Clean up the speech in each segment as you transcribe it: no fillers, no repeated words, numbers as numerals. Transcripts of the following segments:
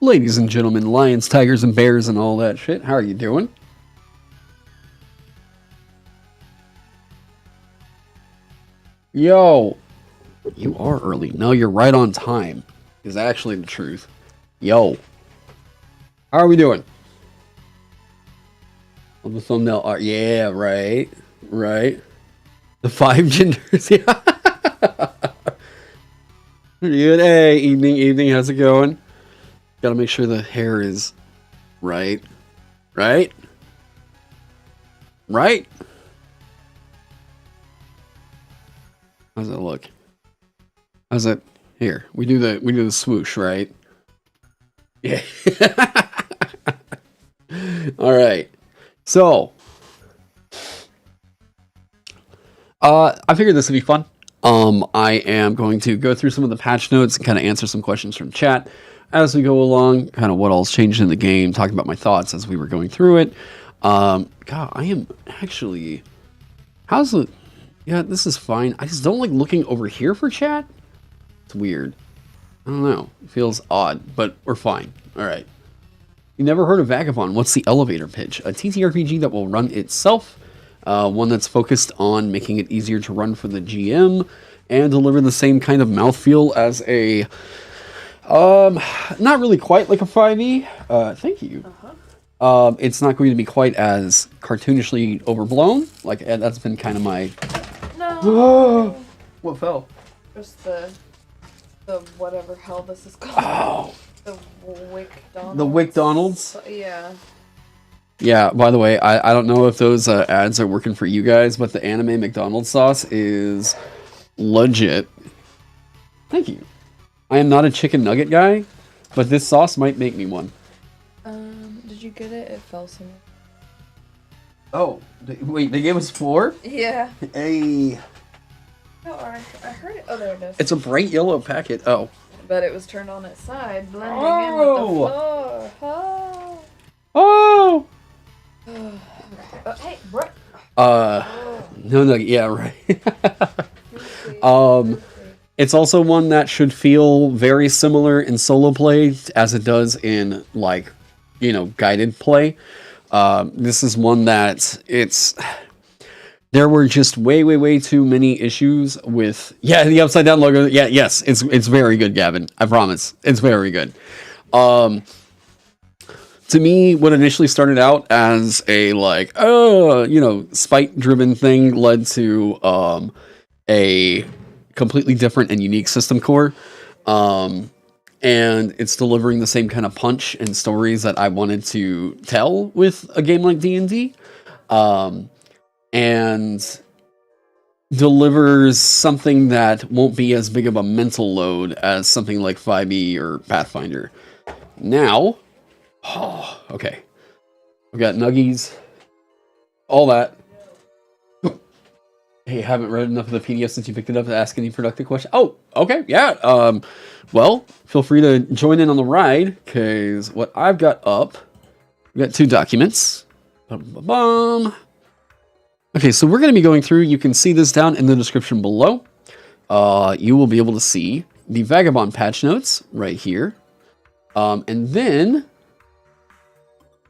Ladies and gentlemen, lions, tigers, and bears, and all that shit, how are you doing? Yo, you are early. No, you're right on time, is actually the truth. Yo, how are we doing? On the thumbnail art, yeah, right. The 5 genders, yeah. Good, hey, evening, how's it going? Gotta make sure the hair is right. How's it look? How's it? Here, we do the swoosh, right? Yeah. All right. So, I figured this would be fun. I am going to go through some of the patch notes and kind of answer some questions from chat as we go along, kind of what all's changed in the game, talking about my thoughts as we were going through it. God, I am actually... How's it? Yeah, this is fine. I just don't like looking over here for chat. It's weird. I don't know. It feels odd, but we're fine. All right. You never heard of Vagabond? What's the elevator pitch? A TTRPG that will run itself. One that's focused on making it easier to run for the GM and deliver the same kind of mouthfeel as a... not really quite like a 5e. Thank you. It's not going to be quite as cartoonishly overblown. Like, that's been kind of my... No! What fell? Just the whatever hell this is called. Oh! The WickDonald's. The WickDonald's? Yeah. Yeah, by the way, I don't know if those ads are working for you guys, but the anime McDonald's sauce is legit. Thank you. I am not a chicken nugget guy, but this sauce might make me one. Did you get it? It fell somewhere. Oh, wait, they gave us 4? Yeah. Hey. Oh, I heard it. Oh, there it is. It's a bright yellow packet. Oh. But it was turned on its side, blending in with the floor. Oh. Oh. Hey, Brett. No, yeah, right. It's also one that should feel very similar in solo play as it does in, like, you know, guided play. This is one that there were just way too many issues with, yeah, the upside down logo. Yeah, yes, it's very good, Gavin. I promise. It's very good. To me, what initially started out as a, like, spite driven thing led to, a completely different and unique system core. And it's delivering the same kind of punch and stories that I wanted to tell with a game like D&D. And delivers something that won't be as big of a mental load as something like 5e or Pathfinder. Now, okay. We've got Nuggies, all that. Hey, haven't read enough of the PDF since you picked it up to ask any productive questions. Oh, okay, yeah. Well, feel free to join in on the ride, because what I've got up, we've got 2 documents. Bum. Okay, so we're going to be going through, you can see this down in the description below. You will be able to see the Vagabond patch notes right here. And then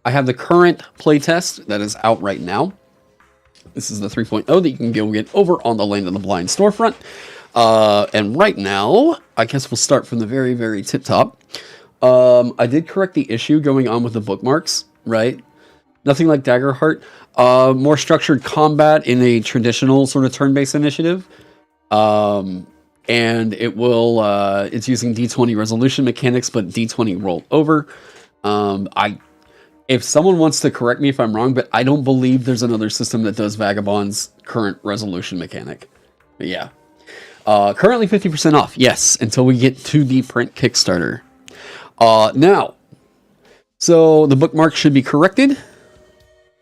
I have the current playtest that is out right now. This is the 3.0 that you can go get over on the Land of the Blind storefront. And right now, I guess we'll start from the very tip top. I did correct the issue going on with the bookmarks, right? Nothing like Daggerheart. More structured combat in a traditional sort of turn-based initiative. And it will, it's using D20 resolution mechanics, but D20 roll over. If someone wants to correct me if I'm wrong, but I don't believe there's another system that does Vagabond's current resolution mechanic. But yeah. Currently 50% off, yes, until we get to the print Kickstarter. Now, so the bookmark should be corrected.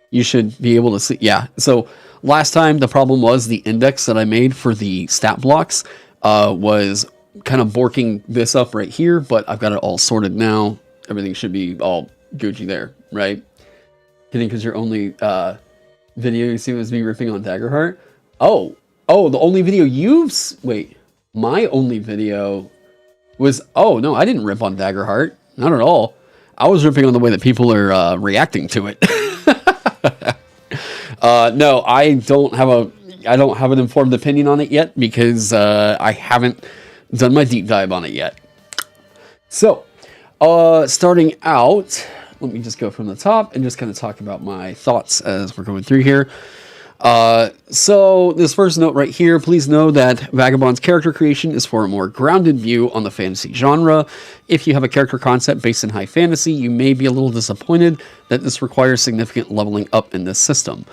You should be able to see, yeah. So last time the problem was the index that I made for the stat blocks was kind of borking this up right here, but I've got it all sorted now. Everything should be all Gucci there, right? Kidding, because your only video you see was me ripping on Daggerheart. Oh, the only video wait, my only video was, oh no, I didn't rip on Daggerheart. not at all. I was ripping on the way that people are reacting to it. No, I don't have an informed opinion on it yet because I haven't done my deep dive on it yet. So, starting out, let me just go from the top and just kind of talk about my thoughts as we're going through here. So this first note right here, please know that Vagabond's character creation is for a more grounded view on the fantasy genre. If you have a character concept based in high fantasy, you may be a little disappointed that this requires significant leveling up in this system.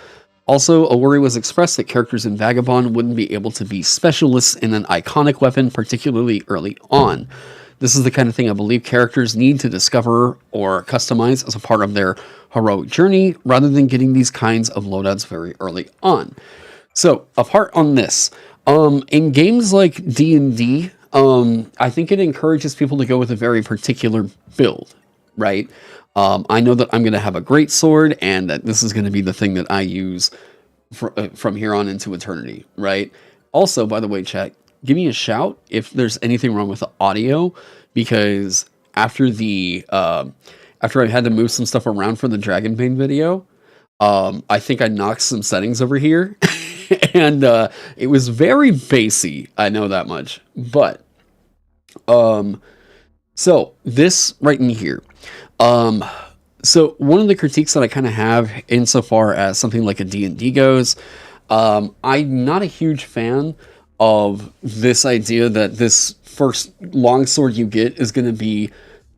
Also, a worry was expressed that characters in Vagabond wouldn't be able to be specialists in an iconic weapon, particularly early on. This is the kind of thing I believe characters need to discover or customize as a part of their heroic journey, rather than getting these kinds of loadouts very early on. So, apart on this, in games like D&D, I think it encourages people to go with a very particular build, right? I know that I'm going to have a great sword, and that this is going to be the thing that I use from here on into eternity, right? Also, by the way, chat, give me a shout if there's anything wrong with the audio, because after I had to move some stuff around for the Dragonbane video, I think I knocked some settings over here, and it was very bassy. I know that much, but so this right in here. So one of the critiques that I kind of have insofar as something like a D&D goes, I'm not a huge fan of this idea that this first longsword you get is going to be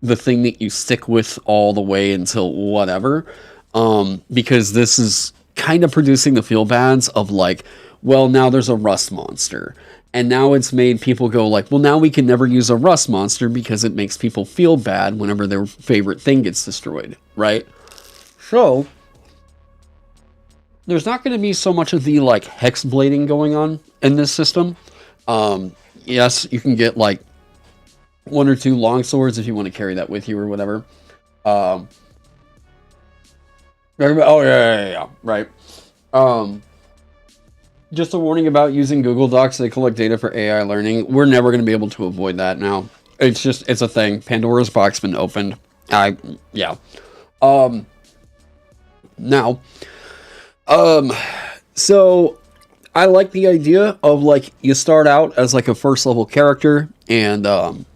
the thing that you stick with all the way until whatever, because this is kind of producing the feel bads of like, well, now there's a rust monster, and now it's made people go like, well, now we can never use a rust monster because it makes people feel bad whenever their favorite thing gets destroyed, right? So there's not going to be so much of the like hex blading going on in this system. Yes, you can get like 1 or 2 long swords if you want to carry that with you or whatever. Oh yeah, right. Just a warning about using Google Docs to collect data for AI learning. We're never going to be able to avoid that now. It's a thing. Pandora's box been opened. Yeah. Now, so I like the idea of like you start out as like a first level character, and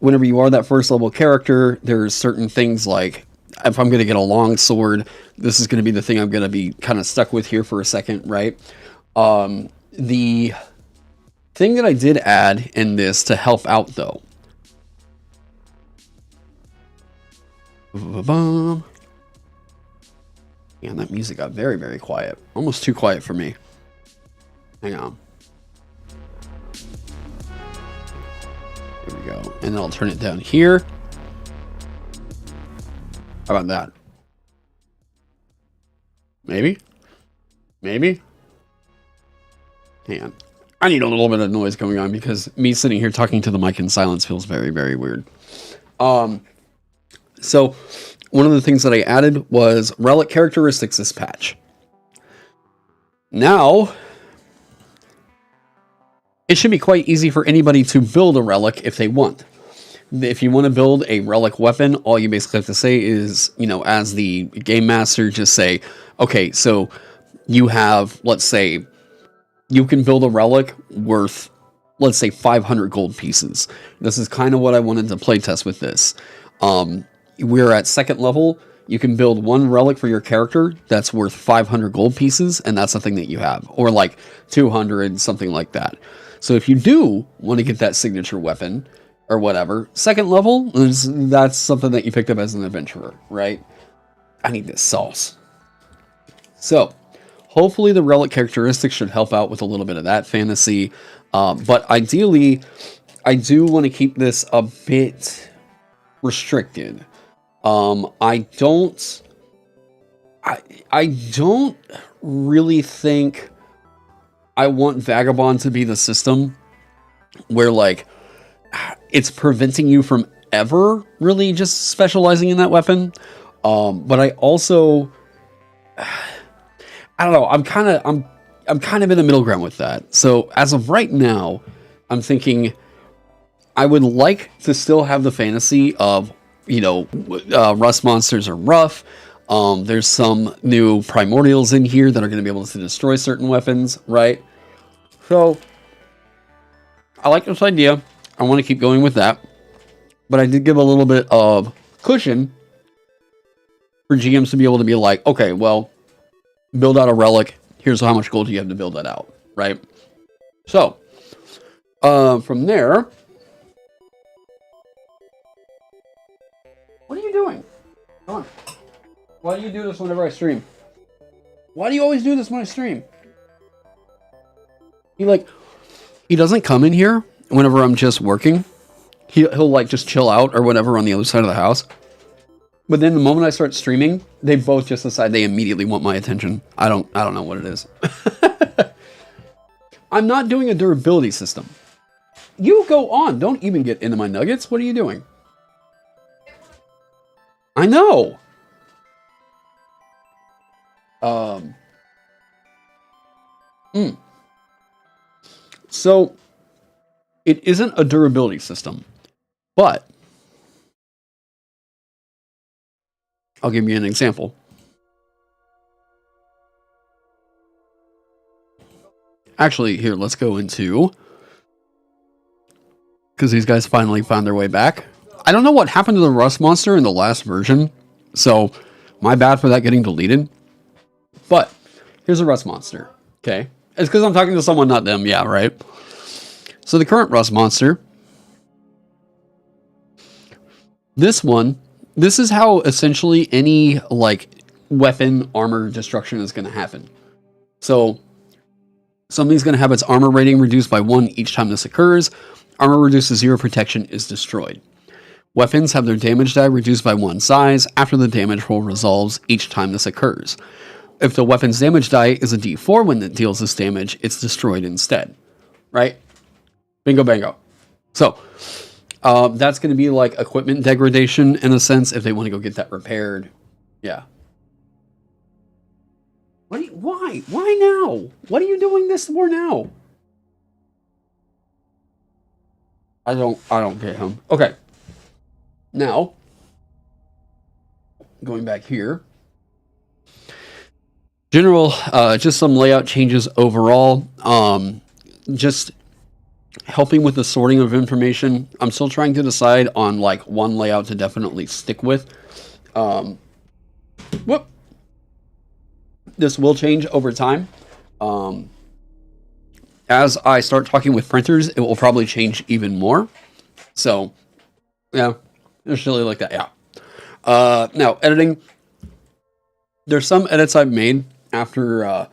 whenever you are that first level character, there's certain things like, if I'm going to get a long sword, this is going to be the thing I'm going to be kind of stuck with here for a second, right? The thing that I did add in this to help out though, and that music got very, very quiet. Almost too quiet for me. Hang on. There we go. And then I'll turn it down here. How about that? Maybe? Maybe? Hang on. I need a little bit of noise going on because me sitting here talking to the mic in silence feels very, very weird. So one of the things that I added was relic characteristics this patch. Now, it should be quite easy for anybody to build a relic if they want. If you want to build a relic weapon, all you basically have to say is, you know, as the game master, just say, okay, so you have, let's say, you can build a relic worth, let's say, 500 gold pieces. This is kind of what I wanted to playtest with this. We're at 2nd level. You can build one relic for your character that's worth 500 gold pieces, and that's something that you have. Or like 200, something like that. So if you do want to get that signature weapon, or whatever, 2nd level, that's something that you picked up as an adventurer, right? I need this sauce. So, hopefully the relic characteristics should help out with a little bit of that fantasy. But ideally, I do want to keep this a bit restricted. I don't really think I want Vagabond to be the system where, like, it's preventing you from ever really just specializing in that weapon. But I also, I don't know, I'm kind of in the middle ground with that. So as of right now, I'm thinking I would like to still have the fantasy of rust monsters are rough. There's some new primordials in here that are going to be able to destroy certain weapons, right? So, I like this idea. I want to keep going with that. But I did give a little bit of cushion for GMs to be able to be like, okay, well, build out a relic. Here's how much gold you have to build that out, right? So, from there... What are you doing? Come on. Why do you do this whenever I stream? Why do you always do this when I stream? He doesn't come in here whenever I'm just working. He'll like just chill out or whatever on the other side of the house. But then the moment I start streaming, they both just decide they immediately want my attention. I don't know what it is. I'm not doing a durability system. You go on. Don't even get into my nuggets. What are you doing? I know. So, it isn't a durability system, but I'll give you an example. Actually, here, let's go into... Because these guys finally found their way back. I don't know what happened to the rust monster in the last version, so my bad for that getting deleted. But here's a rust monster, okay? It's because I'm talking to someone, not them, yeah, right? So the current rust monster, this is how essentially any, like, weapon armor destruction is going to happen. So something's going to have its armor rating reduced by 1 each time this occurs. Armor reduced to 0 protection is destroyed. Weapons have their damage die reduced by 1 size after the damage roll resolves each time this occurs. If the weapon's damage die is a D4 when it deals this damage, it's destroyed instead. Right? Bingo bango. So, that's going to be like equipment degradation in a sense if they want to go get that repaired. Yeah. Why? Why now? What are you doing this for now? I don't get him. Okay. Now, going back here. General, just some layout changes overall. Just helping with the sorting of information. I'm still trying to decide on like one layout to definitely stick with. This will change over time. As I start talking with printers, it will probably change even more. So, yeah, just really like that, yeah. Now, editing. There's some edits I've made after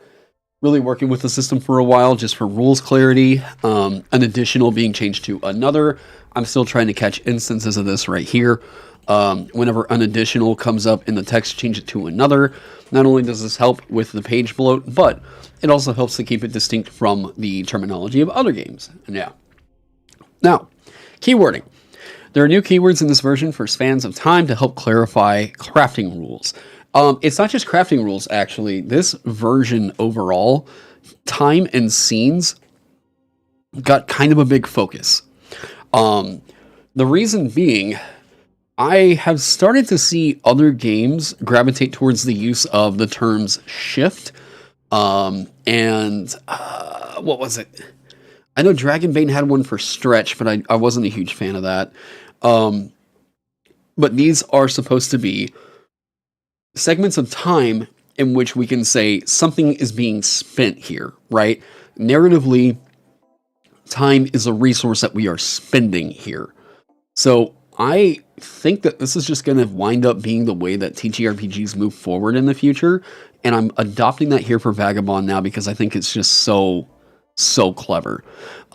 really working with the system for a while, just for rules clarity. An additional being changed to another. I'm still trying to catch instances of this right here. Whenever an additional comes up in the text, change it to another. Not only does this help with the page bloat, but it also helps to keep it distinct from the terminology of other games. And yeah. Now, keywording. There are new keywords in this version for spans of time to help clarify crafting rules. It's not just crafting rules, actually. This version overall, time and scenes got kind of a big focus. The reason being, I have started to see other games gravitate towards the use of the terms shift and what was it? I know Dragonbane had one for stretch, but I wasn't a huge fan of that. But these are supposed to be segments of time in which we can say something is being spent here, right? Narratively, time is a resource that we are spending here. So I think that this is just going to wind up being the way that TTRPGs move forward in the future, and I'm adopting that here for Vagabond now because I think it's just so clever.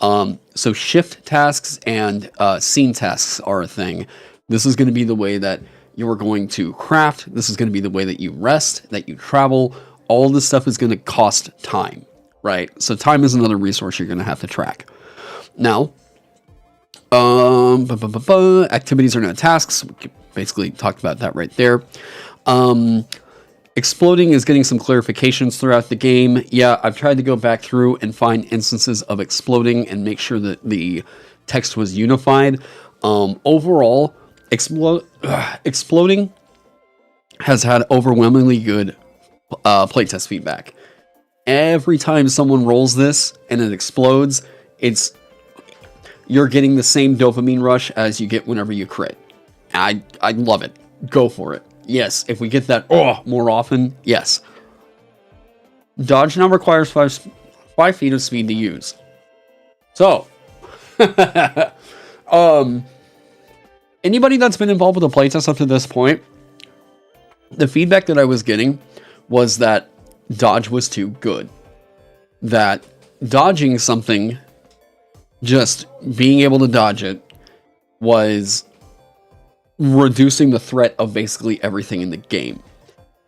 So shift tasks and scene tasks are a thing. This is going to be the way that you're going to craft. This is going to be the way that you rest, that you travel. All this stuff is going to cost time, right? So time is another resource you're going to have to track. Now, activities are now tasks. We basically talked about that right there. Exploding is getting some clarifications throughout the game. Yeah, I've tried to go back through and find instances of exploding and make sure that the text was unified. Overall, Exploding has had overwhelmingly good playtest feedback. Every time someone rolls this and it explodes, you're getting the same dopamine rush as you get whenever you crit. I love it. Go for it. Yes, if we get that more often, yes. Dodge now requires 5 feet of speed to use. So, anybody that's been involved with a playtest up to this point, the feedback that I was getting was that dodge was too good. That dodging something, just being able to dodge it, was reducing the threat of basically everything in the game.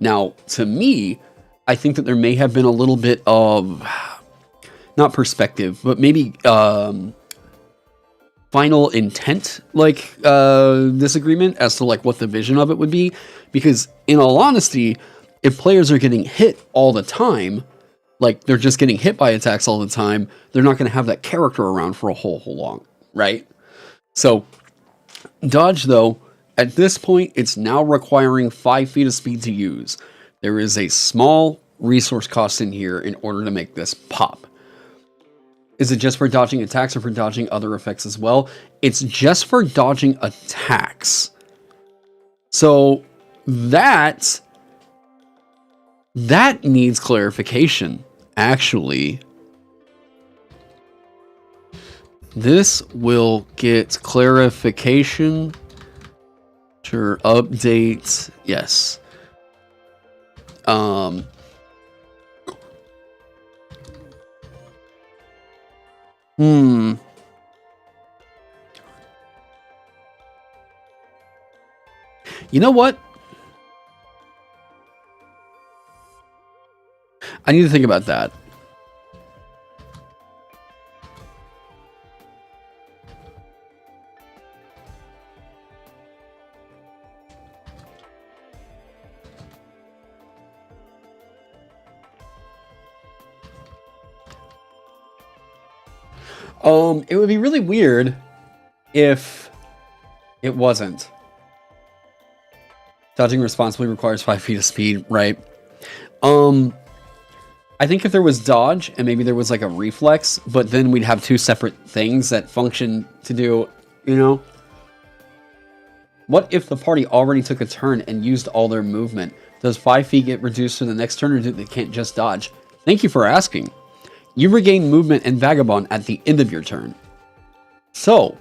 Now, to me, I think that there may have been a little bit of, not perspective, but maybe final intent, disagreement as to what the vision of it would be. Because in all honesty, if players are getting hit all the time, they're just getting hit by attacks all the time, they're not going to have that character around for a whole long, right? So, dodge though, at this point, it's now requiring 5 feet of speed to use. There is a small resource cost in here in order to make this pop. Is it just for dodging attacks or for dodging other effects as well? It's just for dodging attacks. So that needs clarification, actually. This will get clarification. Sure, update. Yes. You know what? I need to think about that. It would be really weird if it wasn't. Dodging responsibly requires 5 feet of speed, right? I think if there was dodge and maybe there was a reflex, but then we'd have two separate things that function to do, What if the party already took a turn and used all their movement? Does 5 feet get reduced to the next turn, or do they can't just dodge? Thank you for asking. You regain movement and Vagabond at the end of your turn. So,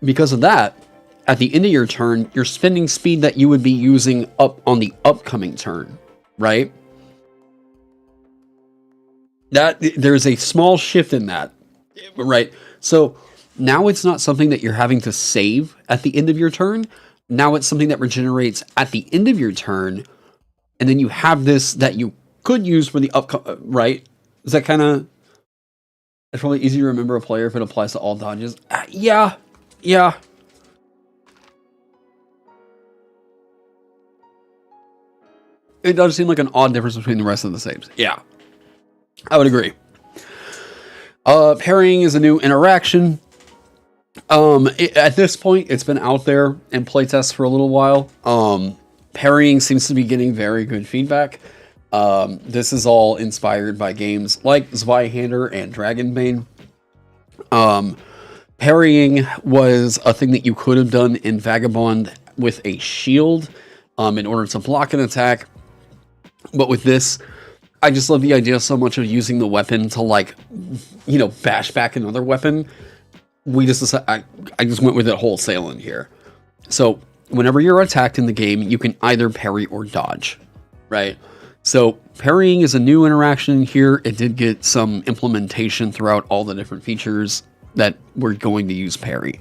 because of that, at the end of your turn, you're spending speed that you would be using up on the upcoming turn, right? There's a small shift in that, right? So now it's not something that you're having to save at the end of your turn. Now it's something that regenerates at the end of your turn, and then you have this that you could use for the upcoming, right? Is that kind of... It's probably easy to remember a player if it applies to all dodges. Yeah. It does seem like an odd difference between the rest of the saves. Yeah. I would agree. Parrying is a new interaction. At this point, it's been out there in playtests for a little while. Parrying seems to be getting very good feedback. This is all inspired by games like Zweihander and Dragonbane. Parrying was a thing that you could have done in Vagabond with a shield in order to block an attack. But with this, I just love the idea so much of using the weapon to bash back another weapon. I just went with it wholesale in here. So whenever you're attacked in the game, you can either parry or dodge, right? So parrying is a new interaction here. It did get some implementation throughout all the different features that we're going to use parry.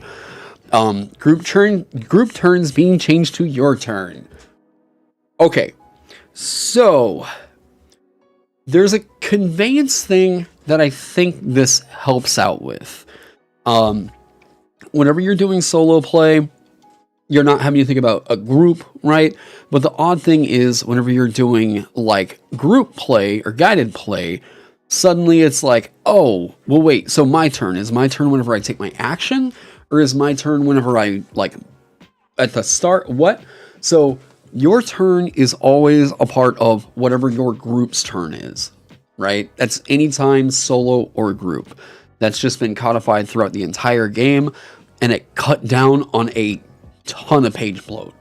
Group turns being changed to your turn. Okay, so there's a conveyance thing that I think this helps out with. Whenever you're doing solo play, you're not having to think about a group, right? But the odd thing is, whenever you're doing group play or guided play, suddenly it's oh, well, wait, so my turn. Is my turn whenever I take my action? Or is my turn whenever I at the start. What? So your turn is always a part of whatever your group's turn is, right? That's anytime solo or group. That's just been codified throughout the entire game, and it cut down on a ton of page bloat.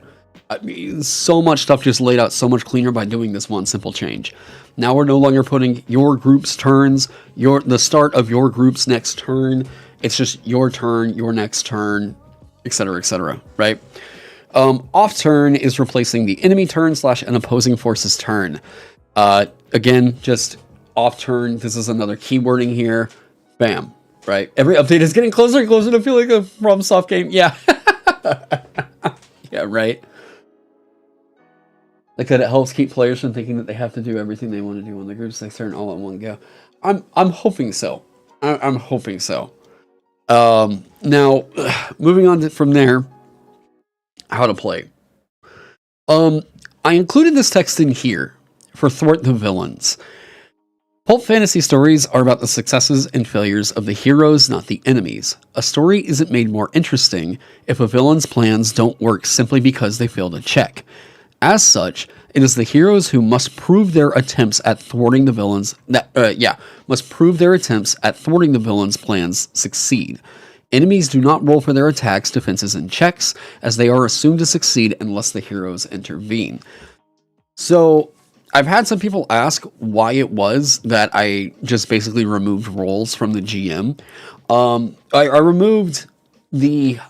I mean, so much stuff just laid out so much cleaner by doing this one simple change. Now we're no longer putting your group's turns, the start of your group's next turn. It's just your turn, your next turn, etc., right? Off turn is replacing the enemy turn / an opposing force's turn. Again, just off turn. This is another keywording here. Bam, right? Every update is getting closer and closer to feel like a FromSoft game. Yeah. Yeah, right. Like that, it helps keep players from thinking that they have to do everything they want to do on the group's next turn all at one go. I'm hoping so. I'm hoping so. Now, moving on from there, how to play. I included this text in here for Thwart the Villains. Pulp fantasy stories are about the successes and failures of the heroes, not the enemies. A story isn't made more interesting if a villain's plans don't work simply because they failed a check. As such, it is the heroes who must prove their attempts at thwarting the villains plans succeed. Enemies do not roll for their attacks, defenses, and checks, as they are assumed to succeed unless the heroes intervene. So, I've had some people ask why it was that I just basically removed roles from the GM. I removed the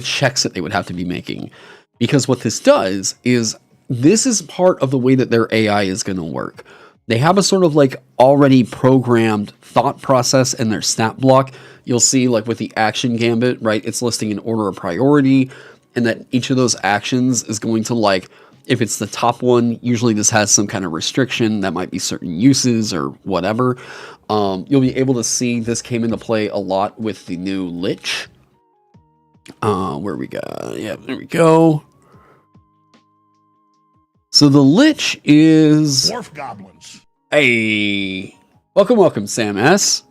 checks that they would have to be making, because what this does is this is part of the way that their AI is going to work. They have a sort of like already programmed thought process in their stat block. You'll see like with the action gambit, right? It's listing in order of priority, and that each of those actions is going to like, if it's the top one, usually this has some kind of restriction that might be certain uses or whatever. You'll be able to see this came into play a lot with the new Lich. Where we go? Yeah, there we go. So the Lich is Dwarf Goblins. Hey, welcome, Sam S.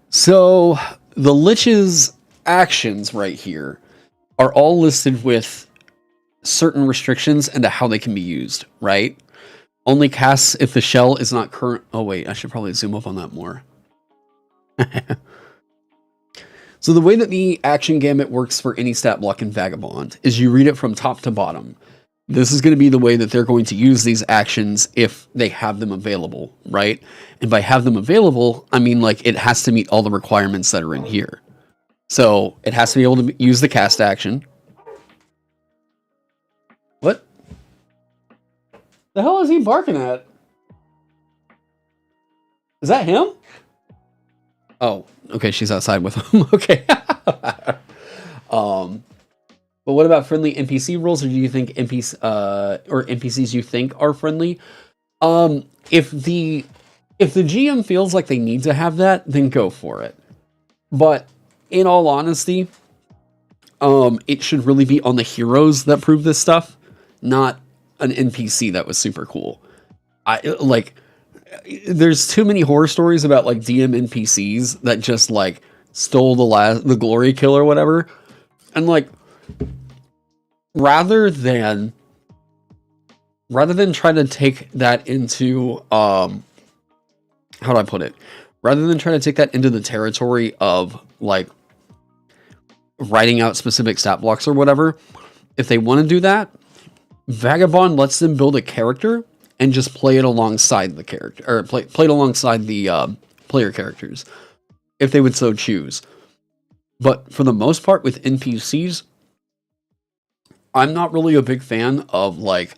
So the Lich's actions right here are all listed with certain restrictions into how they can be used, right? Only casts if the shell is not current. Oh wait, I should probably zoom up on that more. So the way that the action gamut works for any stat block in Vagabond is you read it from top to bottom. This is going to be the way that they're going to use these actions if they have them available, right? And by have them available, I mean like it has to meet all the requirements that are in here. So it has to be able to use the cast action. What the hell is he barking at? Is that him? Oh, okay, she's outside with him. Okay. But what about friendly NPC rules, or do you think NPCs you think are friendly? If the GM feels like they need to have that, then go for it. But in all honesty, it should really be on the heroes that prove this stuff, not an NPC that was super cool. There's too many horror stories about like DM NPCs that just like stole the glory kill or whatever, and like rather than try to take that into how do I put it? Rather than try to take that into the territory of like writing out specific stat blocks or whatever, if they want to do that, Vagabond lets them build a character and just play it alongside the character, or play it alongside the player characters, if they would so choose. But for the most part, with NPCs, I'm not really a big fan of like.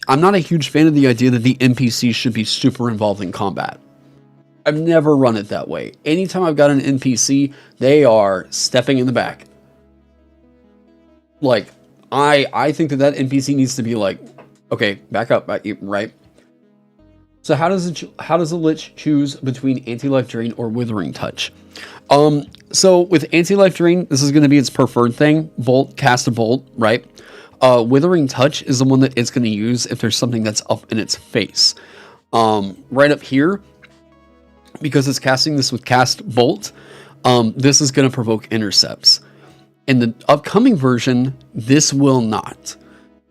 I'm not a huge fan of the idea that the NPCs should be super involved in combat. I've never run it that way. Anytime I've got an NPC, they are stepping in the back. Like, I think that NPC needs to be like, okay, back up, right? So how does a Lich choose between Anti-Life Drain or Withering Touch? So with Anti-Life Drain, this is going to be its preferred thing. Cast a bolt, right? Withering Touch is the one that it's going to use if there's something that's up in its face. Right up here, because it's casting this with Cast Bolt, this is going to provoke intercepts. In the upcoming version, this will not.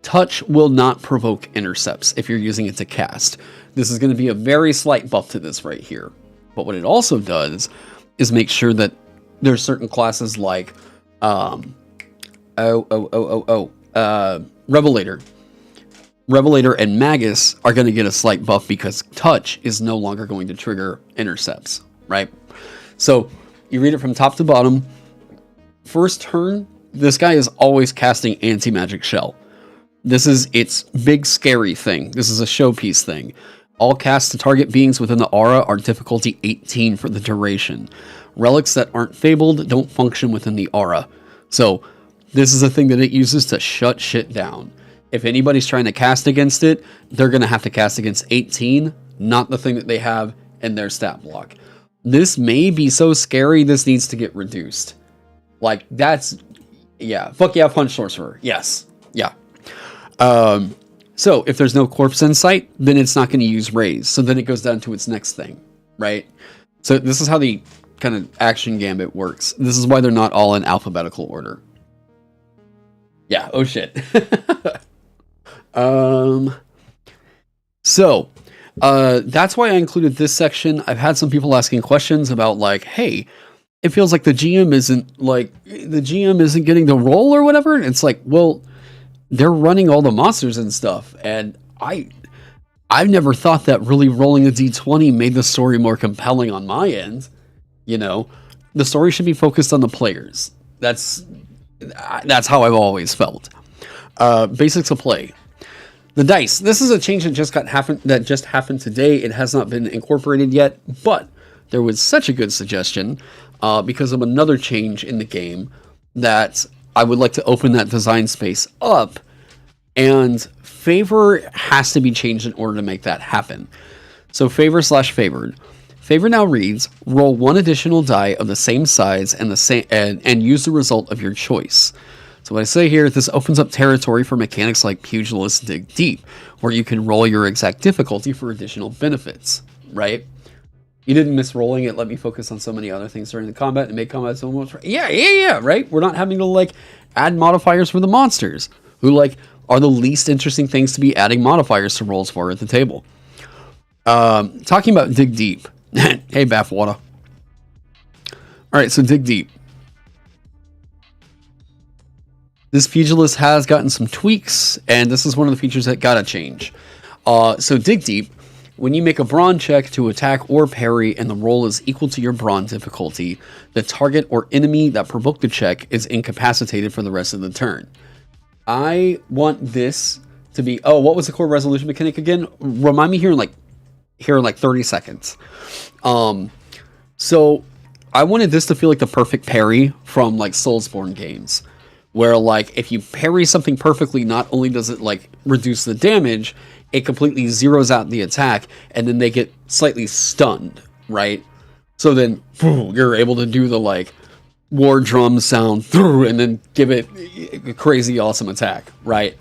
Touch will not provoke intercepts if you're using it to cast. This is going to be a very slight buff to this right here. But what it also does is make sure that there's certain classes like Revelator. Revelator and Magus are going to get a slight buff because Touch is no longer going to trigger intercepts, right? So you read it from top to bottom. First turn, this guy is always casting Anti-Magic Shell. This is its big scary thing. This is a showpiece thing. All casts to target beings within the aura are difficulty 18 for the duration. Relics that aren't fabled don't function within the aura. So this is a thing that it uses to shut shit down. If anybody's trying to cast against it, they're going to have to cast against 18, not the thing that they have in their stat block. This may be so scary, this needs to get reduced. Like, that's... yeah. Fuck yeah, Punch Sorcerer. Yes. Yeah. So, if there's no Corpse Insight, then it's not going to use Raise. So then it goes down to its next thing, right? So this is how the kind of action gambit works. This is why they're not all in alphabetical order. Yeah, oh shit. That's why I included this section. I've had some people asking questions about like, hey, it feels like the GM isn't getting the roll or whatever. And it's like, well, they're running all the monsters and stuff. And I've never thought that really rolling a d20 made the story more compelling on my end. You know, the story should be focused on the players. That's how I've always felt. Basics of play. The dice. This is a change that just happened today. It has not been incorporated yet, but there was such a good suggestion because of another change in the game that I would like to open that design space up, and favor has to be changed in order to make that happen. So favor/favored. Favor now reads: roll one additional die of the same size and use the result of your choice. So what I say here, this opens up territory for mechanics like Pugilist Dig Deep, where you can roll your exact difficulty for additional benefits, right? You didn't miss rolling it. Let me focus on so many other things during the combat and make combat so much. Yeah, right? We're not having to like add modifiers for the monsters, who like are the least interesting things to be adding modifiers to rolls for at the table. Talking about Dig Deep. Hey, Bathwater. All right, so Dig Deep. This Pugilist has gotten some tweaks, and this is one of the features that gotta change. So Dig Deep, when you make a brawn check to attack or parry and the roll is equal to your brawn difficulty, the target or enemy that provoked the check is incapacitated for the rest of the turn. I want this to be... oh, what was the core resolution mechanic again? Remind me here in like 30 seconds. So I wanted this to feel like the perfect parry from like Soulsborne games, where like if you parry something perfectly, not only does it like reduce the damage, it completely zeroes out the attack, and then they get slightly stunned, right? So then you're able to do the like war drum sound and then give it a crazy awesome attack, right?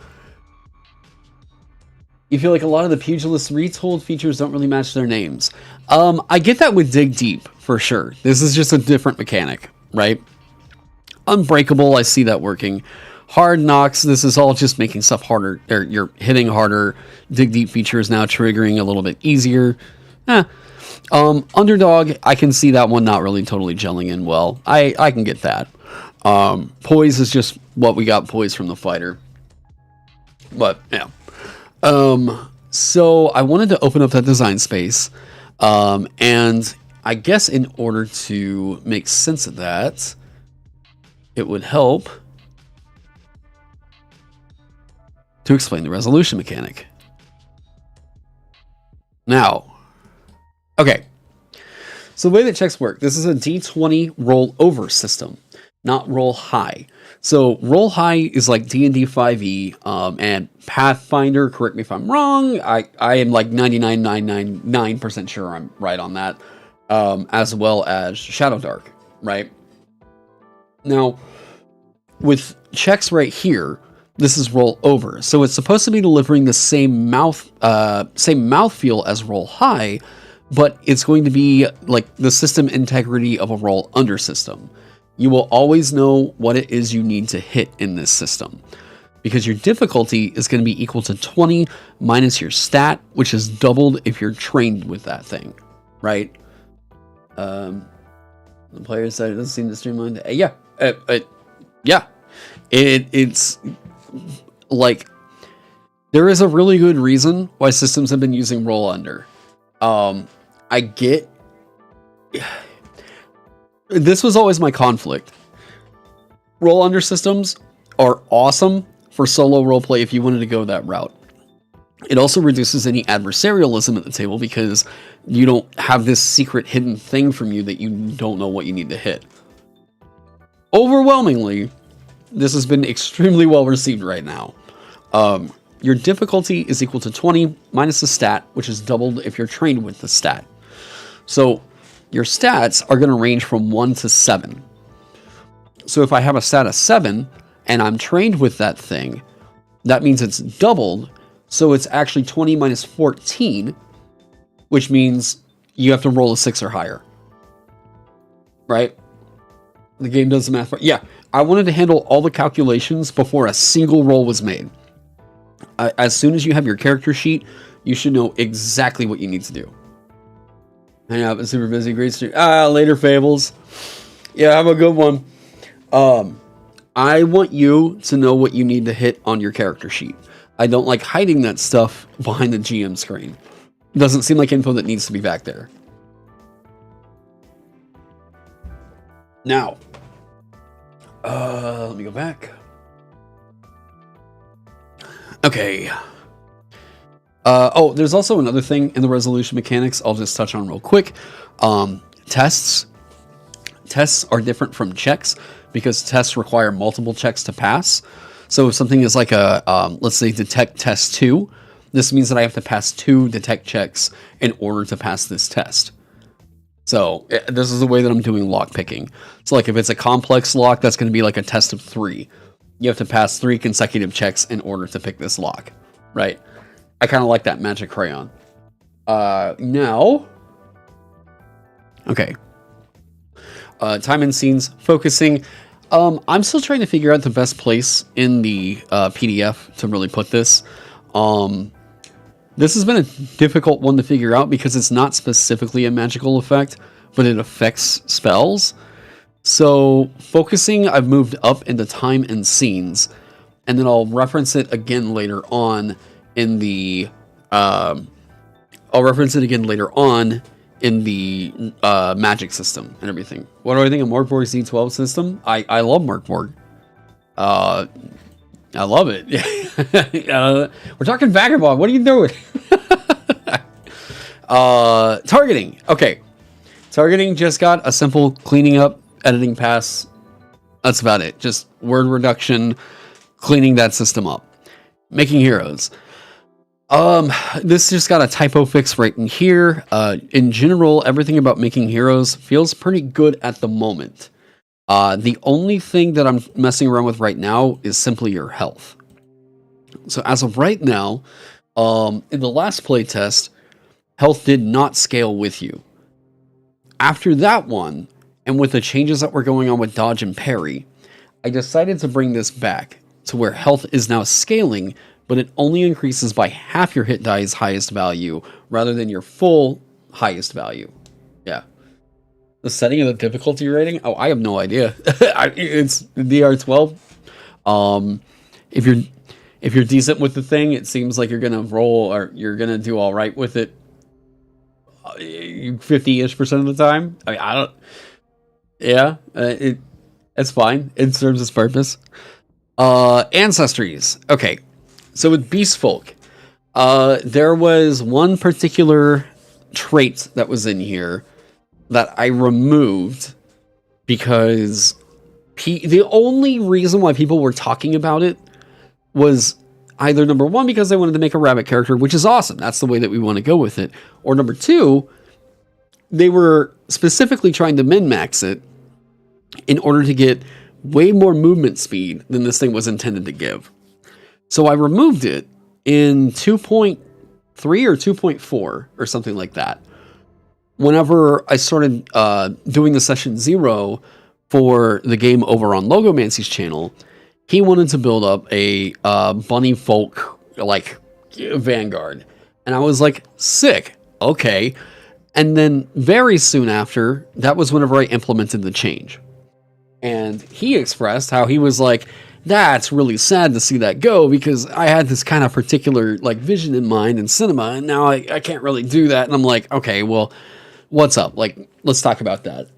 You feel like a lot of the Pugilist retold features don't really match their names. I get that with Dig Deep, for sure. This is just a different mechanic, right? Unbreakable, I see that working. Hard Knocks, this is all just making stuff harder, or you're hitting harder. Dig Deep feature is now triggering a little bit easier. Underdog, I can see that one not really totally gelling in well. I can get that. Poise is just what we got poise from the fighter. But, yeah. So I wanted to open up that design space. And I guess in order to make sense of that, it would help to explain the resolution mechanic. Now, okay. So the way that checks work, this is a D20 roll over system, not roll high. So roll high is like D&D 5e, and Pathfinder, correct me if I'm wrong, I am like 99.999% sure I'm right on that, as well as Shadow Dark, right? Now, with checks right here, this is roll over. So it's supposed to be delivering the same mouthfeel as roll high, but it's going to be like the system integrity of a roll under system. You will always know what it is you need to hit in this system, because your difficulty is going to be equal to 20 minus your stat, which is doubled if you're trained with that thing, right? The player said it doesn't seem to streamline. Yeah, it's like there is a really good reason why systems have been using roll under. I get. This was always my conflict. Roll under systems are awesome for solo roleplay if you wanted to go that route. It also reduces any adversarialism at the table because you don't have this secret hidden thing from you that you don't know what you need to hit. Overwhelmingly, this has been extremely well received right now. Your difficulty is equal to 20 minus the stat, which is doubled if you're trained with the stat. So your stats are going to range from 1 to 7. So if I have a stat of 7 and I'm trained with that thing, that means it's doubled. So it's actually 20 minus 14, which means you have to roll a 6 or higher. Right? The game does the math. Yeah, I wanted to handle all the calculations before a single roll was made. As soon as you have your character sheet, you should know exactly what you need to do. Hang out, been super busy. Great stream. Later, Fables. Yeah, have a good one. I want you to know what you need to hit on your character sheet. I don't like hiding that stuff behind the GM screen. It doesn't seem like info that needs to be back there. Now, let me go back. Okay. There's also another thing in the resolution mechanics I'll just touch on real quick. Tests. Tests are different from checks because tests require multiple checks to pass. So if something is like a, let's say detect test 2, this means that I have to pass 2 detect checks in order to pass this test. So this is the way that I'm doing lock picking. So like if it's a complex lock, that's going to be like a test of 3. You have to pass 3 consecutive checks in order to pick this lock, right? I kind of like that magic crayon. Now, okay. Time and scenes, focusing. I'm still trying to figure out the best place in the PDF to really put this. This has been a difficult one to figure out because it's not specifically a magical effect, but it affects spells. So focusing, I've moved up into time and scenes, and then I'll reference it again later on in the magic system and everything. What do I think of Morkborg Z12 system? I love Morkborg. I love it. We're talking Vagabond. What are you doing? Targeting. Okay. Targeting just got a simple cleaning up, editing pass. That's about it. Just word reduction, cleaning that system up. Making heroes. This just got a typo fix right in here. In general, everything about making heroes feels pretty good at the moment. The only thing that I'm messing around with right now is simply your health. So as of right now, in the last playtest, health did not scale with you. After that one, and with the changes that were going on with dodge and parry, I decided to bring this back to where health is now scaling, but it only increases by half your hit die's highest value rather than your full highest value. Yeah. The setting of the difficulty rating? Oh, I have no idea. It's DR12. If you're decent with the thing, it seems like you're gonna roll or you're gonna do all right with it 50-ish% of the time. I mean, I don't. Yeah, it's fine. It serves its purpose. Ancestries. Okay, so with Beast Folk, there was one particular trait that was in here that I removed because the only reason why people were talking about it was either number one, because they wanted to make a rabbit character, which is awesome. That's the way that we want to go with it. Or number two, they were specifically trying to min-max it in order to get way more movement speed than this thing was intended to give. So I removed it in 2.3 or 2.4 or something like that. whenever I started doing the session 0 for the game over on Logomancy's channel, he wanted to build up a bunny folk like vanguard, and I was like, sick, okay. And then very soon after, that was whenever I implemented the change, and he expressed how he was like, that's really sad to see that go, because I had this kind of particular like vision in mind in cinema, and now I can't really do that. And I'm like, okay, well, what's up? Like, let's talk about that.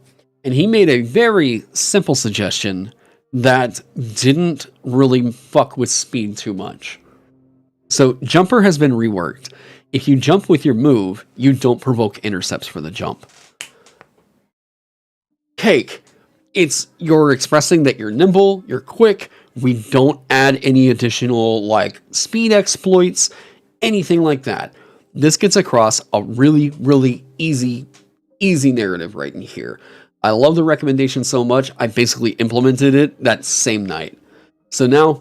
And he made a very simple suggestion that didn't really fuck with speed too much. So jumper has been reworked. If you jump with your move, you don't provoke intercepts for the jump. Cake. You're expressing that you're nimble, you're quick. We don't add any additional like speed exploits, anything like that. This gets across a really, really easy narrative right in here. I love the recommendation so much, I basically implemented it that same night. So now,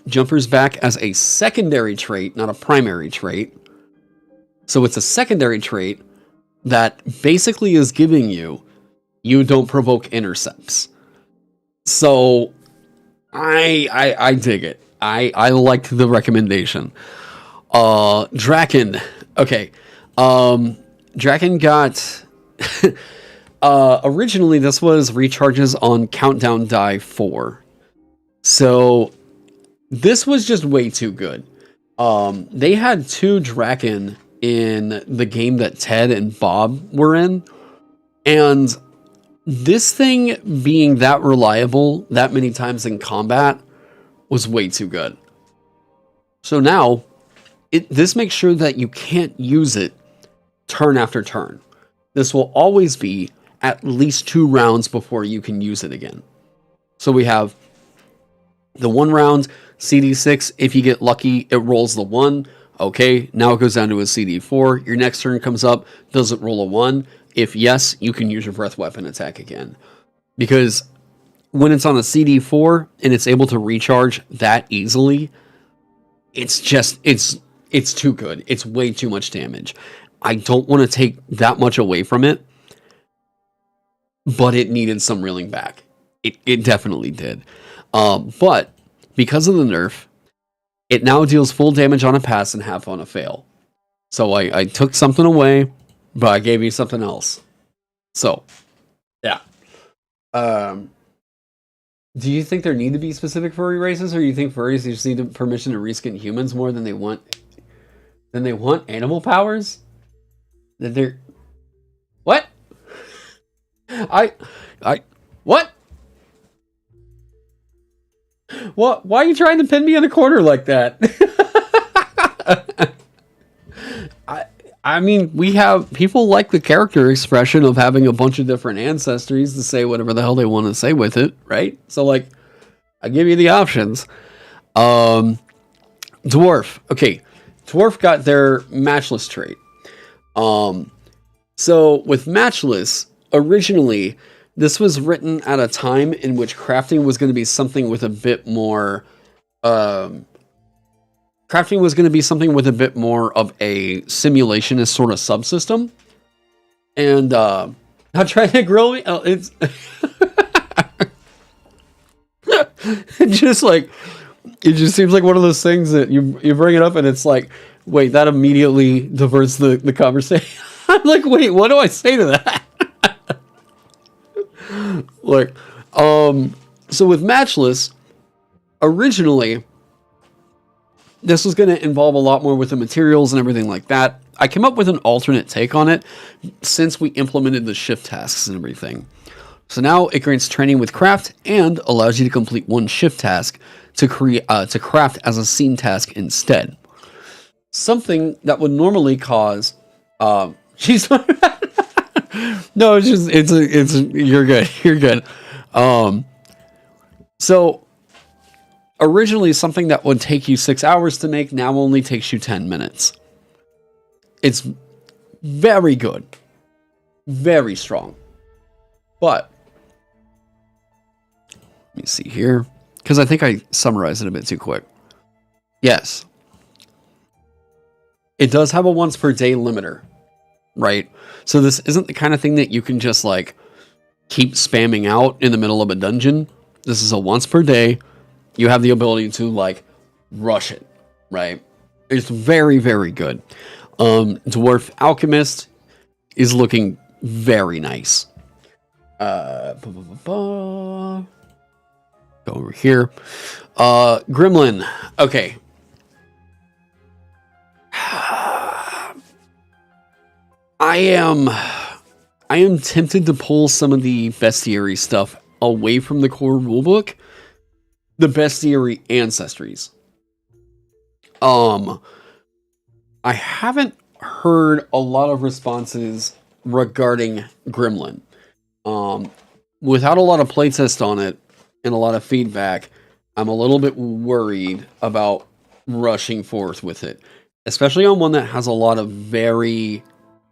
jumper's back as a secondary trait, not a primary trait. So it's a secondary trait that basically is giving you don't provoke intercepts. So I dig it. I liked the recommendation. Draken. Okay. Draken got originally this was recharges on countdown die 4. So this was just way too good. They had 2 Draken in the game that Ted and Bob were in, and this thing being that reliable that many times in combat was way too good. So now, this makes sure that you can't use it turn after turn. This will always be at least 2 rounds before you can use it again. So we have the 1 round, CD6, if you get lucky, it rolls the 1. Okay, now it goes down to a CD4. Your next turn comes up, does it roll a 1? If yes, you can use your breath weapon attack again. Because when it's on a CD4 and it's able to recharge that easily, it's too good. It's way too much damage. I don't want to take that much away from it, but it needed some reeling back. It definitely did. But because of the nerf, it now deals full damage on a pass and half on a fail. So I took something away, but I gave you something else. So, yeah. Do you think there need to be specific furry races, or do you think furries just need permission to reskin humans more than they want animal powers? That they're what? What? What? Why are you trying to pin me in a corner like that? I mean, we have people like the character expression of having a bunch of different ancestries to say whatever the hell they want to say with it, right? So, like, I give you the options. Dwarf. Okay, Dwarf got their matchless trait. So with matchless, originally, this was written at a time in which crafting was going to be something with a bit more, of a simulationist sort of subsystem. And, not trying to grill me. Oh, it's just like, it just seems like one of those things that you bring it up and it's like, wait, that immediately diverts the conversation. I'm like, wait, what do I say to that? Like, so with matchless, originally, this was going to involve a lot more with the materials and everything like that. I came up with an alternate take on it since we implemented the shift tasks and everything. So now it grants training with craft and allows you to complete one shift task to craft as a scene task instead. Something that would normally cause, she's no, it's you're good. So originally something that would take you 6 hours to make now only takes you 10 minutes. It's very good. Very strong. But let me see here, because I think I summarized it a bit too quick. Yes. It does have a once per day limiter. right? So this isn't the kind of thing that you can just like keep spamming out in the middle of a dungeon. This is a once per day. You have the ability to like rush it, right? It's very, very good. Dwarf Alchemist is looking very nice. Go over here. Gremlin. Okay. I am tempted to pull some of the bestiary stuff away from the core rulebook. The bestiary ancestries. I haven't heard a lot of responses regarding Gremlin. Without a lot of playtest on it and a lot of feedback, I'm a little bit worried about rushing forth with it, especially on one that has a lot of very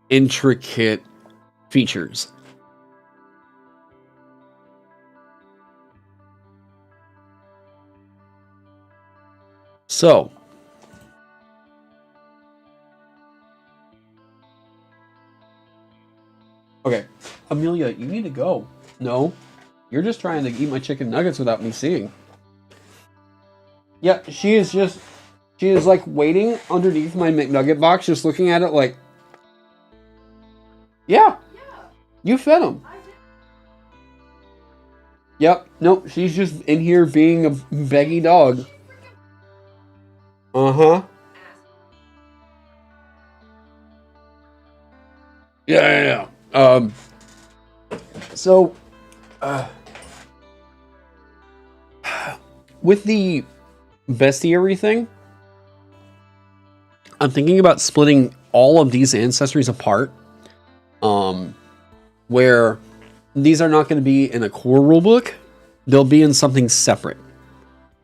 intricate features. So, okay, Amelia, you need to go. No, you're just trying to eat my chicken nuggets without me seeing. Yeah, she is like waiting underneath my McNugget box, just looking at it like, yeah, you fed him. Yep, nope, she's just in here being a beggy dog. Uh-huh. Yeah. So, with the bestiary thing, I'm thinking about splitting all of these ancestries apart, where these are not going to be in a core rulebook. They'll be in something separate.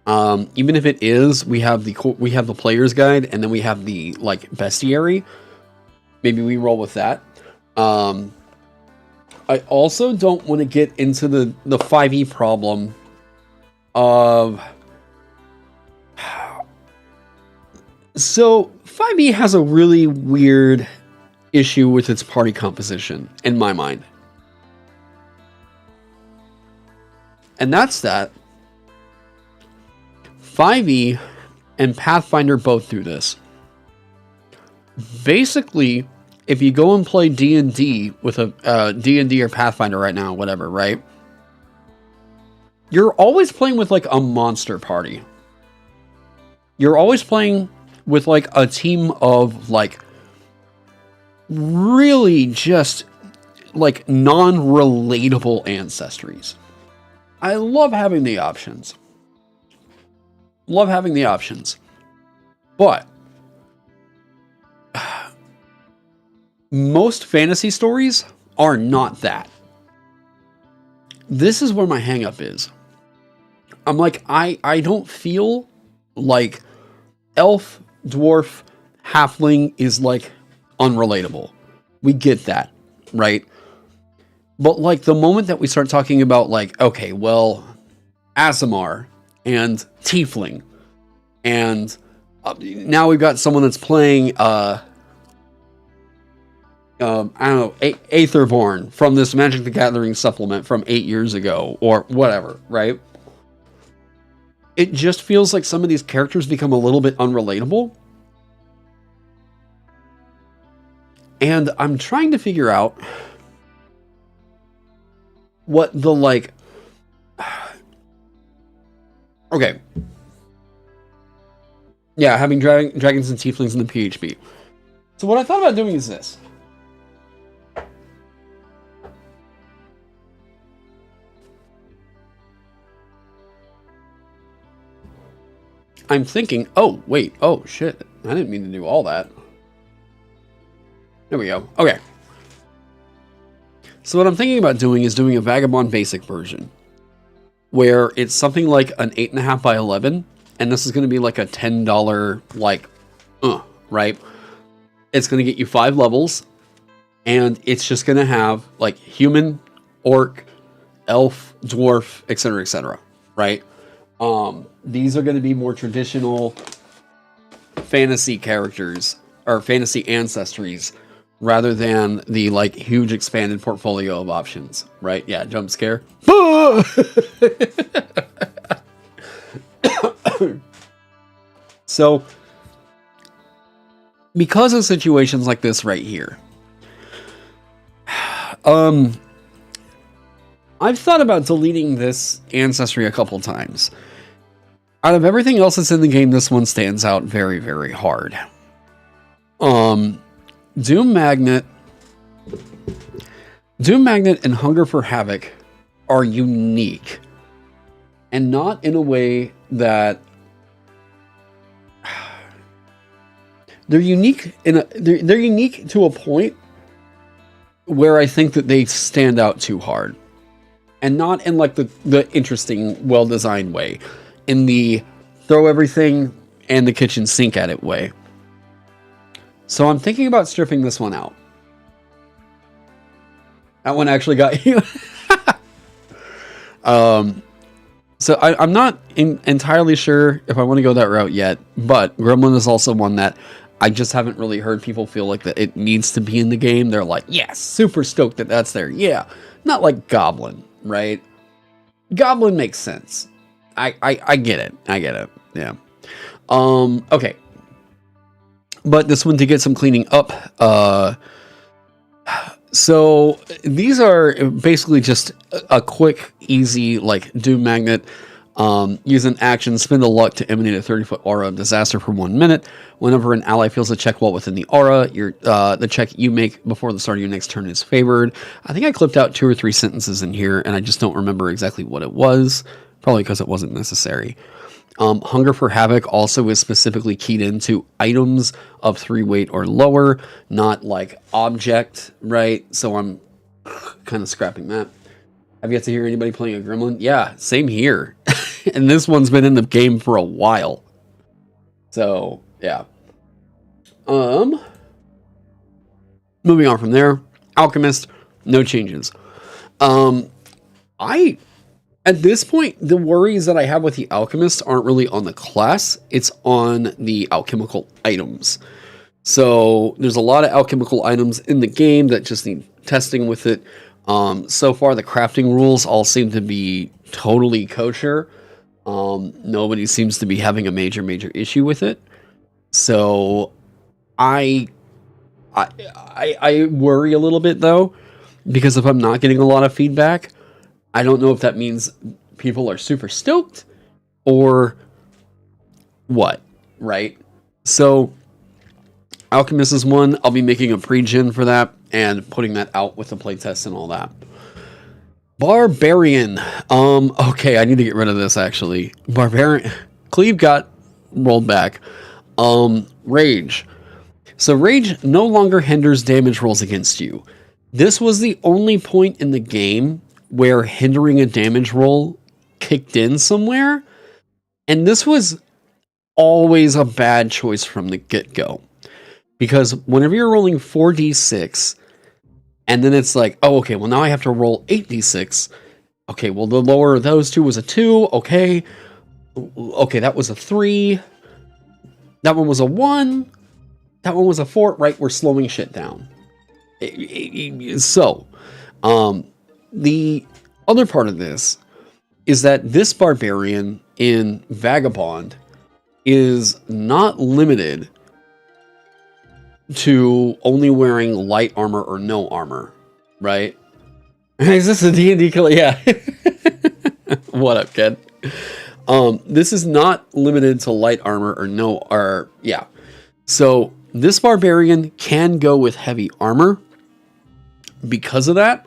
Even if it is, we have the player's guide, and then we have the like bestiary. Maybe we roll with that. I also don't want to get into the 5e problem of... So, 5e has a really weird issue with its party composition, in my mind. And that's that 5e and Pathfinder both do this. Basically, if you go and play D&D with a D&D or Pathfinder right now, whatever, right? You're always playing with like a monster party. You're always playing with like a team of like really just like non-relatable ancestries. I love having the options. But most fantasy stories are not that. This is where my hang-up is. I'm like, I don't feel like elf, dwarf, halfling is like unrelatable. We get that, right? But like the moment that we start talking about like, okay, well, Aasimar and tiefling, and now we've got someone that's playing I don't know, Aetherborn from this Magic the Gathering supplement from 8 years ago, or whatever, right? It just feels like some of these characters become a little bit unrelatable. And I'm trying to figure out what the, like... Okay. Yeah, having dragons and tieflings in the PHP. So what I thought about doing is this. I'm thinking, oh, wait, oh, shit. I didn't mean to do all that. There we go. Okay. So what I'm thinking about doing is doing a Vagabond basic version, where it's something like an 8.5 by 11, and this is going to be like a $10, like, right? It's going to get you 5 levels, and it's just going to have, like, human, orc, elf, dwarf, etc., right? These are going to be more traditional fantasy characters, or fantasy ancestries, rather than the like huge expanded portfolio of options, right? Yeah, jump scare. So, because of situations like this right here, I've thought about deleting this ancestry a couple times. Out of everything else that's in the game, this one stands out very, very hard. Doom Magnet and Hunger for Havoc are unique, and not in a way that they're unique they're unique to a point where I think that they stand out too hard, and not in like the interesting, well-designed way, in the throw everything and the kitchen sink at it way. So I'm thinking about stripping this one out. That one actually got you. So I'm not entirely sure if I want to go that route yet, but Gremlin is also one that I just haven't really heard people feel like that it needs to be in the game. They're like, yes, super stoked that that's there. Yeah, not like Goblin, right? Goblin makes sense. I get it. I get it. Yeah. Okay. But this one to get some cleaning up. So these are basically just a quick, easy, like Doom Magnet. Use an action, spend a luck to emanate a 30-foot aura of disaster for 1 minute. Whenever an ally feels a check while within the aura, the check you make before the start of your next turn is favored. I think I clipped out 2 or 3 sentences in here, and I just don't remember exactly what it was. Probably because it wasn't necessary. Hunger for Havoc also is specifically keyed into items of 3 weight or lower, not like object, right? So I'm kind of scrapping that. Have you yet to hear anybody playing a Gremlin? Yeah, same here. And this one's been in the game for a while. So, yeah. Moving on from there. Alchemist, no changes. At this point, the worries that I have with the Alchemist aren't really on the class. It's on the alchemical items. So there's a lot of alchemical items in the game that just need testing with it. So far, the crafting rules all seem to be totally kosher. Nobody seems to be having a major issue with it. So I worry a little bit, though, because if I'm not getting a lot of feedback, I don't know if that means people are super stoked or what, right? So Alchemist is one. I'll be making a pre-gen for that and putting that out with the playtest and all that. Barbarian. Okay, I need to get rid of this actually. Barbarian. Cleave got rolled back. Rage. So Rage no longer hinders damage rolls against you. This was the only point in the game where hindering a damage roll kicked in somewhere. And this was always a bad choice from the get-go. Because whenever you're rolling 4d6, and then it's like, oh, okay, well now I have to roll 8d6. Okay, well the lower of those two was a 2. Okay, that was a 3. That one was a 1. That one was a 4. Right, we're slowing shit down. So, the other part of this is that this barbarian in Vagabond is not limited to only wearing light armor or no armor, right? Is this a D&D killer? Yeah. What up, kid? This is not limited to light armor or no, or yeah. So this barbarian can go with heavy armor. Because of that,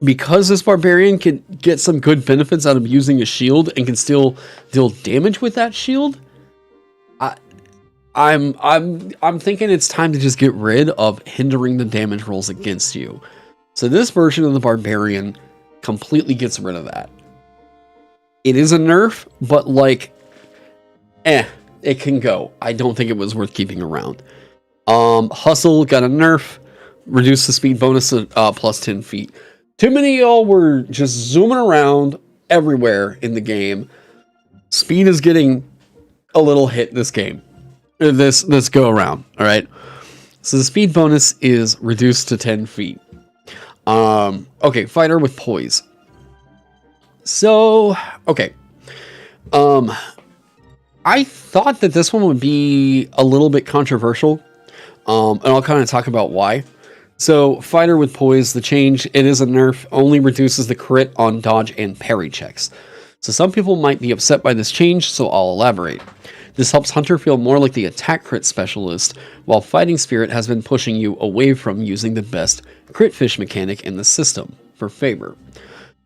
because this barbarian can get some good benefits out of using a shield and can still deal damage with that shield, I'm thinking it's time to just get rid of hindering the damage rolls against you. So this version of the barbarian completely gets rid of that. It is a nerf, but like, it can go. I don't think it was worth keeping around. Hustle got a nerf. Reduce the speed bonus to plus 10 feet. Too many of y'all were just zooming around everywhere in the game. Speed is getting a little hit this game. This go around, all right? So the speed bonus is reduced to 10 feet. Okay, fighter with poise. So, okay. I thought that this one would be a little bit controversial. And I'll kind of talk about why. So, fighter with poise, the change, it is a nerf, only reduces the crit on dodge and parry checks. So some people might be upset by this change, so I'll elaborate. This helps Hunter feel more like the attack crit specialist, while Fighting Spirit has been pushing you away from using the best crit fish mechanic in the system, for favor.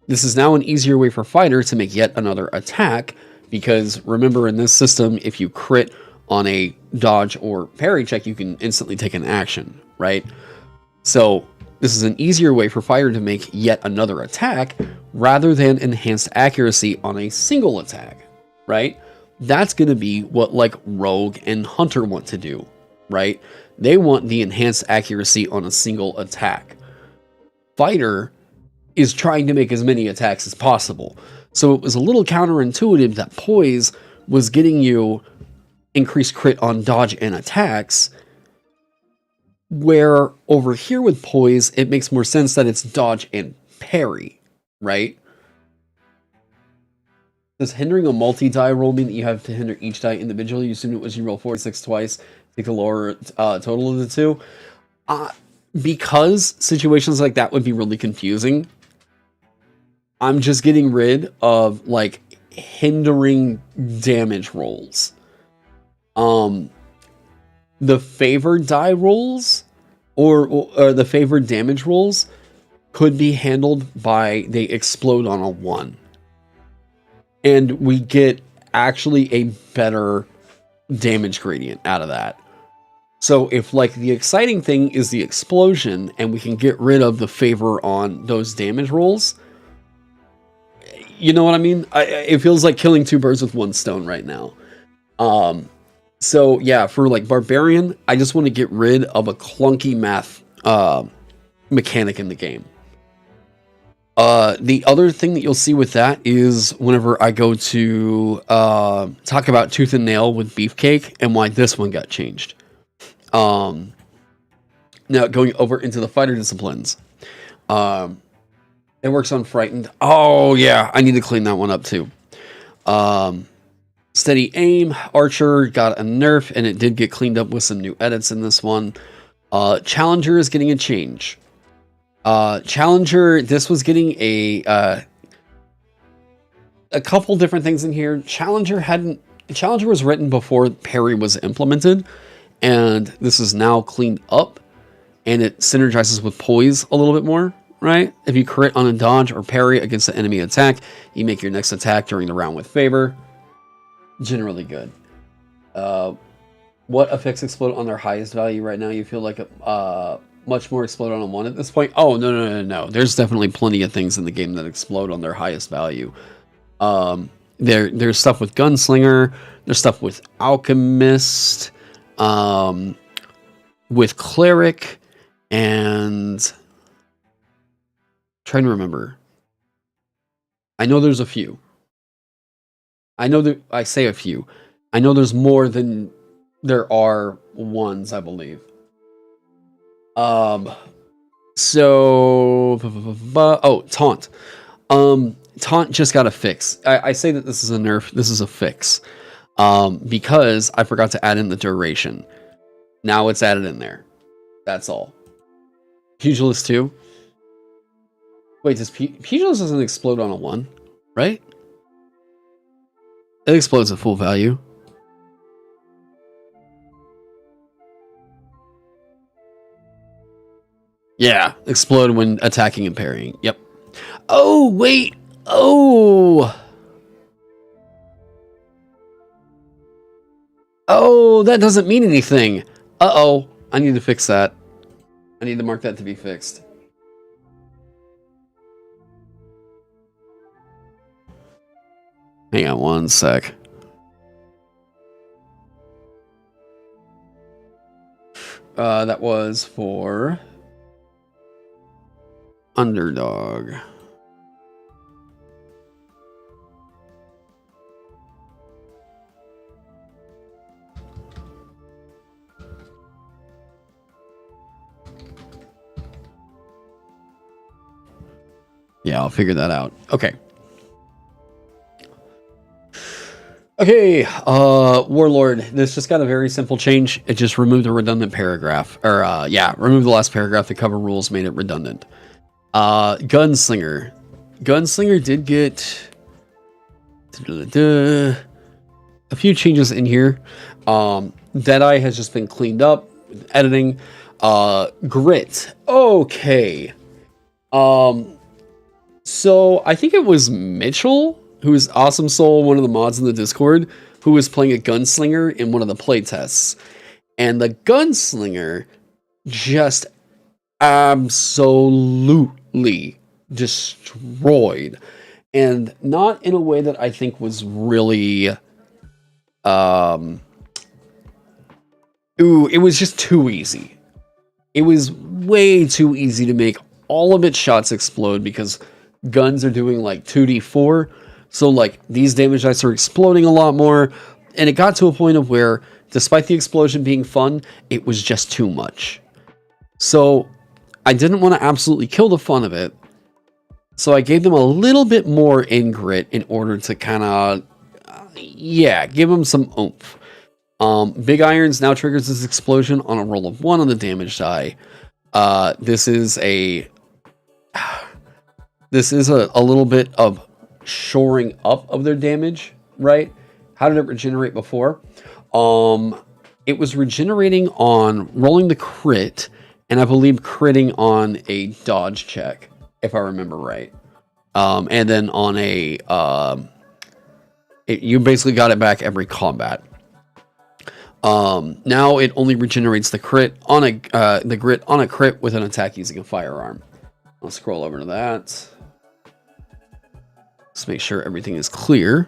This is now an easier way for Fighter to make yet another attack, because remember in this system, if you crit on a dodge or parry check, you can instantly take an action, right? So this is an easier way for Fighter to make yet another attack rather than enhanced accuracy on a single attack, right? That's going to be what like Rogue and Hunter want to do, right? They want the enhanced accuracy on a single attack. Fighter is trying to make as many attacks as possible. So it was a little counterintuitive that Poise was getting you increased crit on dodge and attacks, where over here with Poise, it makes more sense that it's dodge and parry, right? Does hindering a multi-die roll mean that you have to hinder each die individually? You assume it was you roll 4 6 twice, take the lower total of the two? Because situations like that would be really confusing, I'm just getting rid of, like, hindering damage rolls. The favored die rolls or the favored damage rolls could be handled by they explode on a 1. And we get actually a better damage gradient out of that. So if like the exciting thing is the explosion and we can get rid of the favor on those damage rolls, you know what I mean? It feels like killing 2 birds with 1 stone right now. So yeah, for like Barbarian, I just want to get rid of a clunky math mechanic in the game. The other thing that you'll see with that is whenever I go to talk about Tooth and Nail with Beefcake and why this one got changed. Now going over into the fighter disciplines. It works on Frightened. Oh yeah, I need to clean that one up too. Steady Aim, Archer got a nerf, and it did get cleaned up with some new edits in this one. Challenger is getting a change. Challenger, this was getting a couple different things in here. Challenger was written before parry was implemented, and this is now cleaned up, and it synergizes with poise a little bit more, right? If you crit on a dodge or parry against an enemy attack, you make your next attack during the round with favor. Generally good. What effects explode on their highest value right now? You feel like much more explode on a 1 at this point? Oh, no. There's definitely plenty of things in the game that explode on their highest value. There's stuff with Gunslinger, there's stuff with Alchemist, with Cleric, and trying to remember. I know there's a few. I know that I say a few. I know there's more than there are ones, I believe. So Taunt. Taunt just got a fix. I say that this is a nerf. This is a fix. Because I forgot to add in the duration. Now it's added in there. That's all. Pugilist 2. Wait, Pugilist doesn't explode on a 1, right? It explodes at full value. Yeah, explode when attacking and parrying. Yep. Oh, wait. Oh, that doesn't mean anything. Uh-oh. I need to fix that. I need to mark that to be fixed. Hang on one sec. That was for Underdog. Yeah, I'll figure that out. Okay. Okay, Warlord, this just got a very simple change. It just removed a redundant paragraph. Or, yeah, removed the last paragraph. The cover rules made it redundant. Gunslinger. Gunslinger did get a few changes in here. Deadeye has just been cleaned up with editing. Grit. Okay. So I think it was Mitchell, who is Awesome Soul, one of the mods in the Discord, who was playing a gunslinger in one of the playtests. And the gunslinger just absolutely destroyed. And not in a way that I think was really... it was just too easy. It was way too easy to make all of its shots explode because guns are doing like 2d4. So like these damage dice are exploding a lot more. And it got to a point of where, despite the explosion being fun, it was just too much. So I didn't want to absolutely kill the fun of it. So I gave them a little bit more in grit in order to kind of, give them some oomph. Big Irons now triggers this explosion on a roll of 1 on the damage die. This is a little bit of shoring up of their damage, right? How did it regenerate before? It was regenerating on rolling the crit, and I believe critting on a dodge check, if I remember right. And then on a you basically got it back every combat. Now it only regenerates the crit on the grit on a crit with an attack using a firearm. I'll scroll over to that. Let's make sure everything is clear.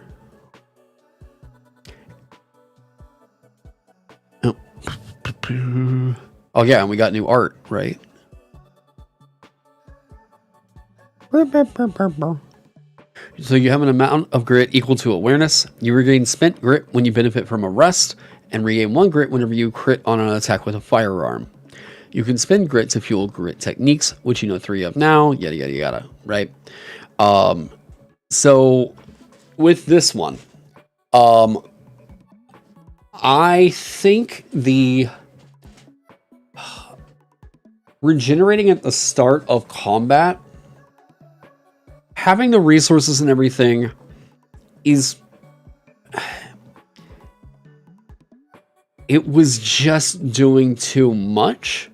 Oh yeah, and we got new art, right? So you have an amount of grit equal to awareness. You regain spent grit when you benefit from a rest, and regain 1 grit whenever you crit on an attack with a firearm. You can spend grit to fuel grit techniques, which you know 3 of now, yada yada yada, right? So with this one, I think the regenerating at the start of combat, having the resources and everything is... It was just doing too much.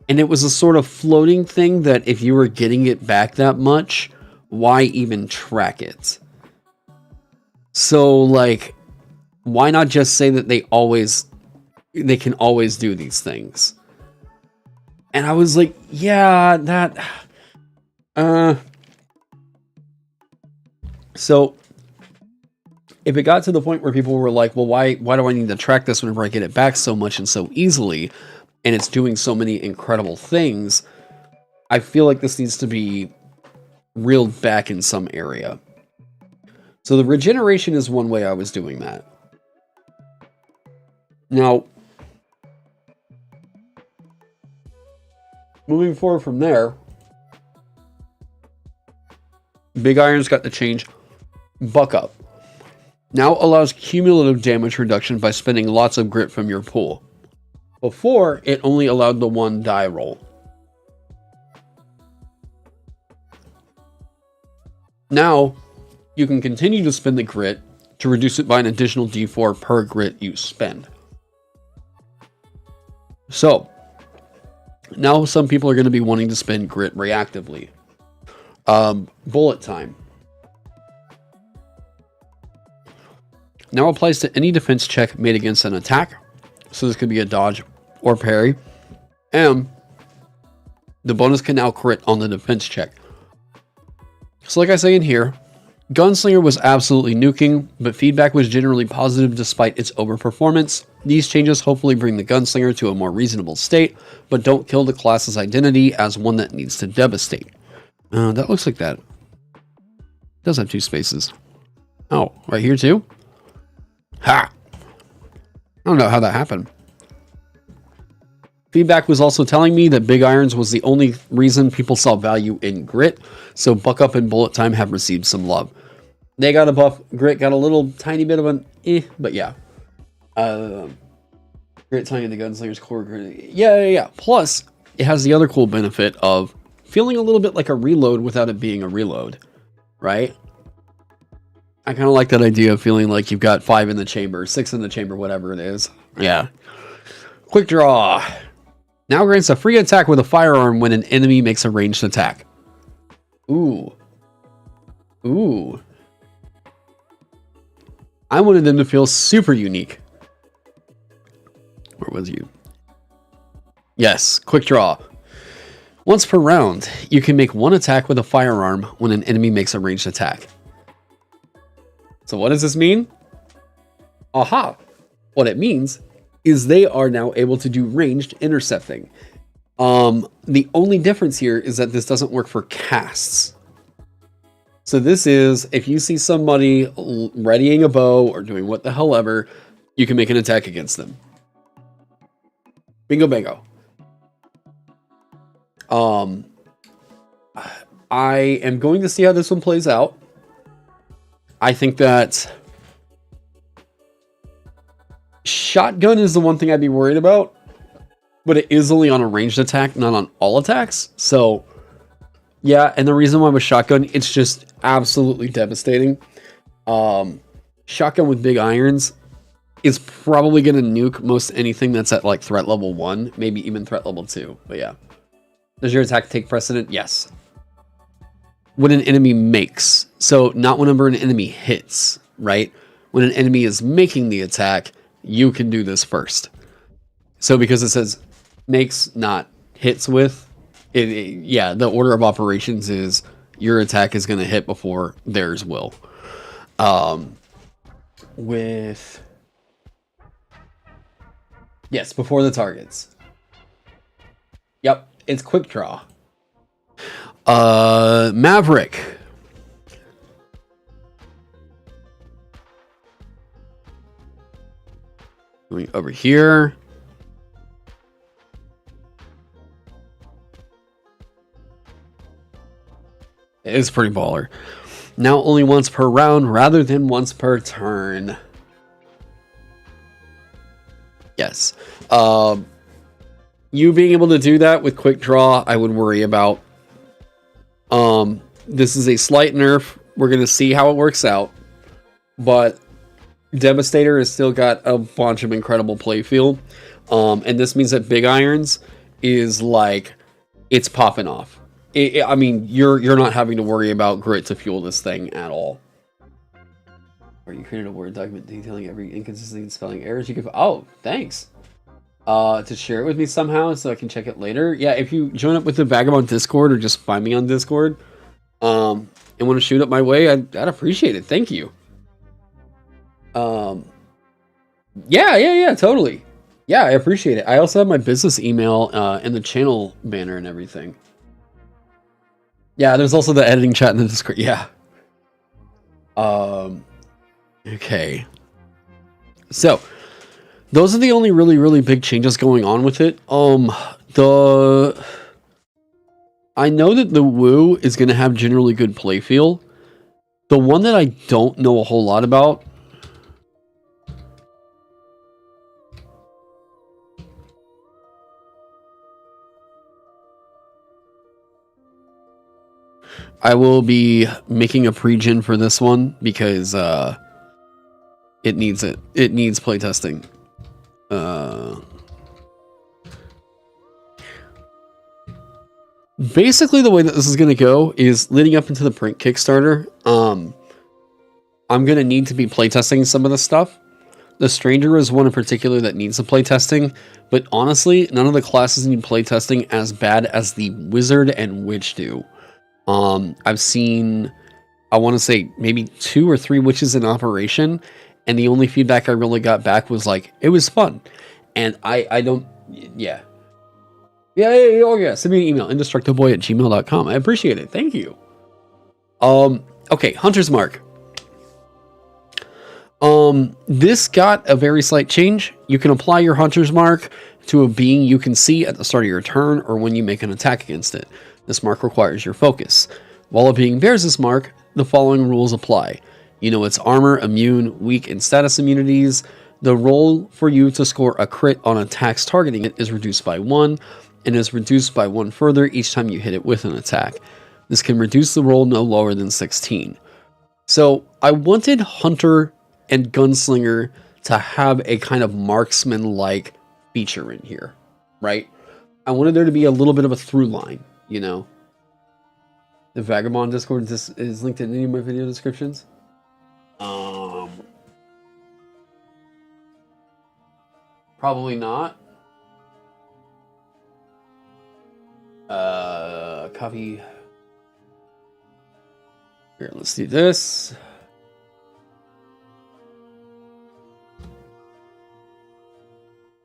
And it was a sort of floating thing that if you were getting it back that much, why even track it? So, like, why not just say that they can always do these things? And I was like, yeah, that... So, if it got to the point where people were like, well, why do I need to track this whenever I get it back so much and so easily, and it's doing so many incredible things, I feel like this needs to be reeled back in some area. So the regeneration is one way I was doing that. Now, moving forward from there, Big Iron's got to change Buck Up. Now allows cumulative damage reduction by spending lots of grit from your pool. Before, it only allowed the 1 die roll. Now, you can continue to spend the grit to reduce it by an additional d4 per grit you spend. So, now some people are going to be wanting to spend grit reactively. Bullet time. Now applies to any defense check made against an attack. So this could be a dodge or parry. And the bonus can now crit on the defense check. So like I say in here, Gunslinger was absolutely nuking, but feedback was generally positive despite its overperformance. These changes hopefully bring the Gunslinger to a more reasonable state, but don't kill the class's identity as one that needs to devastate. That looks like that. It does have 2 spaces. Oh, right here too? Ha! I don't know how that happened. Feedback was also telling me that big irons was the only reason people saw value in grit, so buck up and bullet time have received some love. They got a buff. Grit got a little tiny bit of an but yeah. Grit tiny the gunslinger's core. Yeah. Plus, it has the other cool benefit of feeling a little bit like a reload without it being a reload, right? I kind of like that idea of feeling like you've got 5 in the chamber, 6 in the chamber, whatever it is. Yeah. Quick draw. Now grants a free attack with a firearm when an enemy makes a ranged attack. Ooh. I wanted them to feel super unique. Where was you? Yes, quick draw. Once per round, you can make 1 attack with a firearm when an enemy makes a ranged attack. So what does this mean? Aha! What it means is they are now able to do ranged intercepting. The only difference here is that this doesn't work for casts. So this is, if you see somebody readying a bow or doing what the hell ever, you can make an attack against them. Bingo bango. I am going to see how this one plays out. I think that shotgun is the one thing I'd be worried about, but it is only on a ranged attack, not on all attacks. So yeah, and the reason why with shotgun, it's just absolutely devastating. Shotgun with big irons is probably going to nuke most anything that's at like threat level 1, maybe even threat level 2. But yeah. Does your attack take precedent? Yes. When an enemy makes. So not whenever an enemy hits, right? When an enemy is making the attack, you can do this first. So because it says makes, not hits with, yeah, the order of operations is your attack is going to hit before theirs will. Yes, before the targets. Yep, it's quick draw. Maverick. Going over here. It is pretty baller. Now only once per round rather than once per turn. Yes. You being able to do that with quick draw, I would worry about. This is a slight nerf. We're going to see how it works out. But Devastator has still got a bunch of incredible playfield. And this means that Big Irons is like, it's popping off. I mean, you're not having to worry about grit to fuel this thing at all. Or you created a Word document detailing every inconsistency in spelling errors you could... Oh, thanks. To share it with me somehow so I can check it later. Yeah, if you join up with the Vagabond Discord or just find me on Discord and want to shoot up my way, I'd appreciate it. Thank you. Yeah, totally. Yeah, I appreciate it. I also have my business email and the channel banner and everything. Yeah, there's also the editing chat in the Discord. Yeah. Okay. So, those are the only really big changes going on with it. I know that the Woo is going to have generally good play feel. The one that I don't know a whole lot about I will be making a pre-gen for this one because it needs it. It needs playtesting. Basically, the way that this is going to go is leading up into the print Kickstarter. I'm going to need to be playtesting some of the stuff. The Stranger is one in particular that needs some playtesting, but honestly, none of the classes need playtesting as bad as the Wizard and Witch do. I've seen, I want to say maybe 2 or 3 witches in operation, and the only feedback I really got back was like, it was fun. And I don't, yeah. Oh yeah, send me an email, indestructoboy@gmail.com. I appreciate it, thank you. Okay, Hunter's Mark. This got a very slight change. You can apply your Hunter's Mark to a being you can see at the start of your turn or when you make an attack against it. This mark requires your focus. While a being bears this mark, the following rules apply. You know its armor, immune, weak, and status immunities. The roll for you to score a crit on attacks targeting it is reduced by 1, and is reduced by 1 further each time you hit it with an attack. This can reduce the roll no lower than 16. So I wanted Hunter and Gunslinger to have a kind of marksman-like feature in here, right? I wanted there to be a little bit of a through line, you know? The Vagabond Discord is linked in any of my video descriptions. Probably not. Copy. Here, let's do this.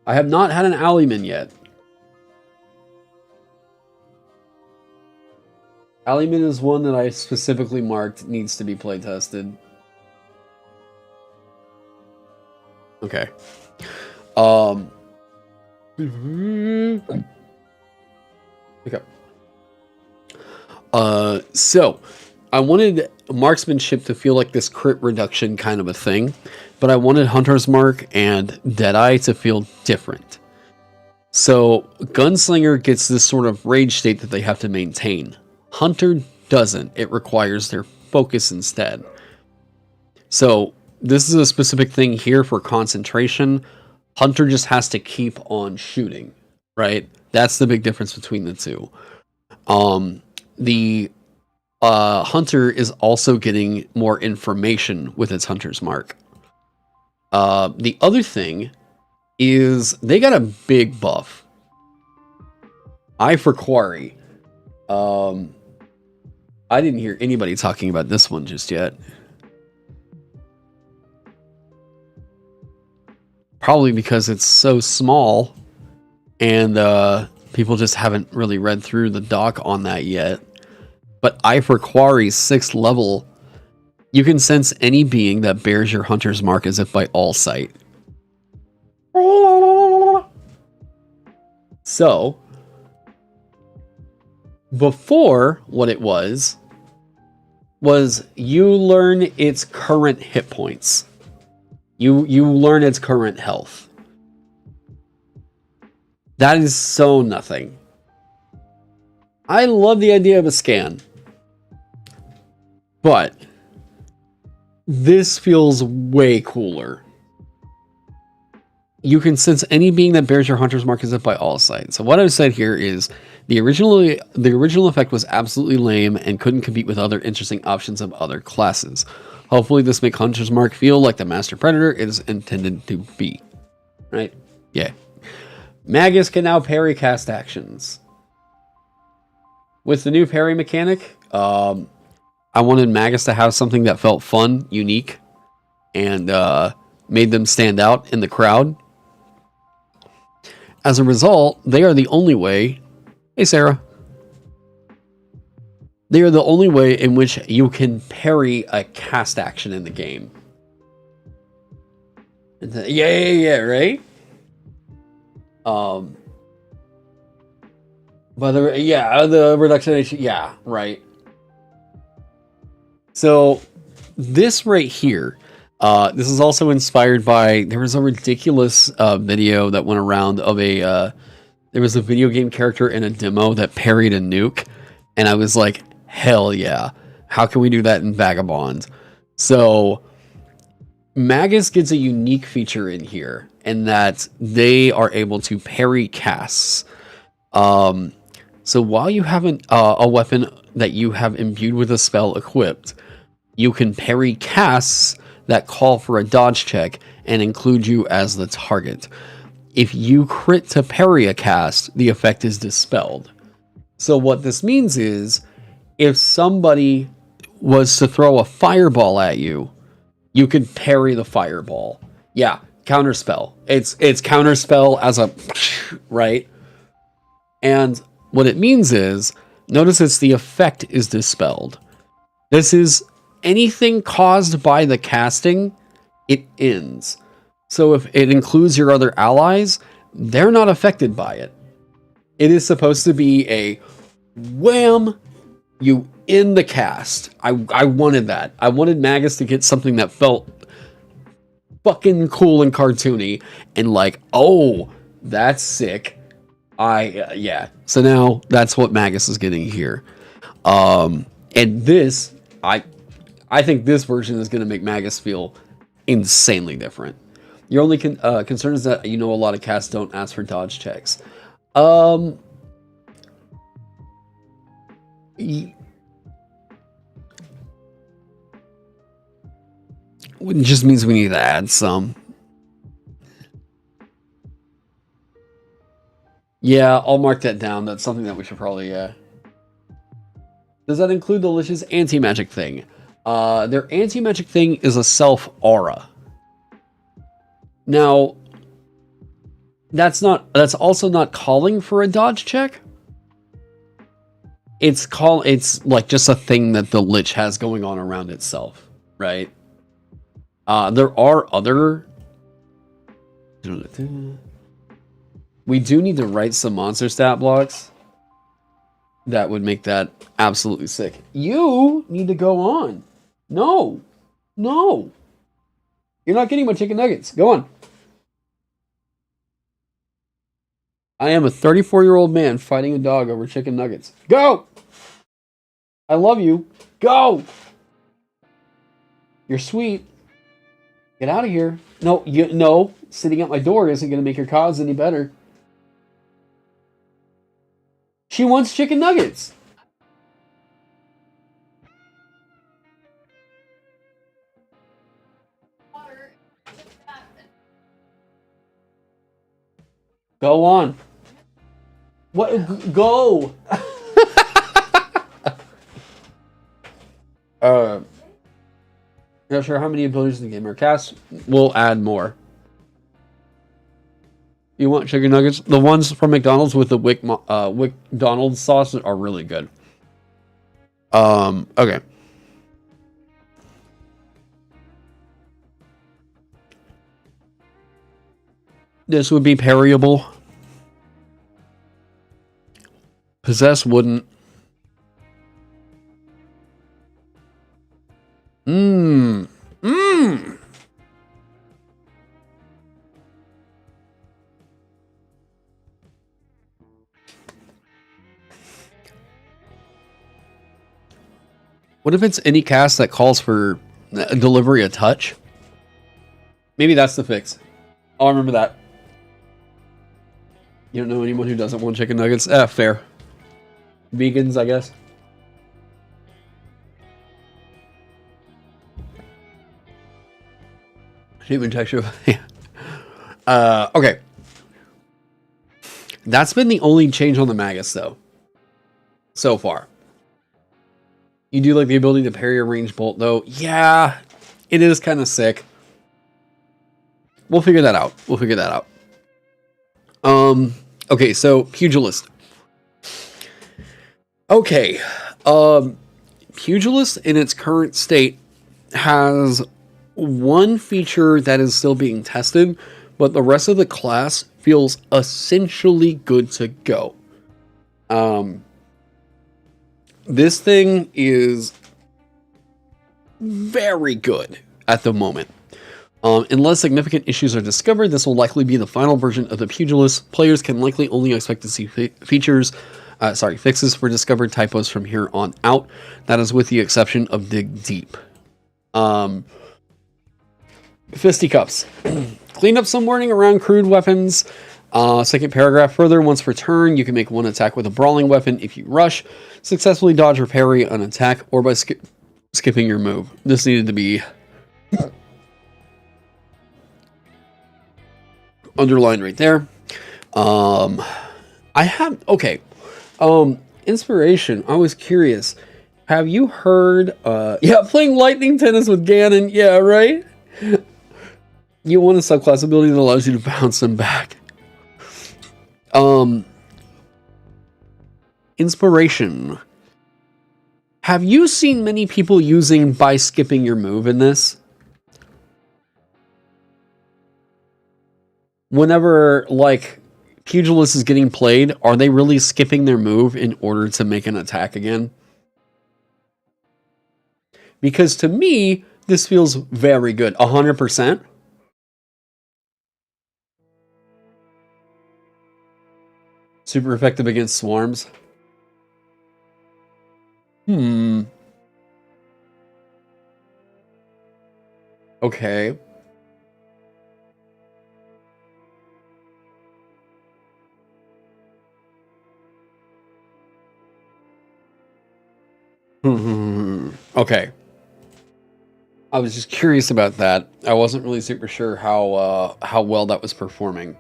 I have not had an Alleyman yet. Alleyman is one that I specifically marked needs to be play tested. Okay. Okay. So I wanted marksmanship to feel like this crit reduction kind of a thing, but I wanted Hunter's Mark and Deadeye to feel different. So Gunslinger gets this sort of rage state that they have to maintain. Hunter doesn't. It requires their focus instead. So this is a specific thing here for concentration. Hunter just has to keep on shooting, right? That's the big difference between the two. The Hunter is also getting more information with its Hunter's Mark. The other thing is they got a big buff. Eye for Quarry. I didn't hear anybody talking about this one just yet. Probably because it's so small and people just haven't really read through the doc on that yet. But Eye for Quarry's 6th level, you can sense any being that bears your Hunter's Mark as if by all sight. So, before, what it was you learn its current hit points. You learn its current health. That is so nothing. I love the idea of a scan. But this feels way cooler. You can sense any being that bears your Hunter's Mark as if by all sight. So what I've said here is the original effect was absolutely lame and couldn't compete with other interesting options of other classes. Hopefully this makes Hunter's Mark feel like the Master Predator it is intended to be. Right? Yeah. Magus can now parry cast actions. With the new parry mechanic, I wanted Magus to have something that felt fun, unique, and made them stand out in the crowd. As a result, they are the only way... Hey, Sarah. They are the only way in which you can parry a cast action in the game. Yeah, right? But the reduction of HP, yeah, right. So this right here, this is also inspired by, there was a ridiculous video that went around of there was a video game character in a demo that parried a nuke, and I was like, hell yeah, how can we do that in Vagabond? So Magus gets a unique feature in here, in that they are able to parry casts. So while you have a weapon that you have imbued with a spell equipped, you can parry casts that call for a dodge check and include you as the target. If you crit to parry a cast, the effect is dispelled. So what this means is, if somebody was to throw a fireball at you, you could parry the fireball. Yeah, counterspell. It's counterspell as a right? And what it means is, notice it's the effect is dispelled. This is anything caused by the casting, it ends. So if it includes your other allies, they're not affected by it. It is supposed to be a wham, you in the cast. I wanted that. I wanted Magus to get something that felt fucking cool and cartoony and like, oh, that's sick. Yeah. So now that's what Magus is getting here. And this, I think this version is going to make Magus feel insanely different. Your only concern is that, you know, a lot of casts don't ask for dodge checks. It just means we need to add some. Yeah, I'll mark that down. That's something that we should probably, Does that include the Lich's anti-magic thing? Their anti-magic thing is a self-aura. Now, that's also not calling for a dodge check. It's like just a thing that the Lich has going on around itself, right? There are other... We do need to write some monster stat blocks. That would make that absolutely sick. You need to go on. No. No. You're not getting my chicken nuggets. Go on. I am a 34-year-old man fighting a dog over chicken nuggets. Go! I love you. Go! You're sweet. Get out of here. No. Sitting at my door isn't going to make your cause any better. She wants chicken nuggets. Go on. What? Go. Not sure how many abilities in the game are cast. We'll add more. You want chicken nuggets? The ones from McDonald's with the Wick Donald's sauce are really good. Okay. This would be parryable. Possess wouldn't. What if it's any cast that calls for delivery a touch? Maybe that's the fix. I'll remember that. You don't know anyone who doesn't want chicken nuggets? Fair. Vegans, I guess. Human texture. Okay. That's been the only change on the Magus, though. So far. You do like the ability to parry a ranged bolt, though? Yeah, it is kind of sick. We'll figure that out. Okay, so Pugilist. Okay. Pugilist in its current state has one feature that is still being tested, but the rest of the class feels essentially good to go. This thing is very good at the moment. Unless significant issues are discovered, this will likely be the final version of the Pugilist. Players can likely only expect to see fixes for discovered typos from here on out. That is with the exception of Dig Deep. Fisticuffs. Clean up some wording around crude weapons. Second paragraph further, once per turn, you can make one attack with a brawling weapon if you rush, successfully dodge or parry an attack, or by skipping your move. This needed to be underlined right there. Inspiration. I was curious. Have you heard, playing lightning tennis with Ganon. Yeah, right? You want a subclass ability that allows you to bounce them back. Inspiration. Have you seen many people using by skipping your move in this? Whenever, like, Pugilist is getting played, are they really skipping their move in order to make an attack again? Because to me, this feels very good. 100%. Super effective against swarms. Okay. Okay. I was just curious about that. I wasn't really super sure how well that was performing.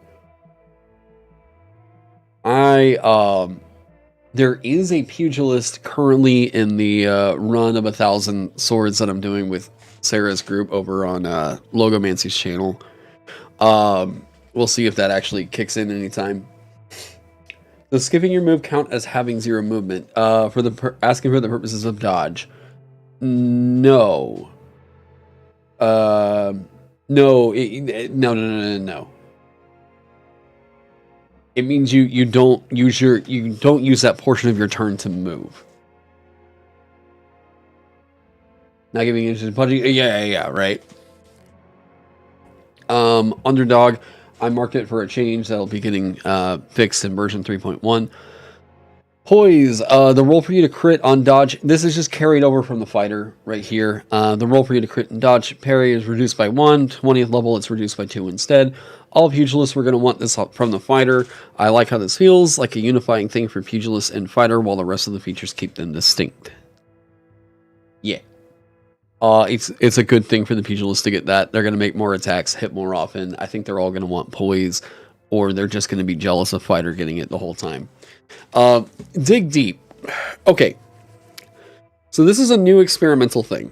There is a pugilist currently in the run of 1,000 swords that I'm doing with Sarah's group over on Logomancy's channel. We'll see if that actually kicks in anytime. Does skipping your move count as having 0 movement? Asking for the purposes of dodge. No. No. No. It means you don't use that portion of your turn to move. Not giving you punching. Yeah, right. Underdog. I marked it for a change that'll be getting fixed in version 3.1. Poise, the roll for you to crit on dodge. This is just carried over from the fighter right here. The roll for you to crit and dodge parry is reduced by 1. 20th level, it's reduced by 2 instead. All pugilists, we're going to want this from the fighter. I like how this feels, like a unifying thing for pugilist and fighter, while the rest of the features keep them distinct. Yeah. It's a good thing for the pugilist to get that. They're going to make more attacks, hit more often. I think they're all going to want poise, or they're just going to be jealous of fighter getting it the whole time. Dig deep. Okay. So this is a new experimental thing.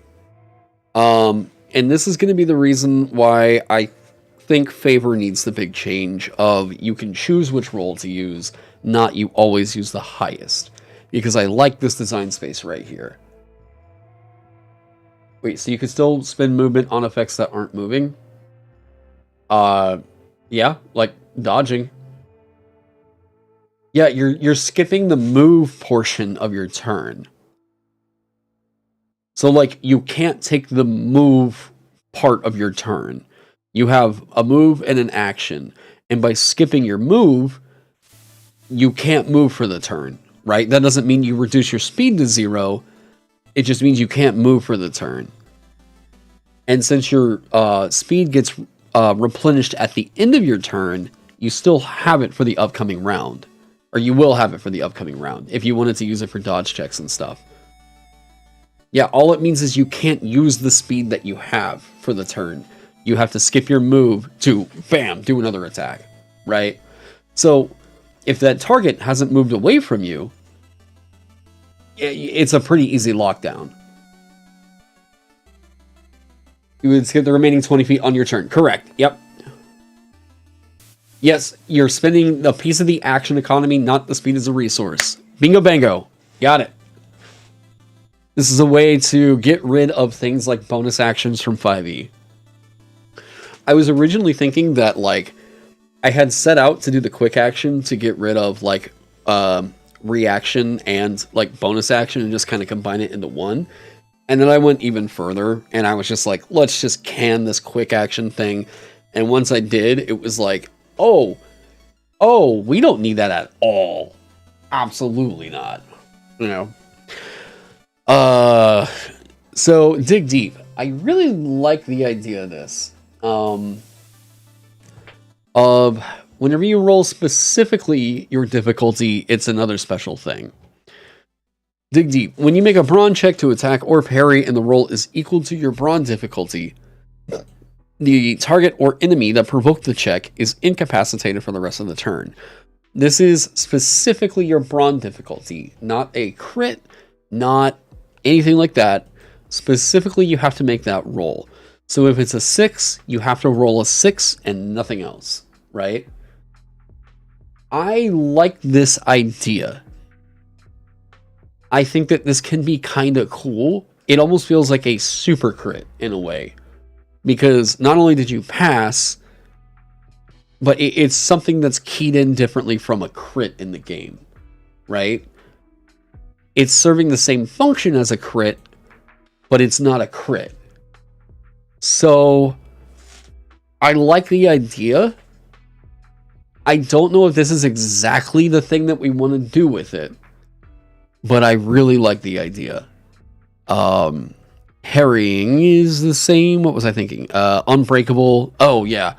And this is going to be the reason why I think Favor needs the big change of you can choose which roll to use, not you always use the highest. Because I like this design space right here. Wait, so you can still spend movement on effects that aren't moving? Yeah, like dodging. Yeah, you're skipping the move portion of your turn. So, like, you can't take the move part of your turn. You have a move and an action. And by skipping your move, you can't move for the turn, right? That doesn't mean you reduce your speed to 0. It just means you can't move for the turn. And since your speed gets replenished at the end of your turn, you still have it for the upcoming round. Or you will have it for the upcoming round, if you wanted to use it for dodge checks and stuff. Yeah, all it means is you can't use the speed that you have for the turn. You have to skip your move to, bam, do another attack, right? So, if that target hasn't moved away from you, it's a pretty easy lockdown. You would skip the remaining 20 feet on your turn. Correct, yep. Yes, you're spending a piece of the action economy, not the speed as a resource. Bingo bango. Got it. This is a way to get rid of things like bonus actions from 5e. I was originally thinking that, like, I had set out to do the quick action to get rid of, like, reaction and, like, bonus action and just kind of combine it into one. And then I went even further, and I was just like, let's just can this quick action thing. And once I did, it was like, oh, we don't need that at all. Absolutely not. You know. So dig deep. I really like the idea of this. Of whenever you roll specifically your difficulty, it's another special thing. Dig deep. When you make a brawn check to attack or parry and the roll is equal to your brawn difficulty, the target or enemy that provoked the check is incapacitated for the rest of the turn. This is specifically your brawn difficulty, not a crit, not anything like that. Specifically, you have to make that roll. So if it's a 6, you have to roll a 6 and nothing else, right? I like this idea. I think that this can be kind of cool. It almost feels like a super crit in a way. Because not only did you pass, but it's something that's keyed in differently from a crit in the game, right? It's serving the same function as a crit, but it's not a crit. So I like the idea. I don't know if this is exactly the thing that we want to do with it, but I really like the idea. Harrying is the same. What was I thinking? Unbreakable. Oh, yeah.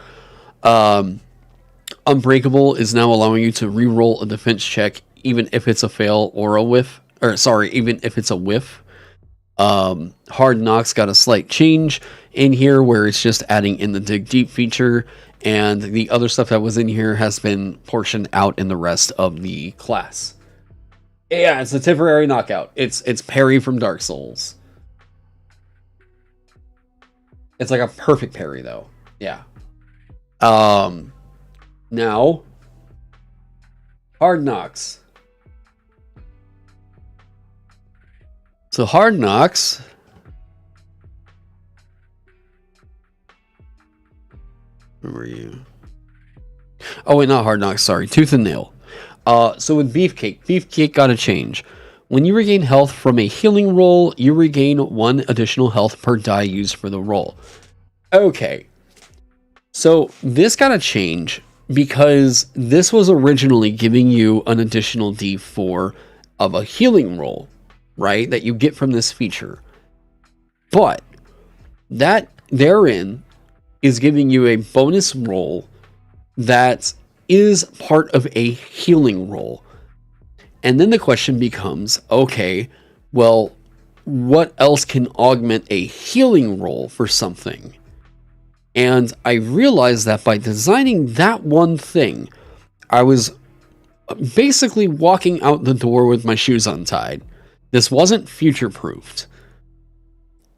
Unbreakable is now allowing you to re-roll a defense check, even if it's a fail or a whiff. Or, sorry, even if it's a whiff. Hard Knocks got a slight change in here where it's just adding in the Dig Deep feature, and the other stuff that was in here has been portioned out in the rest of the class. Yeah, it's a temporary knockout. It's parry from Dark Souls. It's like a perfect parry, though. Yeah. Now, Hard Knocks. So Hard Knocks. Where were you? Oh wait, not Hard Knocks. Sorry, Tooth and Nail. So with Beefcake got a change. When you regain health from a healing roll, you regain 1 additional health per die used for the roll. Okay. So this got a change because this was originally giving you an additional D4 of a healing roll, right? That you get from this feature. But that therein is giving you a bonus roll that is part of a healing roll. And then the question becomes, okay, well, what else can augment a healing roll for something? And I realized that by designing that one thing, I was basically walking out the door with my shoes untied. This wasn't future-proofed.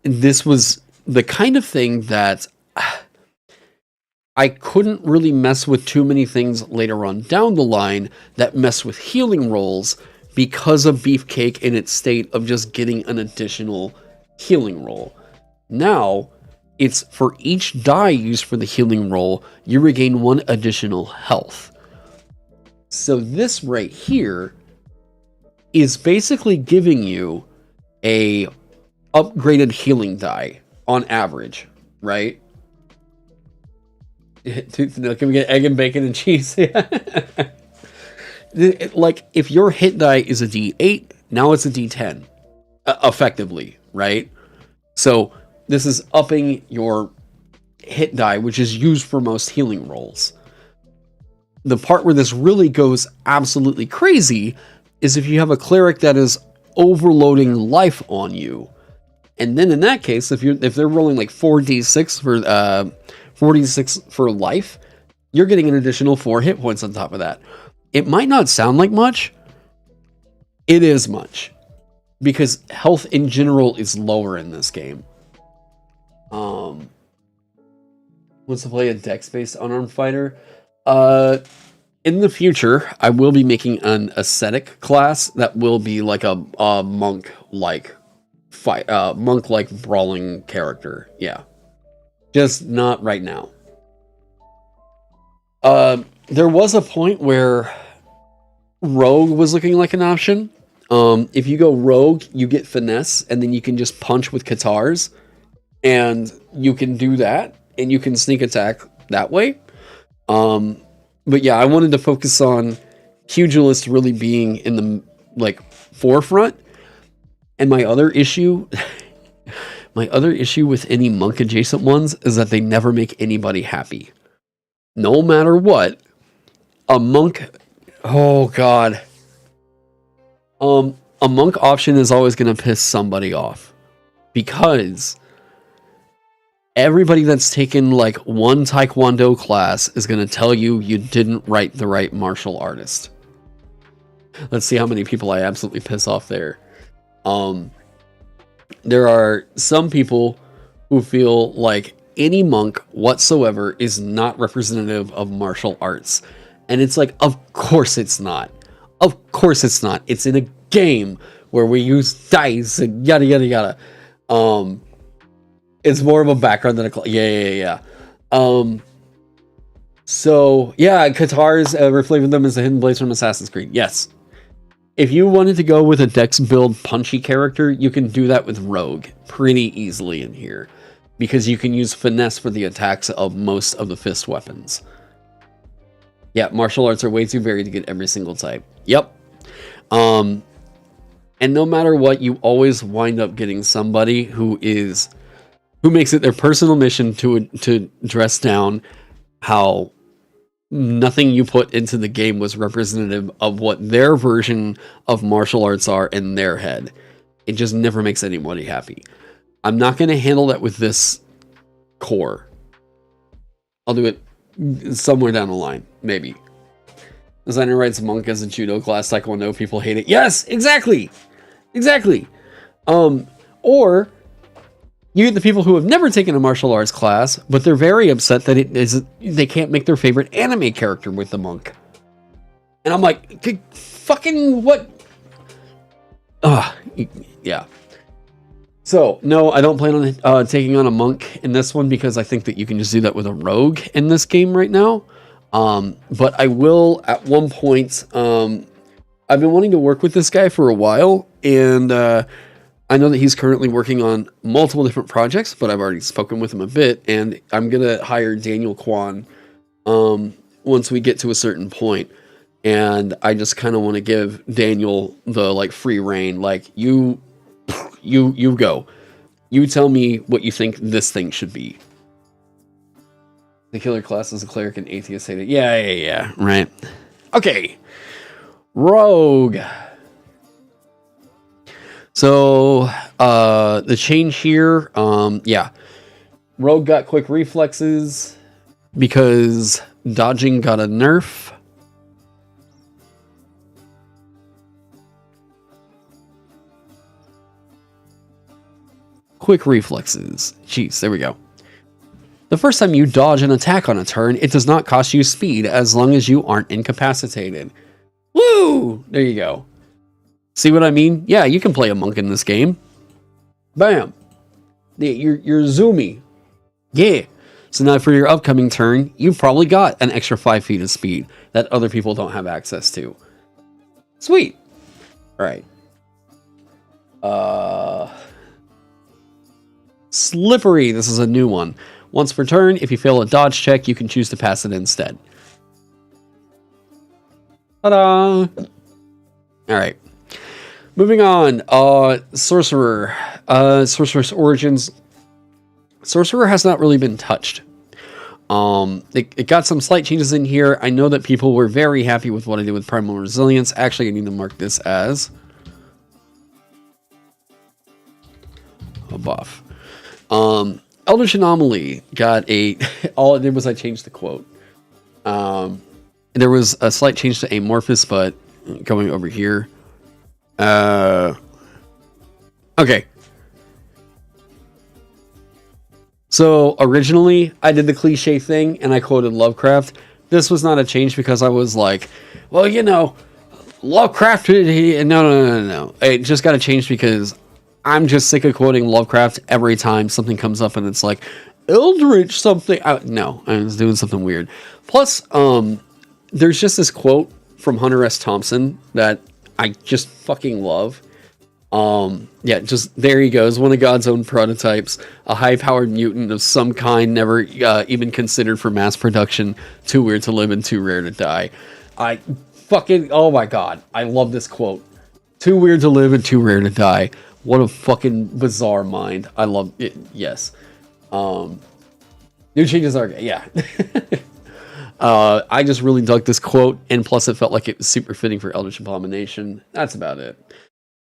This was the kind of thing that I couldn't really mess with too many things later on down the line that mess with healing rolls because of Beefcake in its state of just getting an additional healing roll. Now, it's for each die used for the healing roll, you regain 1 additional health. So this right here is basically giving you a upgraded healing die on average, right? Can we get egg and bacon and cheese? Like, if your hit die is a D8, now it's a D10, effectively, right? So this is upping your hit die, which is used for most healing rolls. The part where this really goes absolutely crazy is if you have a cleric that is overloading life on you. And then in that case, if they're rolling like 4d6 for life, you're getting an additional 4 hit points on top of that. It might not sound like much. It is much. Because health in general is lower in this game. Wants to play a dex-based unarmed fighter? In the future, I will be making an ascetic class that will be like a monk-like fight, monk-like brawling character. Yeah. Just not right now. There was a point where rogue was looking like an option. If you go rogue, you get finesse, and then you can just punch with katars, and you can do that, and you can sneak attack that way. But yeah, I wanted to focus on pugilist really being in the forefront. And my other issue with any monk adjacent ones is that they never make anybody happy. No matter what, a monk, oh god. A monk option is always going to piss somebody off because everybody that's taken like one Taekwondo class is going to tell you you didn't write the right martial artist. Let's see how many people I absolutely piss off there. There are some people who feel like any monk whatsoever is not representative of martial arts. And it's like, of course it's not. Of course it's not. It's in a game where we use dice and yada yada yada. It's more of a background than a yeah. So, yeah, Qatar's reflavored them as the Hidden Blades from Assassin's Creed. Yes. If you wanted to go with a Dex build punchy character, you can do that with Rogue pretty easily in here. Because you can use finesse for the attacks of most of the fist weapons. Yeah, martial arts are way too varied to get every single type. Yep. And no matter what, you always wind up getting somebody who makes it their personal mission to dress down how nothing you put into the game was representative of what their version of martial arts are in their head. It just never makes anybody happy. I'm not going to handle that with this core. I'll do it somewhere down the line, maybe. Designer writes monk as a judo class. Taekwondo people hate it. Yes, exactly. Or you get the people who have never taken a martial arts class, but they're very upset that they can't make their favorite anime character with the monk. And I'm like, fucking what? Yeah. So, no, I don't plan on taking on a monk in this one because I think that you can just do that with a rogue in this game right now. But I will at one point. I've been wanting to work with this guy for a while, and I know that he's currently working on multiple different projects, but I've already spoken with him a bit, and I'm going to hire Daniel Kwan once we get to a certain point. And I just kind of want to give Daniel the free reign. You go. You tell me what you think this thing should be. The killer class is a cleric and atheist hate it. Yeah. Right. Okay. Rogue. So, the change here, yeah. Rogue got quick reflexes because dodging got a nerf. Quick reflexes. Jeez, there we go. The first time you dodge an attack on a turn, it does not cost you speed as long as you aren't incapacitated. Woo! There you go. See what I mean? Yeah, you can play a monk in this game. Bam. Yeah, you're zoomy. Yeah. So now for your upcoming turn, you've probably got an extra 5 feet of speed that other people don't have access to. Sweet. All right. Slippery. This is a new one. Once per turn, if you fail a dodge check, you can choose to pass it instead. Ta-da! All right. Moving on. Sorcerer. Sorcerer's origins. Sorcerer has not really been touched. It got some slight changes in here. I know that people were very happy with what I did with Primal Resilience. Actually, I need to mark this as a buff. Eldritch Anomaly got a... all it did was I changed the quote. There was a slight change to Amorphous, but going over here. Okay. So originally I did the cliche thing and I quoted Lovecraft. This was not a change because I was like, well, Lovecraft. No. It just got to change because I'm just sick of quoting Lovecraft every time something comes up and it's like Eldritch something. No, I was doing something weird. Plus, there's just this quote from Hunter S. Thompson that I just fucking love. Yeah, just there he goes. One of God's own prototypes, a high-powered mutant of some kind, never even considered for mass production. Too weird to live and too rare to die. Oh my god, I love this quote. Too weird to live and too rare to die. What a fucking bizarre mind. I love it. Yes. New changes are, yeah. I just really dug this quote, and plus it felt like it was super fitting for Eldritch Abomination. That's about it.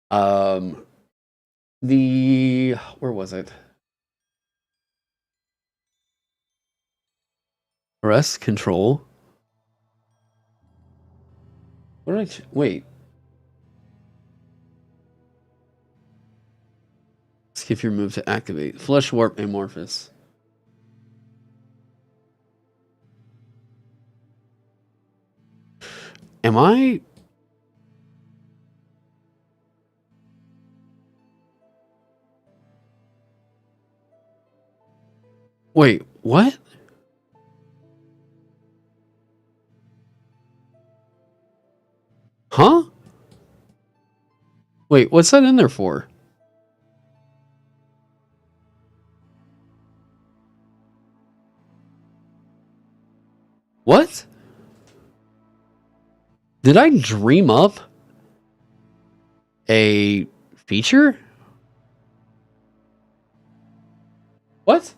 Where was it? Arrest, control. What did wait. Skip your move to activate. Flesh Warp Amorphous. Am I... Wait, what? Huh? Wait, what's that in there for? What? Did I dream up a feature? What?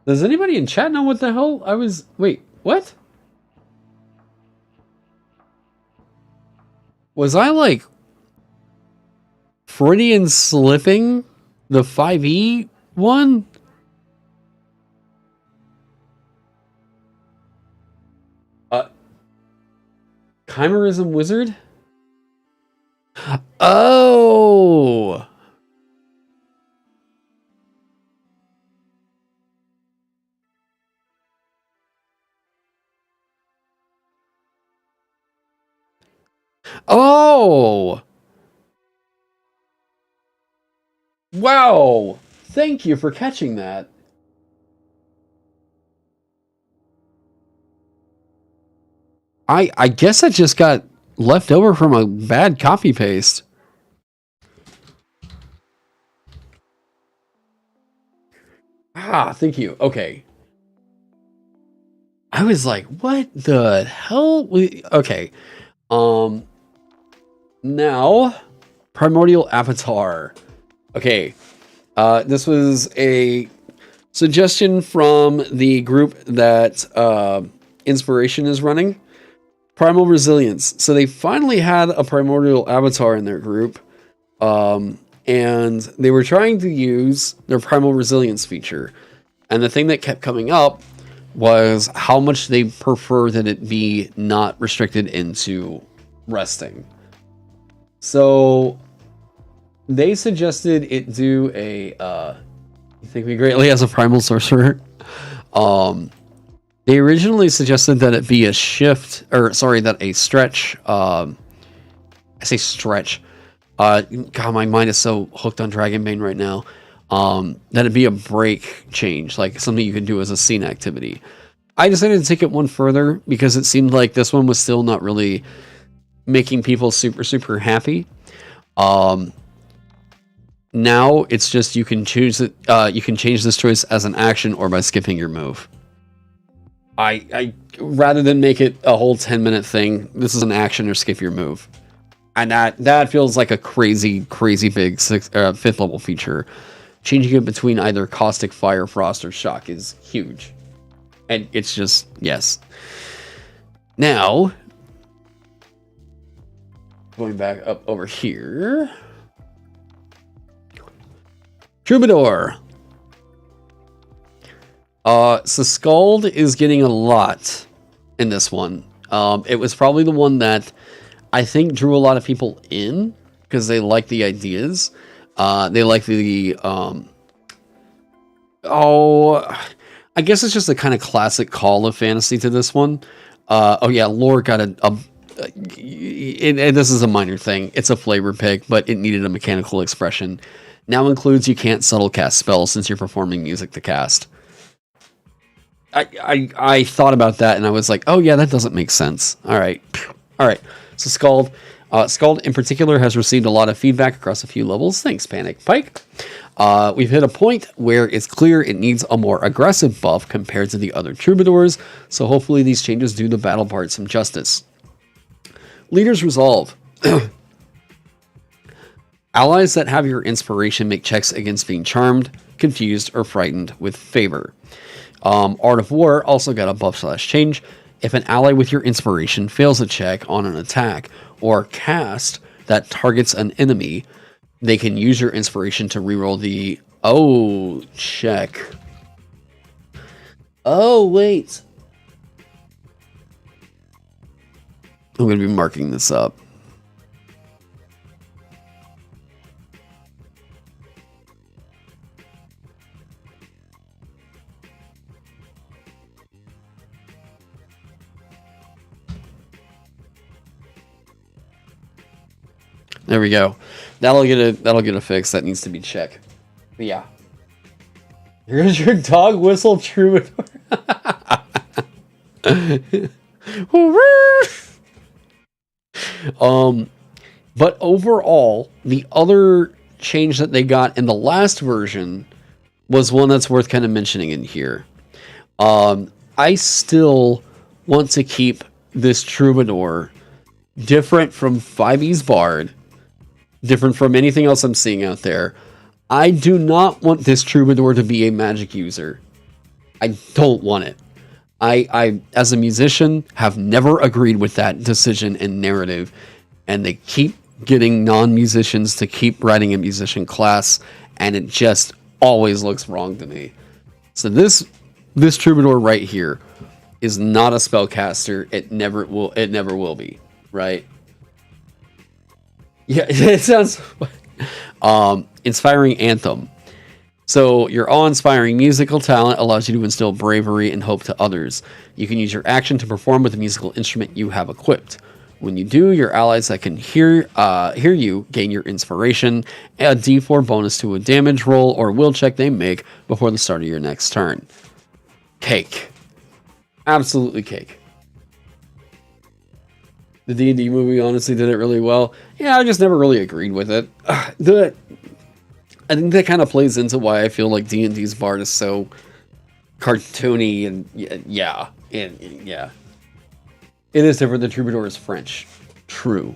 Does anybody in chat know what the hell I was... Wait, what? Was I, like, Freudian slipping the 5e one? Chimerism Wizard? Oh! Oh! Wow! Thank you for catching that. I guess I just got left over from a bad copy paste. Ah, thank you. Okay. I was like, what the hell? Okay. Now, Primordial Avatar. Okay. This was a suggestion from the group that Inspiration is running. Primal Resilience. So they finally had a Primordial Avatar in their group. And they were trying to use their Primal Resilience feature. And the thing that kept coming up was how much they prefer that it be not restricted into resting. So they suggested it do a you think me greatly as a primal sorcerer. They originally suggested that it be a shift, or sorry, that a stretch. I say stretch. God, my mind is so hooked on Dragonbane right now. That it be a break change, like something you can do as a scene activity. I decided to take it one further because it seemed like this one was still not really making people super happy. Now it's just you can choose it. You can change this choice as an action or by skipping your move. I rather than make it a whole 10-minute thing, this is an action or skip your move, and that feels like a crazy big 5th level feature. Changing it between either caustic, fire, frost, or shock is huge, and it's just yes. Now going back up over here, Troubadour. So Scald is getting a lot in this one. It was probably the one that I think drew a lot of people in because they like the ideas. They like the I guess it's just a kind of classic call of fantasy to this one. Oh yeah, lore got and this is a minor thing. It's a flavor pick, but it needed a mechanical expression. Now includes you can't subtle cast spells since you're performing music to cast. I thought about that and I was like, oh yeah, that doesn't make sense. All right. So Scald in particular has received a lot of feedback across a few levels. Thanks, Panic Pike. We've hit a point where it's clear it needs a more aggressive buff compared to the other Troubadours, so hopefully these changes do the battle part some justice. Leader's Resolve. Allies that have your inspiration make checks against being charmed, confused, or frightened with favor. Art of War also got a buff/change. If an ally with your inspiration fails a check on an attack or cast that targets an enemy, they can use your inspiration to reroll the check. Oh, wait. I'm going to be marking this up. There we go. That'll get a fix. That needs to be checked. But yeah. Here's your dog whistle Troubadour. But overall, the other change that they got in the last version was one that's worth kind of mentioning in here. I still want to keep this troubadour different from 5e's bard, different from anything else I'm seeing out there. I do not want this troubadour to be a magic user. I don't want it. I as a musician, have never agreed with that decision and narrative, and they keep getting non-musicians to keep writing a musician class, and it just always looks wrong to me. So this troubadour right here is not a spellcaster. It never will be, right? Yeah, it sounds inspiring anthem. So your awe-inspiring musical talent allows you to instill bravery and hope to others. You can use your action to perform with a musical instrument you have equipped. When you do, your allies that can hear you gain your inspiration, add d4 bonus to a damage roll or will check they make before the start of your next turn. Cake. Absolutely cake. The D&D movie honestly did it really well. Yeah, I just never really agreed with it. I think that kind of plays into why I feel like D&D's bard is so cartoony and yeah. It is different. The troubadour is French. True.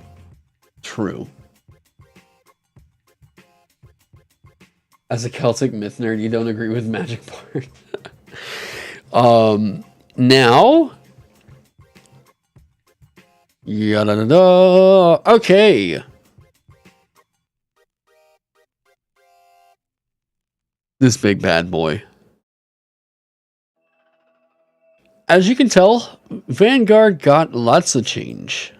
As a Celtic myth nerd, you don't agree with magic bard. Now. Okay. This big bad boy. As you can tell, Vanguard got lots of change.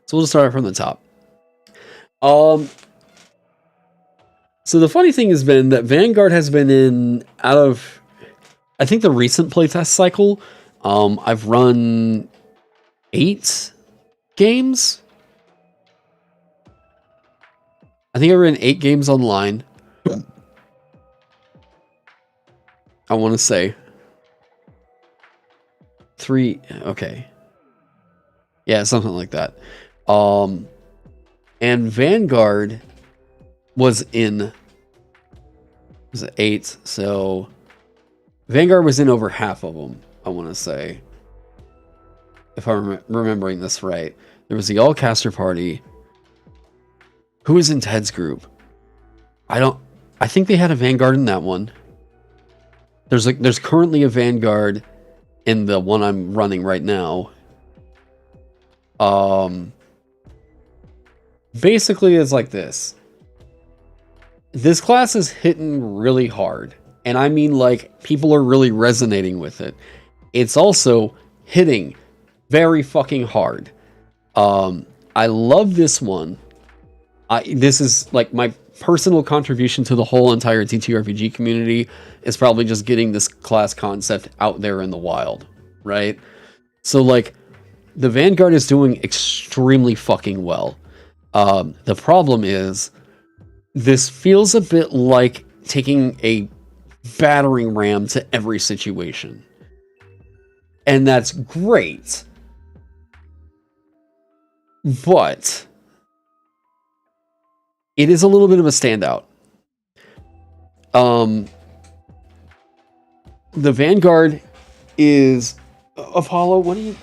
So we'll start from the top. So the funny thing has been that Vanguard has been out of, I think, the recent playtest cycle. I've run 8 games. I think I ran 8 games online. I want to say 3. Okay. Yeah, something like that. And Vanguard was in, was it 8? So Vanguard was in over half of them, I want to say. If I'm remembering this right. There was the all-caster party. Who was in Ted's group? I think they had a Vanguard in that one. There's currently a Vanguard in the one I'm running right now. Basically it's like this. This class is hitting really hard. And I mean, like, people are really resonating with it. It's also hitting very fucking hard. I love this one. This is like my personal contribution to the whole entire TTRPG community is probably just getting this class concept out there in the wild, right? So like the Vanguard is doing extremely fucking well. The problem is this feels a bit like taking a battering ram to every situation. And that's great. But it is a little bit of a standout. The Vanguard is Apollo. What do you?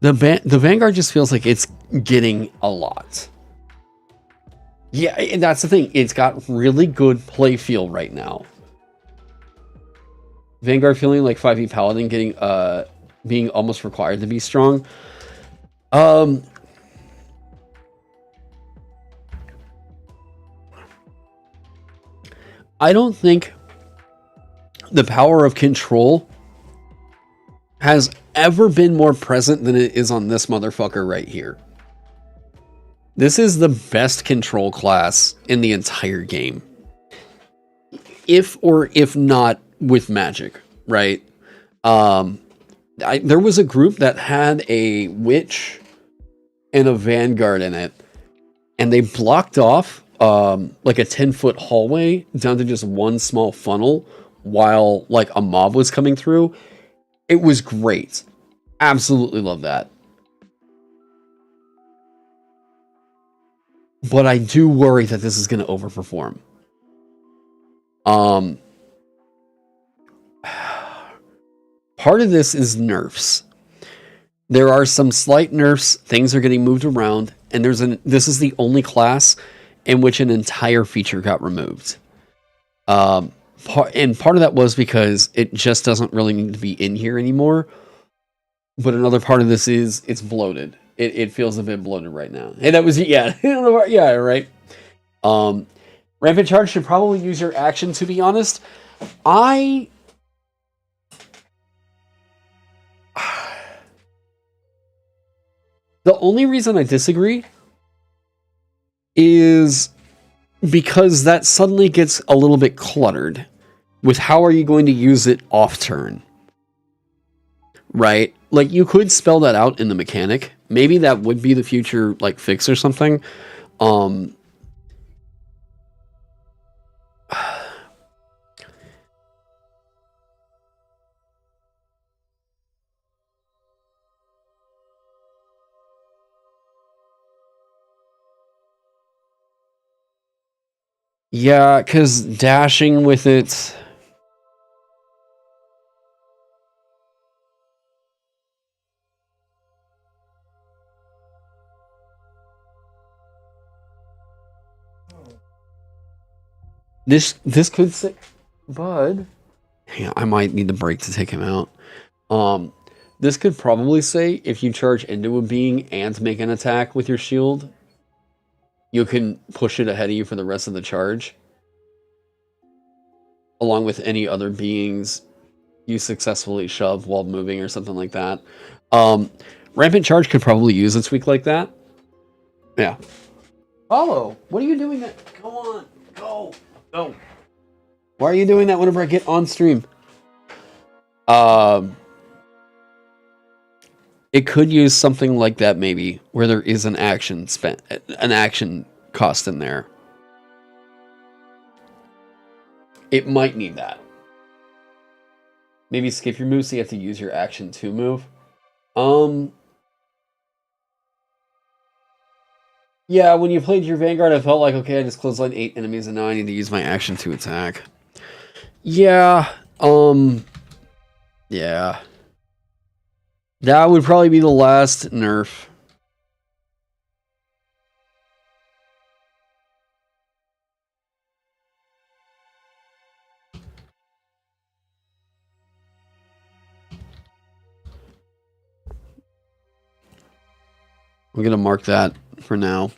The Vanguard just feels like it's getting a lot. Yeah, and that's the thing. It's got really good play feel right now. Vanguard feeling like 5e Paladin getting being almost required to be strong. I don't think the power of control has ever been more present than it is on this motherfucker right here. This is the best control class in the entire game. If not with magic, right? There was a group that had a witch and a Vanguard in it, and they blocked off like a 10-foot hallway down to just one small funnel while like a mob was coming through. It was great. Absolutely love that. But I do worry that this is going to overperform. Part of this is nerfs. There are some slight nerfs. Things are getting moved around, and this is the only class in which an entire feature got removed. And part of that was because it just doesn't really need to be in here anymore. But another part of this is it's bloated. It feels a bit bloated right now. And that was, yeah, yeah, right. Rampant Charge should probably use your action, to be honest. The only reason I disagree is because that suddenly gets a little bit cluttered with how are you going to use it off turn, right? Like, you could spell that out in the mechanic. Maybe that would be the future, like, fix or something. Yeah, because dashing with it... This could say... Bud? Yeah, I might need the break to take him out. This could probably say if you charge into a being and make an attack with your shield, you can push it ahead of you for the rest of the charge. Along with any other beings you successfully shove while moving or something like that. Rampant Charge could probably use a tweak like that. Yeah. Follow, what are you doing that? Go on. Go. Go. Why are you doing that whenever I get on stream? It could use something like that maybe, where there is an action cost in there. It might need that. Maybe skip your move so you have to use your action to move. Yeah, when you played your Vanguard, I felt like, okay, I just clotheslined 8 enemies and now I need to use my action to attack. Yeah, yeah. That would probably be the last nerf. I'm going to mark that for now.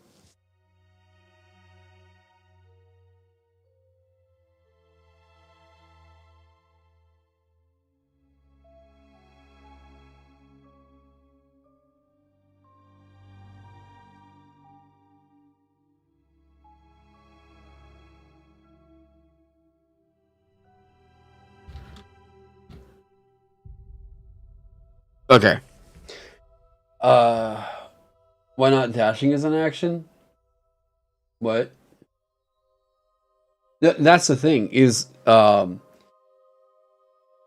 Okay. Why not dashing as an action? What? That's the thing, is,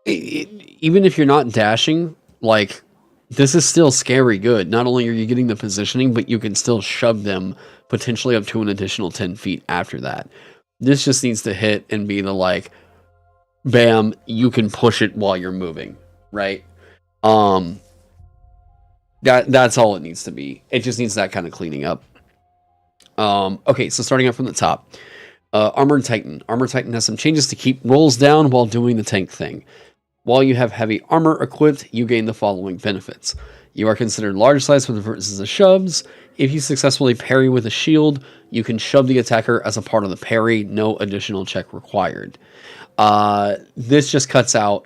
even if you're not dashing, like, this is still scary good. Not only are you getting the positioning, but you can still shove them potentially up to an additional 10 feet after that. This just needs to hit and be the, like, bam, you can push it while you're moving, right? That's all it needs to be. It just needs that kind of cleaning up. Okay, so starting out from the top. Armored Titan. Armored Titan has some changes to keep rolls down while doing the tank thing. While you have heavy armor equipped, you gain the following benefits. You are considered large size for the purposes of shoves. If you successfully parry with a shield, you can shove the attacker as a part of the parry. No additional check required. This just cuts out...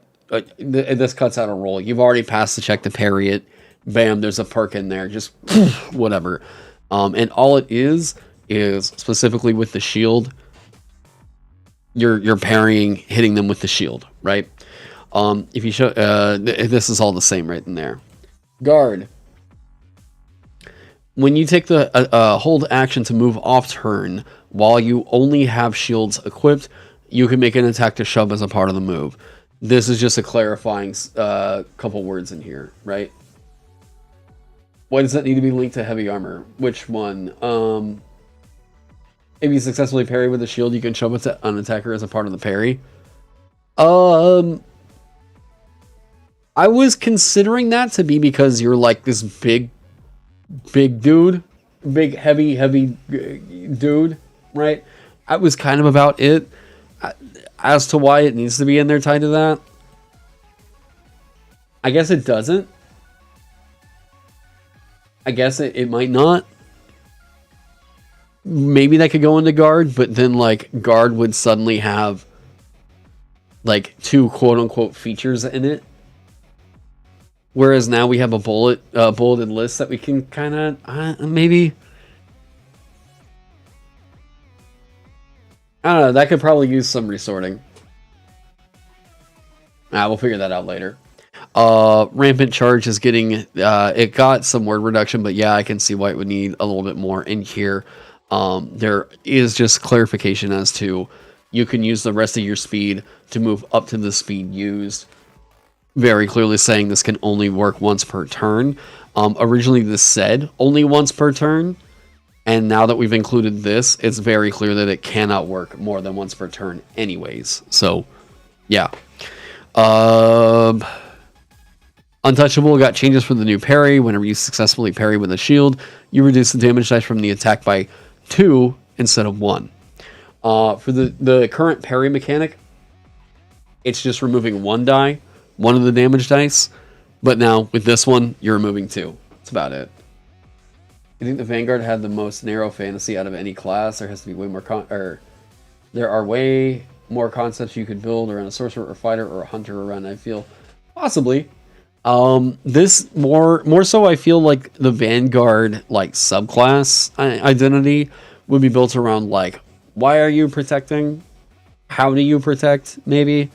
this cuts out a roll. You've already passed the check to parry it. Bam, there's a perk in there. Just whatever. And all it is specifically with the shield, you're parrying, hitting them with the shield, right? If you show, this is all the same right in there. Guard. when you take the hold action to move off turn while you only have shields equipped, you can make an attack to shove as a part of the move. This is just a clarifying couple words in here, right? Why does that need to be linked to heavy armor? Which one? If you successfully parry with a shield, you can shove an attacker as a part of the parry. I was considering that to be because you're like this big dude, big heavy dude, right? That was kind of about it. As to why it needs to be in there tied to that, I guess it doesn't. I guess it might not. Maybe that could go into guard, but then like guard would suddenly have like 2 quote-unquote features in it. Whereas now we have a bulleted list that we can kind of maybe. I don't know. That could probably use some resorting. We'll figure that out later. Rampant charge is getting it got some word reduction, but yeah, I can see why it would need a little bit more in here. There is just clarification as to you can use the rest of your speed to move up to the speed used. Very clearly saying this can only work once per turn. Originally this said only once per turn, and now that we've included this, it's very clear that it cannot work more than once per turn anyways. So yeah. Untouchable got changes for the new parry. Whenever you successfully parry with a shield, you reduce the damage dice from the attack by 2 instead of 1. For the current parry mechanic, it's just removing 1 die, one of the damage dice, but now with this one, you're removing 2. That's about it. I think the Vanguard had the most narrow fantasy out of any class. There has to be way more there are way more concepts you could build around a sorcerer or fighter or a hunter around. I feel possibly. This more so I feel like the Vanguard like subclass identity would be built around like, why are you protecting? How do you protect? Maybe.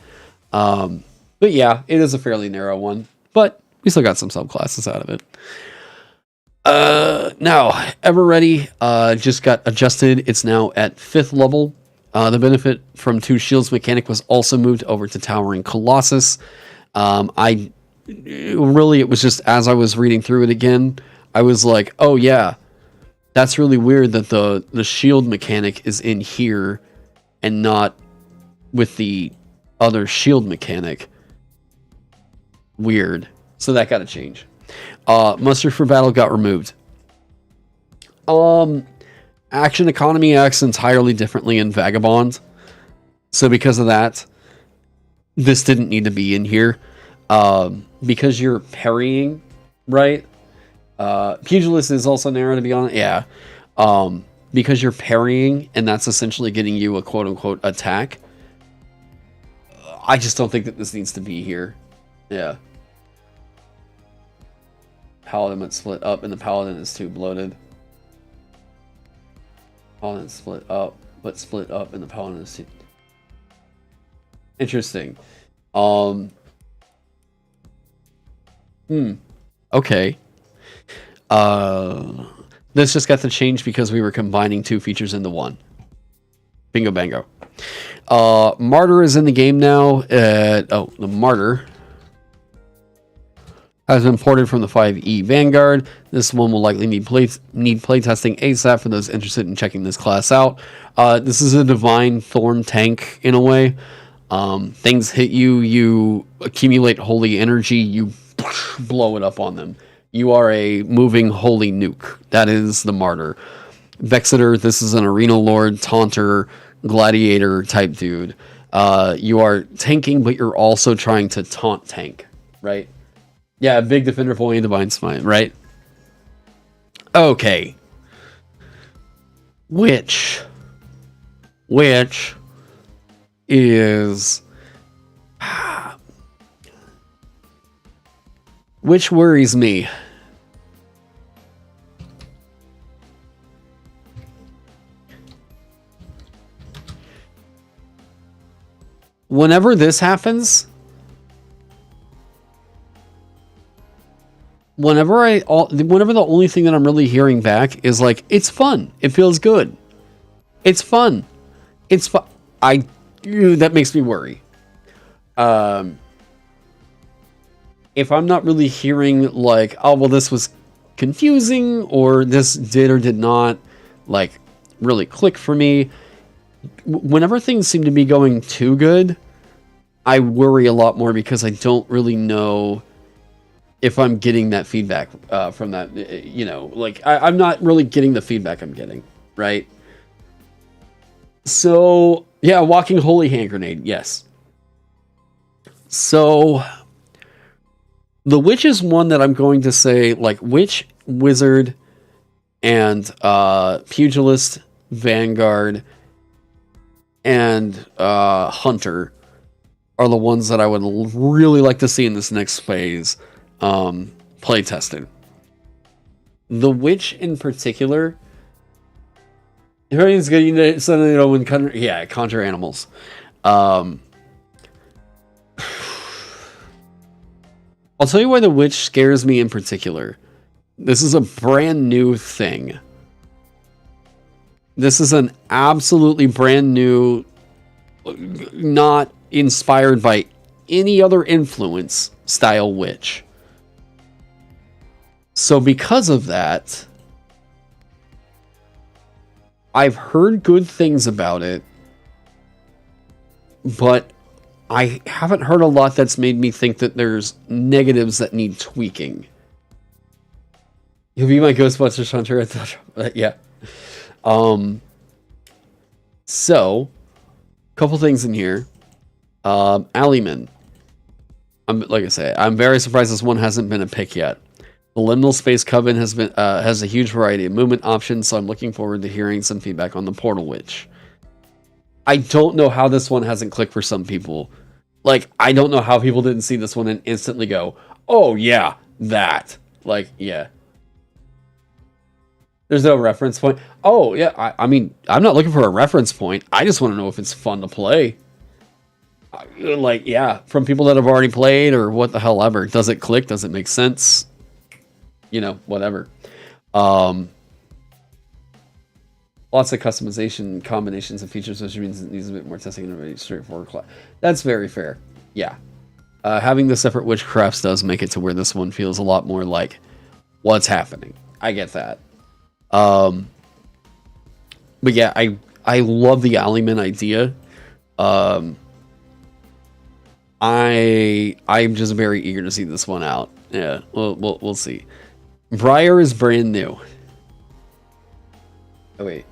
But yeah, it is a fairly narrow one, but we still got some subclasses out of it. Now, Ever Ready just got adjusted. It's now at 5th level. The benefit from 2 shields mechanic was also moved over to Towering Colossus. It was just as I was reading through it again, I was like, oh yeah, that's really weird that the shield mechanic is in here and not with the other shield mechanic. Weird. So that got to change. Muster for Battle got removed. Action economy acts entirely differently in Vagabond. So because of that, this didn't need to be in here. Because you're parrying, right? Pugilist is also narrow, to be honest. Yeah. Because you're parrying, and that's essentially getting you a quote-unquote attack. I just don't think that this needs to be here. Yeah. Paladin went split up, and the Paladin is too bloated. Paladin split up, but split up, and the Paladin is too... Interesting. Okay. This just got to change because we were combining 2 features into 1. Bingo bango. Martyr is in the game now. The Martyr has been ported from the 5e Vanguard. This one will likely need playtesting ASAP for those interested in checking this class out. This is a Divine Thorn tank in a way. Things hit you, you accumulate holy energy, you blow it up on them. You are a moving holy nuke. That is the Martyr. Vexeter, this is an Arena Lord, Taunter, Gladiator type dude. You are tanking, but you're also trying to taunt tank, right? Yeah, big defender of holy and divine smite, right? Okay. Which is... Which worries me. Whenever this happens, whenever the only thing that I'm really hearing back is like, it's fun, it feels good, it's fun, it's fun, that makes me worry. If I'm not really hearing like, oh well, this was confusing, or this did or did not like really click for me, whenever things seem to be going too good, I worry a lot more, because I don't really know if I'm getting that feedback from that, like I'm not really getting the feedback I'm getting, right? So yeah, walking holy hand grenade, yes. So the witch is one that I'm going to say, like, witch, wizard, and pugilist, vanguard, and hunter are the ones that I would really like to see in this next phase play tested. The witch in particular, everything's good. Conjure animals. I'll tell you why the witch scares me in particular. This is a brand new thing. This is an absolutely brand new, not inspired by any other influence style witch. So because of that, I've heard good things about it, but I haven't heard a lot that's made me think that there's negatives that need tweaking. You'll be my Ghostbusters hunter at the yeah. So, couple things in here. Alleyman. Like I say, I'm very surprised this one hasn't been a pick yet. The Liminal Space Coven has a huge variety of movement options, so I'm looking forward to hearing some feedback on the Portal Witch. I don't know how this one hasn't clicked for some people. Like, I don't know how people didn't see this one and instantly go, oh yeah, that. Like, yeah. There's no reference point. Oh, yeah, I mean, I'm not looking for a reference point. I just want to know if it's fun to play. Like, yeah, from people that have already played or what the hell ever. Does it click? Does it make sense? You know, whatever. Lots of customization, combinations, and features, which means it needs a bit more testing and a very straightforward class. That's very fair. Yeah. Having the separate witchcrafts does make it to where this one feels a lot more like what's happening. I get that. But yeah, I love the Alleyman idea. I'm just very eager to see this one out. Yeah, we'll see. Briar is brand new. Oh wait.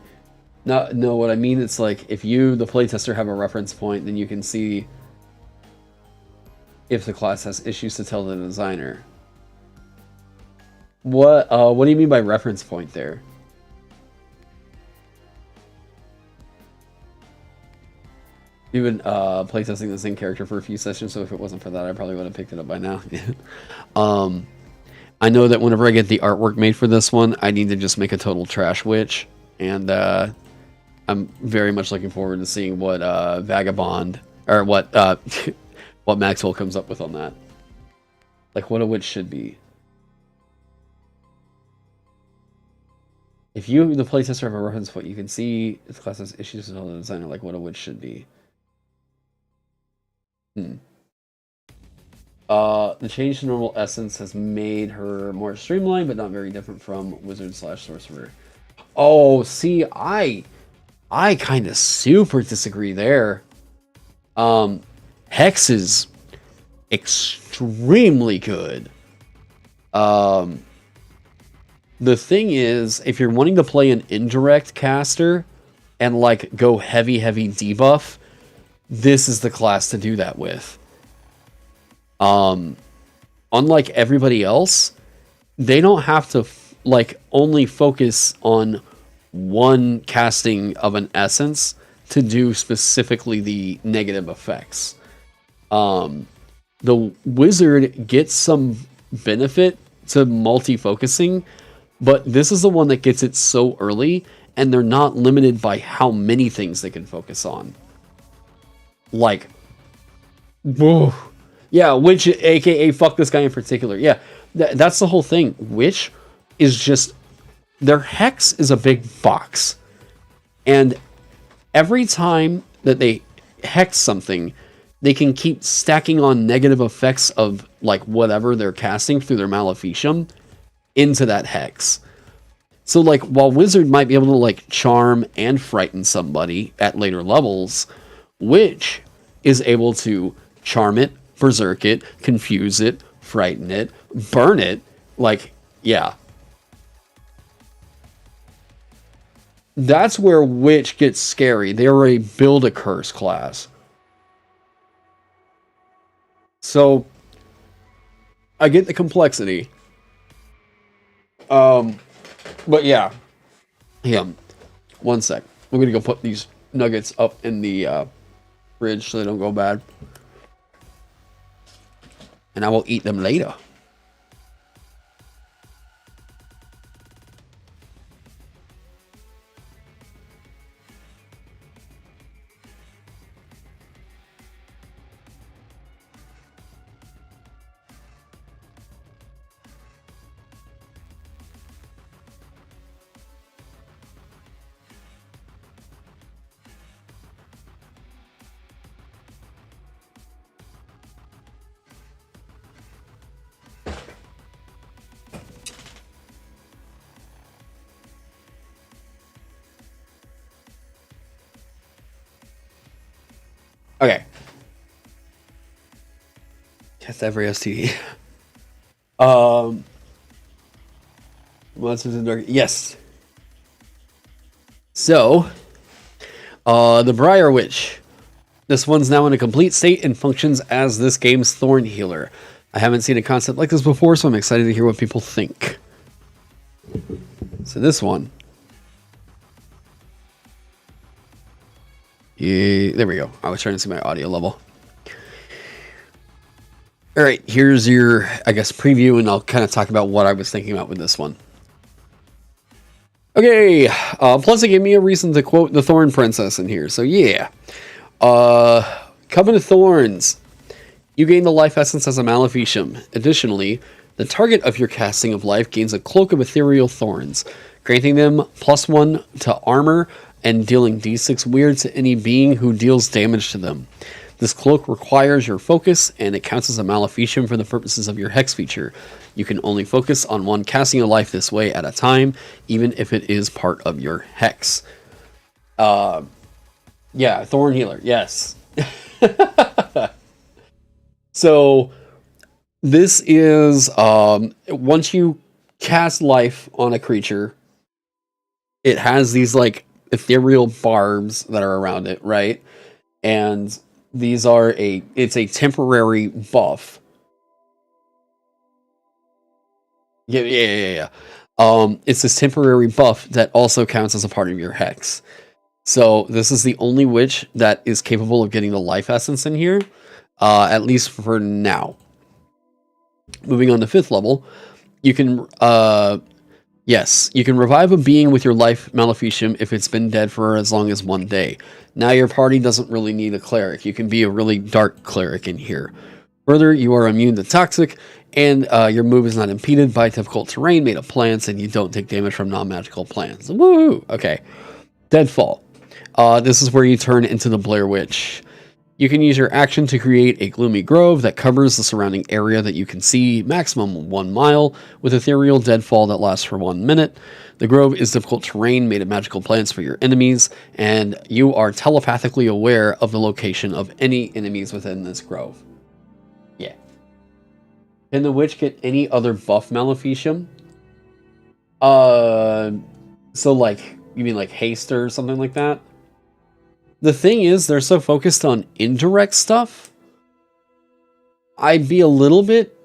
No, what I mean, it's like, if you, the playtester, have a reference point, then you can see if the class has issues to tell the designer. What do you mean by reference point there? You've been playtesting the same character for a few sessions, so if it wasn't for that, I probably would have picked it up by now. I know that whenever I get the artwork made for this one, I need to just make a total trash witch, and I'm very much looking forward to seeing what Vagabond, or what what Maxwell comes up with on that. Like, what a witch should be. If you, the playtester, have a reference point, you can see if the class has issues with the designer, like what a witch should be. The change to normal essence has made her more streamlined, but not very different from wizard/sorcerer. Oh, see, I kind of super disagree there. Hex is extremely good. The thing is, if you're wanting to play an indirect caster and like go heavy debuff, this is the class to do that with. Unlike everybody else, they don't have to like only focus on one casting of an essence to do specifically the negative effects. The wizard gets some benefit to multi-focusing, but this is the one that gets it so early, and they're not limited by how many things they can focus on. Like, whoa. Yeah, which, aka fuck this guy in particular. Yeah, That's the whole thing. Witch is just, their hex is a big box. And every time that they hex something, they can keep stacking on negative effects of like whatever they're casting through their Maleficium into that hex. So like while Wizard might be able to like charm and frighten somebody at later levels, Witch is able to charm it, berserk it, confuse it, frighten it, burn it. Like, yeah. That's where Witch gets scary. They're a build a curse class. So, I get the complexity. But yeah. Yeah. One sec. We're gonna go put these nuggets up in the fridge so they don't go bad. And I will eat them later. Okay. Test every STD. Monsters in Dark. Yes. So, the Briar Witch. This one's now in a complete state and functions as this game's Thorn Healer. I haven't seen a concept like this before, so I'm excited to hear what people think. So this one. Yeah, there we go. I was trying to see my audio level. All right, here's your, I guess, preview, and I'll kind of talk about what I was thinking about with this one. Okay, plus it gave me a reason to quote the Thorn Princess in here, so yeah. Coven of Thorns. You gain the life essence as a Maleficium. Additionally, the target of your casting of life gains a cloak of ethereal thorns, granting them +1 to armor and dealing d6 weird to any being who deals damage to them. This cloak requires your focus, and it counts as a Maleficium for the purposes of your Hex feature. You can only focus on one casting a life this way at a time, even if it is part of your Hex. Yeah, Thorn Healer, yes. So, this is, once you cast life on a creature, it has these, like, ethereal barbs that are around it, right? And these are it's a temporary buff. Yeah. It's this temporary buff that also counts as a part of your Hex. So this is the only witch that is capable of getting the life essence in here, at least for now. Moving on to 5th level, you can, yes, you can revive a being with your life Maleficium if it's been dead for as long as 1 day. Now your party doesn't really need a cleric. You can be a really dark cleric in here. Further, you are immune to toxic, and your move is not impeded by difficult terrain made of plants, and you don't take damage from non-magical plants. Woohoo! Okay. Deadfall. This is where you turn into the Blair Witch. You can use your action to create a gloomy grove that covers the surrounding area that you can see, maximum 1 mile, with ethereal deadfall that lasts for 1 minute. The grove is difficult terrain made of magical plants for your enemies, and you are telepathically aware of the location of any enemies within this grove. Yeah. Can the witch get any other buff Maleficium? So like, you mean like haste or something like that? The thing is, they're so focused on indirect stuff. I'd be a little bit,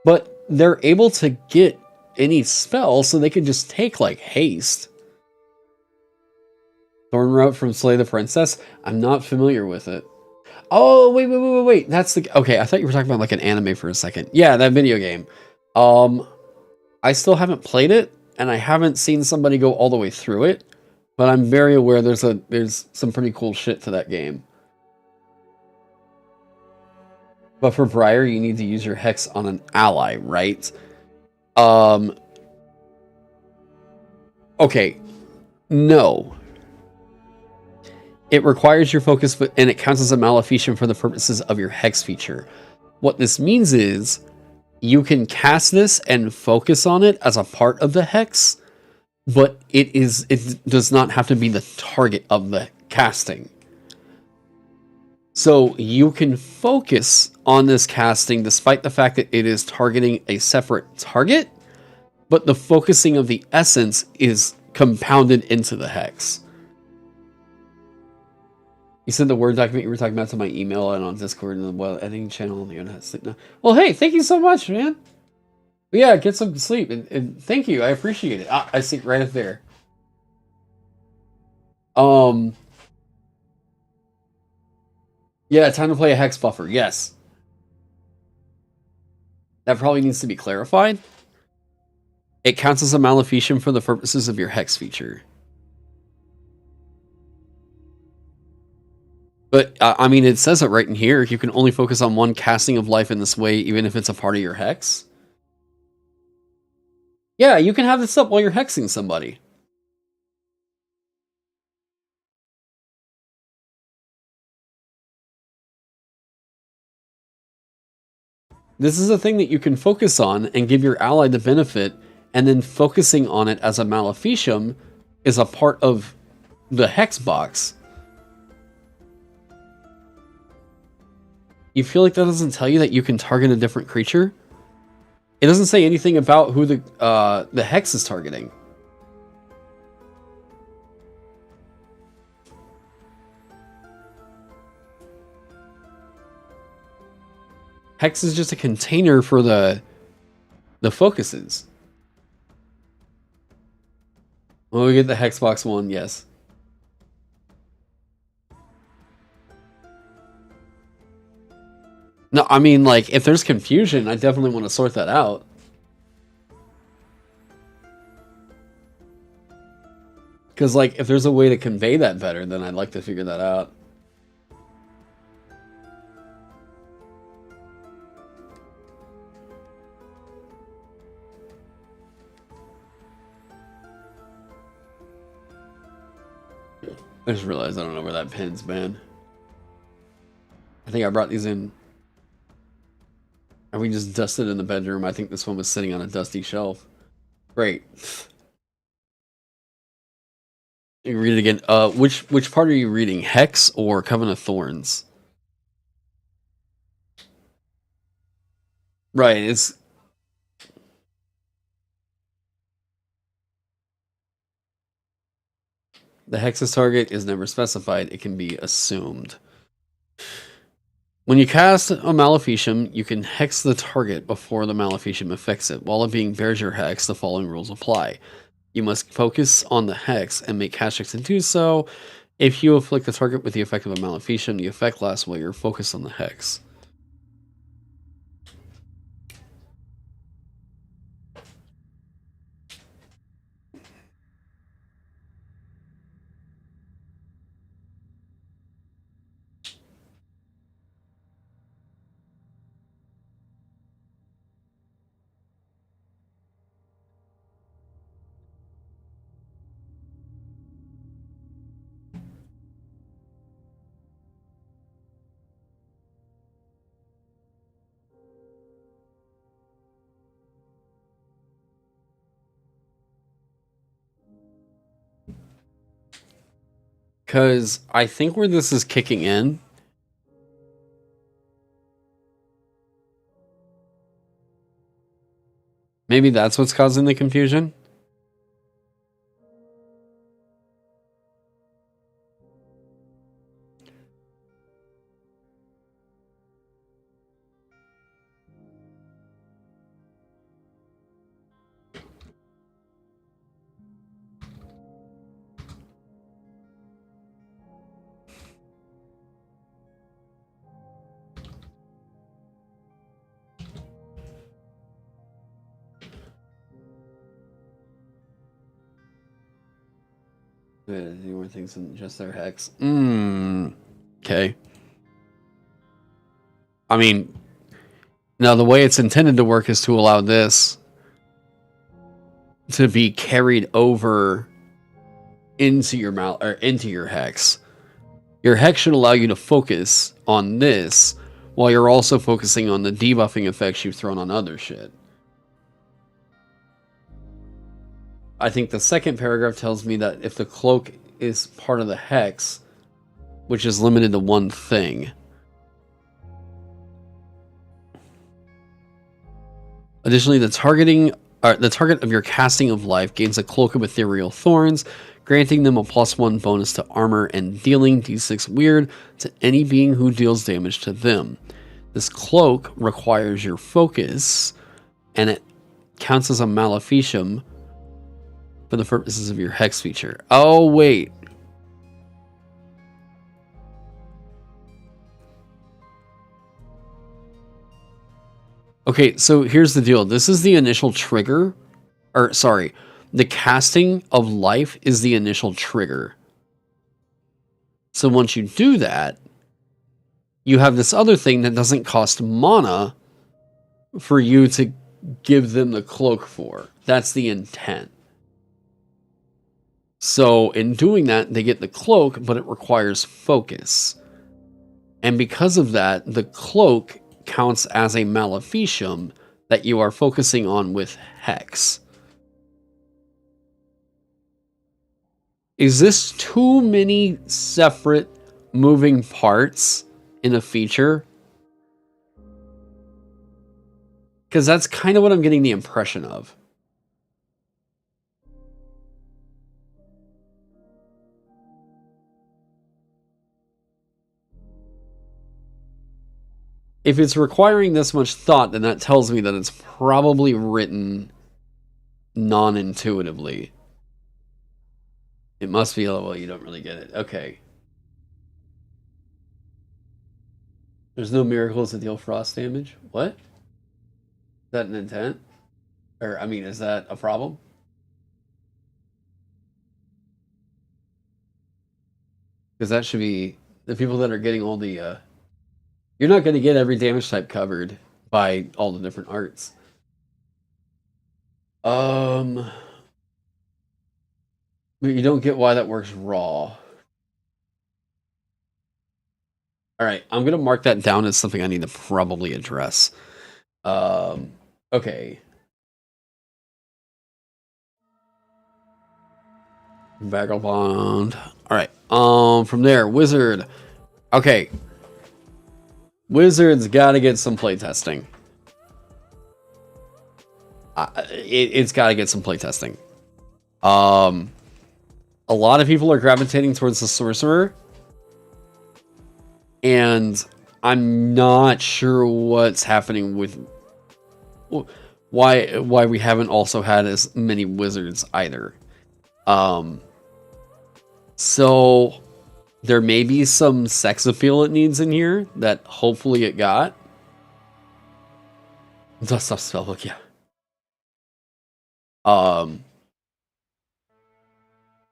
but they're able to get any spell, so they can just take like haste. Thorn Route from Slay the Princess. I'm not familiar with it. Oh, wait. That's the, okay, I thought you were talking about like an anime for a second. Yeah, that video game. I still haven't played it, and I haven't seen somebody go all the way through it, but I'm very aware there's some pretty cool shit to that game. But for Briar, you need to use your hex on an ally, right? Okay. No. It requires your focus, and it counts as a maleficium for the purposes of your hex feature. What this means is you can cast this and focus on it as a part of the hex, but it does not have to be the target of the casting. So you can focus on this casting despite the fact that it is targeting a separate target, but the focusing of the essence is compounded into the hex. You sent the Word document you were talking about to my email and on Discord and the editing channel on the internet. Well, hey, thank you so much, man. But yeah, get some sleep and thank you. I appreciate it. I see it right up there. Yeah, time to play a hex buffer. Yes. That probably needs to be clarified. It counts as a maleficium for the purposes of your hex feature. But, I mean, it says it right in here. You can only focus on one casting of life in this way, even if it's a part of your hex. Yeah, you can have this up while you're hexing somebody. This is a thing that you can focus on and give your ally the benefit, and then focusing on it as a maleficium is a part of the hex box. You feel like that doesn't tell you that you can target a different creature? It doesn't say anything about who the hex is targeting. Hex is just a container for the focuses. When we get the Hexbox one, yes. No, I mean, like, if there's confusion, I definitely want to sort that out. Because, like, if there's a way to convey that better, then I'd like to figure that out. I just realized I don't know where that pin's, man. I think I brought these in. And we just dusted in the bedroom. I think this one was sitting on a dusty shelf. Great. You can read it again. Which part are you reading? Hex or Coven of Thorns? Right, it's... The hex's target is never specified. It can be assumed. When you cast a Maleficium, you can hex the target before the Maleficium affects it. While it being bears your hex, the following rules apply. You must focus on the hex and make cast checks to do so. If you afflict the target with the effect of a Maleficium, the effect lasts while you're focused on the hex. Because I think where this is kicking in... Maybe that's what's causing the confusion? Do more things than just their hex. Okay. I mean, Now, the way it's intended to work is to allow this to be carried over into your or into your hex. Your hex should allow you to focus on this while you're also focusing on the debuffing effects you've thrown on other shit. I think the second paragraph tells me that if the cloak is part of the hex, which is limited to one thing. Additionally, the target of your casting of life gains a cloak of ethereal thorns, granting them a +1 bonus to armor and dealing d6 weird to any being who deals damage to them. This cloak requires your focus, and it counts as a maleficium for the purposes of your hex feature. Oh, wait. Okay, so here's the deal. This is the initial trigger. Or, sorry. The casting of life is the initial trigger. So once you do that, you have this other thing that doesn't cost mana for you to give them the cloak for. That's the intent. So in doing that, they get the cloak, but it requires focus. And because of that, the cloak counts as a maleficium that you are focusing on with hex. Is this too many separate moving parts in a feature? Because that's kind of what I'm getting the impression of. If it's requiring this much thought, then that tells me that it's probably written non-intuitively. It must be, well, you don't really get it. Okay. There's no miracles that deal frost damage? What? Is that an intent? Or, I mean, is that a problem? Because that should be the people that are getting all the, you're not going to get every damage type covered by all the different arts. But you don't get why that works raw. Alright, I'm going to mark that down as something I need to probably address. Okay. Vagabond. Alright, from there, Wizard. Okay. Wizard's got to get some playtesting. It's got to get some playtesting. A lot of people are gravitating towards the Sorcerer. And I'm not sure what's happening with... Why we haven't also had as many Wizards either. So... There may be some sex appeal it needs in here that hopefully it got. Dust off spellbook, yeah.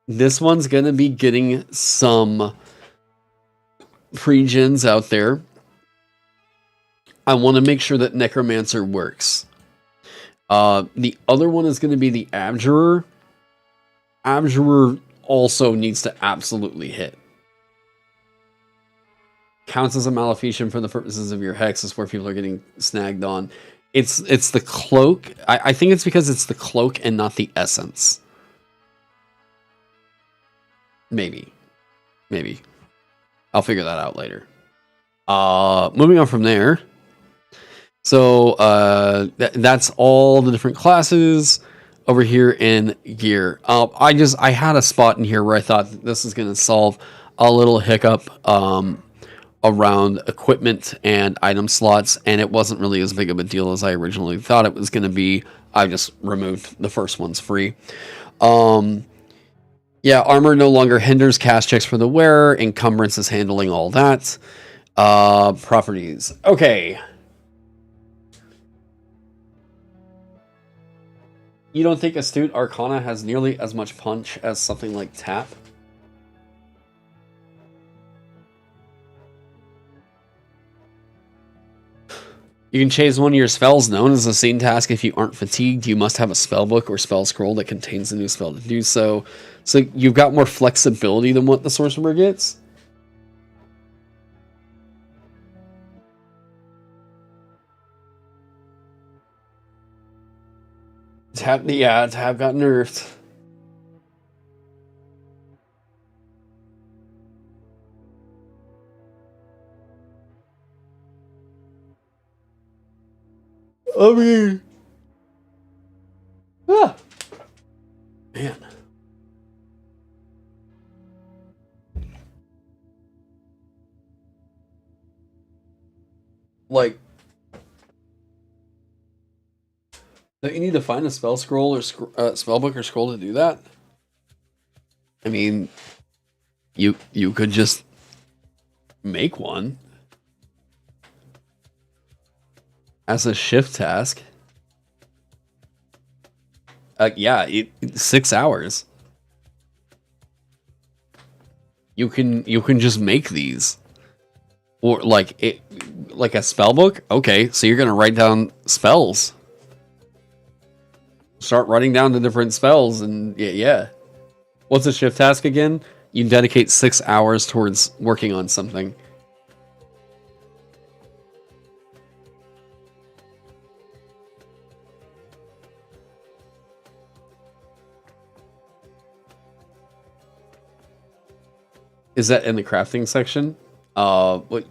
This one's gonna be getting some pre-gens out there. I want to make sure that Necromancer works. The other one is going to be the Abjurer. Abjurer also needs to absolutely hit. Counts as a maleficium for the purposes of your hex, is where people are getting snagged on. It's the cloak. I think it's because it's the cloak and not the essence. Maybe. I'll figure that out later. Moving on from there. So that's all the different classes over here in gear. I had a spot in here where I thought this is going to solve a little hiccup around equipment and item slots, and it wasn't really as big of a deal as I originally thought it was going to be. I just removed the first ones free. Yeah, armor no longer hinders cast checks for the wearer. Encumbrance is handling all that. Properties. Okay. You don't think Astute Arcana has nearly as much punch as something like Tap? You can chase one of your spells known as a scene task if you aren't fatigued. You must have a spell book or spell scroll that contains the new spell to do so. So you've got more flexibility than what the sorcerer gets. Tab got nerfed. I mean, man. Like, don't you need to find a spell scroll or spell book or scroll to do that? I mean, you could just make one as a shift task. Yeah, 6 hours. You can just make these, or like a spell book. Okay, so you're gonna write down spells. Start writing down the different spells, and yeah. What's a shift task again? You dedicate 6 hours towards working on something. Is that in the crafting section? Like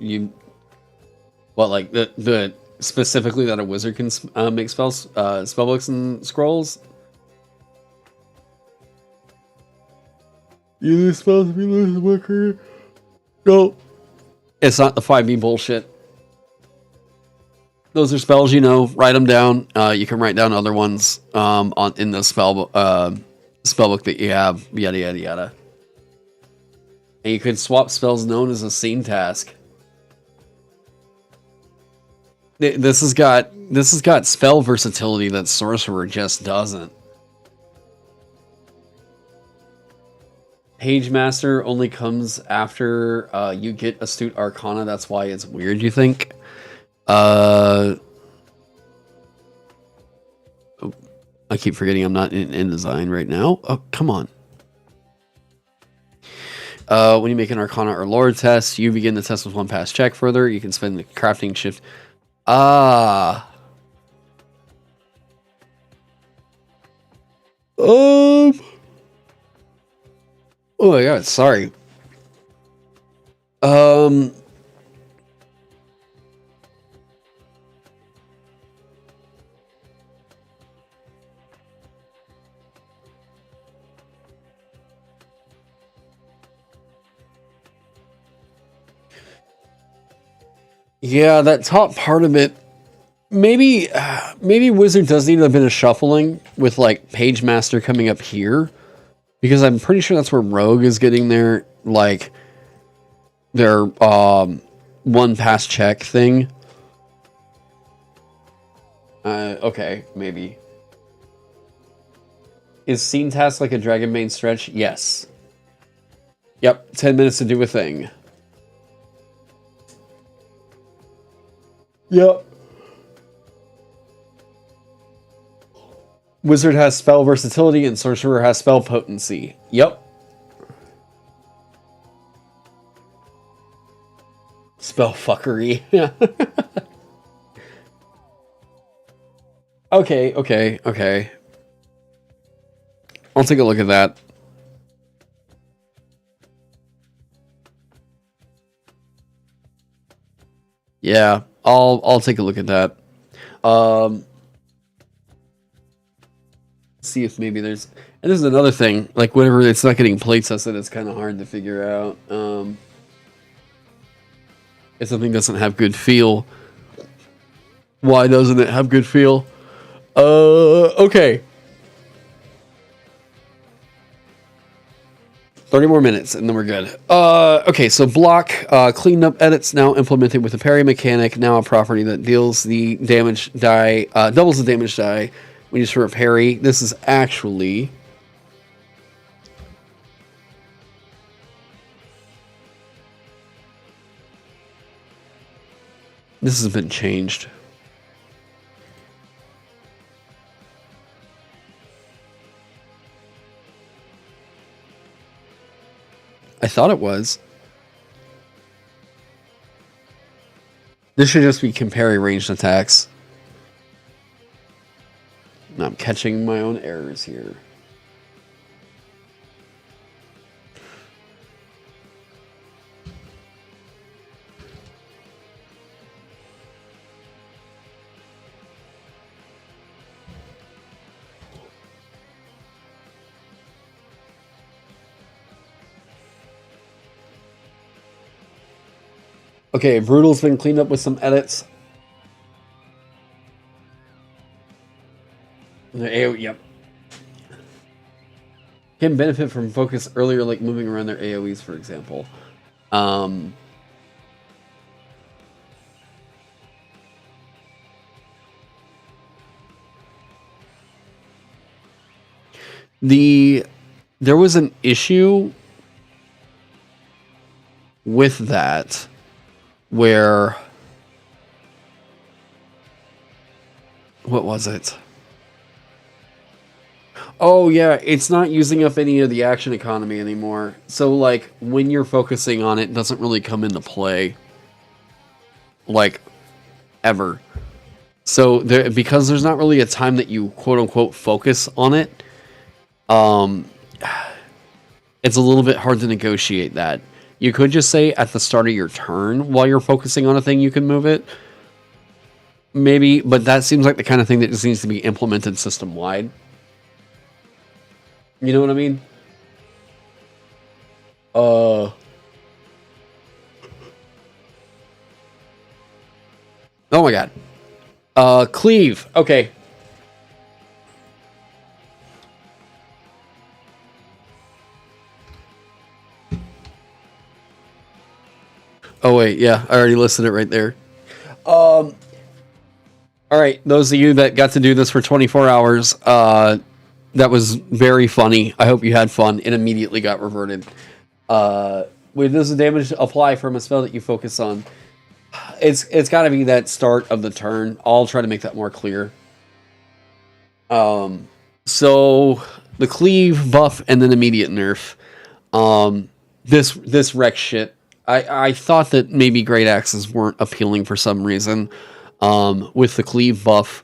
the specifically that a wizard can make spells, spellbooks and scrolls? You lose spells if you lose the worker. No. It's not the 5e bullshit. Those are spells, write them down. You can write down other ones in the spellbook that you have, yada yada yada. And you can swap spells known as a scene task. This has got spell versatility that sorcerer just doesn't. Page Master only comes after you get Astute Arcana. That's why it's weird, you think? Oh, I keep forgetting I'm not in design right now. Oh, come on. When you make an Arcana or Lore test, you begin the test with one pass check. Further, you can spend the crafting shift. Oh my god, sorry. Yeah, that top part of it, maybe Wizard does need a bit of shuffling with like Page Master coming up here, because I'm pretty sure that's where Rogue is getting their one pass check thing. Okay, maybe. Is scene task like a Dragonbane stretch? Yes. Yep, 10 minutes to do a thing. Yep. Wizard has spell versatility and sorcerer has spell potency. Yep. Spell fuckery. Okay. I'll take a look at that. Yeah, I'll take a look at that. See if maybe there's, and this is another thing, like whenever it's not getting play tested, it's kind of hard to figure out. If something doesn't have good feel, why doesn't it have good feel? Okay. 30 more minutes and then we're good. Okay, so block cleaned up edits now implemented with a parry mechanic, now a property that deals the damage die, doubles the damage die when you for a parry. This is actually this has been changed. I thought it was. This should just be comparing ranged attacks. I'm catching my own errors here. Okay, Brutal's been cleaned up with some edits. Yep. Can benefit from focus earlier, like moving around their AoEs, for example. There was an issue with that where, what was it? Oh yeah, it's not using up any of the action economy anymore. So like when you're focusing on it, it doesn't really come into play. Like ever. So because there's not really a time that you quote unquote focus on it, it's a little bit hard to negotiate that. You could just say at the start of your turn while you're focusing on a thing you can move it. Maybe, but that seems like the kind of thing that just needs to be implemented system-wide. You know what I mean? Oh my god. Cleave. Okay. Oh wait, yeah, I already listed it right there. All right, those of you that got to do this for 24 hours, that was very funny. I hope you had fun. It immediately got reverted. When does the damage apply from a spell that you focus on? It's got to be that start of the turn. I'll try to make that more clear. So the cleave buff and then immediate nerf. This wreck shit. I thought that maybe great axes weren't appealing for some reason. With the cleave buff,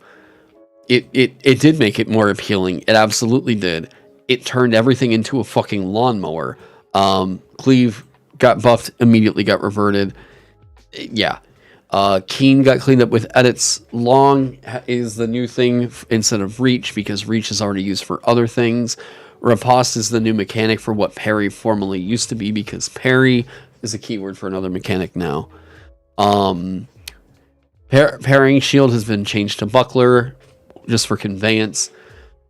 it did make it more appealing. It absolutely did. It turned everything into a fucking lawnmower. Cleave got buffed, immediately got reverted. Yeah. Keen got cleaned up with edits. Long is the new thing instead of reach, because reach is already used for other things. Riposte is the new mechanic for what parry formerly used to be, because parry is a keyword for another mechanic now. Parrying shield has been changed to buckler, just for conveyance.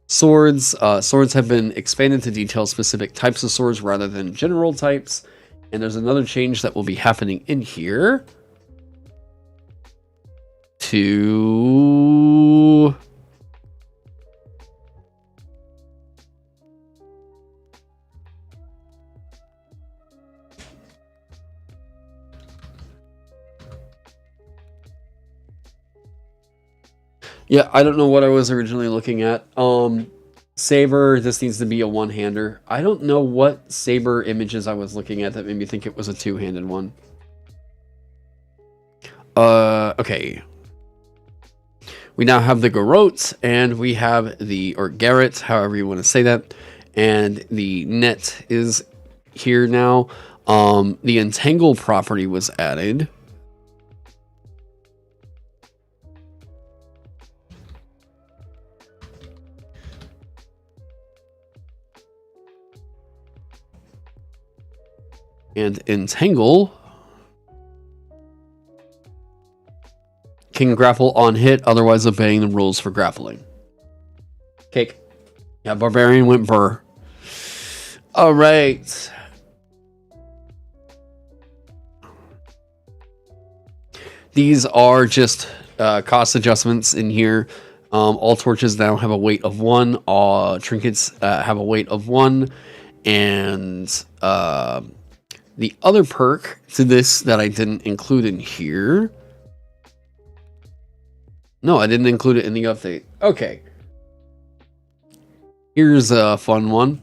Swords have been expanded to detail specific types of swords rather than general types. And there's another change that will be happening in here to yeah, I don't know what I was originally looking at. Saber, this needs to be a one-hander. I don't know what saber images I was looking at that made me think it was a two-handed one. Okay. We now have the Garrote, and we have the, or Garrett, however you want to say that, and the net is here now. The Entangle property was added. And Entangle can grapple on hit, otherwise obeying the rules for grappling. Cake. Yeah, Barbarian went burr. Alright. These are just cost adjustments in here. All torches now have a weight of 1. All trinkets have a weight of 1. And the other perk to this that I didn't include in here. No, I didn't include it in the update. Okay. Here's a fun one.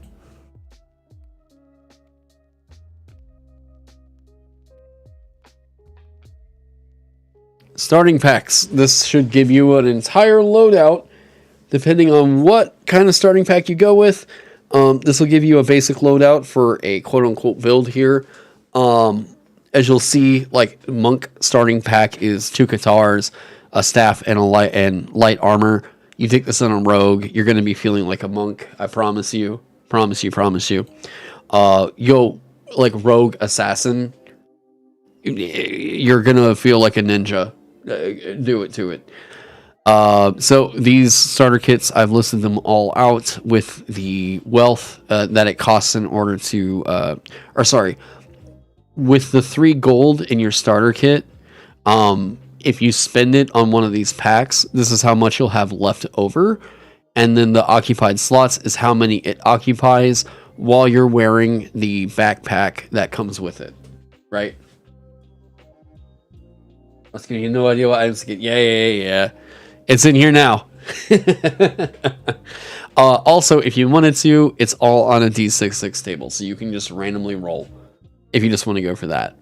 starting packs. This should give you an entire loadout, depending on what kind of starting pack you go with. This will give you a basic loadout for a quote-unquote build here. As you'll see, like, monk starting pack is 2 katars, a staff, and light armor. You take this on a rogue, you're going to be feeling like a monk. I promise you. Promise you. Yo, like, rogue assassin, you're going to feel like a ninja. Do it to it. So these starter kits, I've listed them all out with the wealth that it costs in order to, with the 3 gold in your starter kit. If you spend it on one of these packs, this is how much you'll have left over. And then the occupied slots is how many it occupies while you're wearing the backpack that comes with it. Right? Let's give you no idea what items to get. Yeah. It's in here now. Also, if you wanted to, it's all on a D66 table, so you can just randomly roll if you just want to go for that.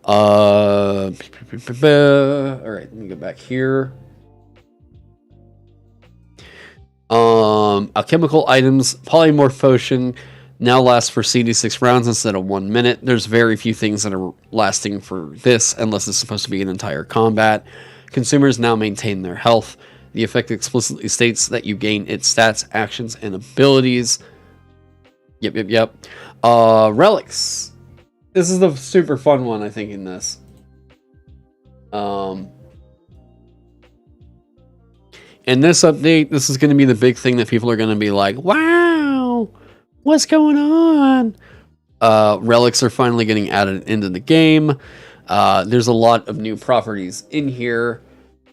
All right, let me go back here. Alchemical items, polymorph potion now lasts for CD6 rounds instead of 1 minute. There's very few things that are lasting for this unless it's supposed to be an entire combat. Consumers now maintain their health. The effect explicitly states that you gain its stats, actions, and abilities. Yep. Relics. This is the super fun one, I think, in this. In this update, this is going to be the big thing that people are going to be like, wow, what's going on? Relics are finally getting added into the game. There's a lot of new properties in here.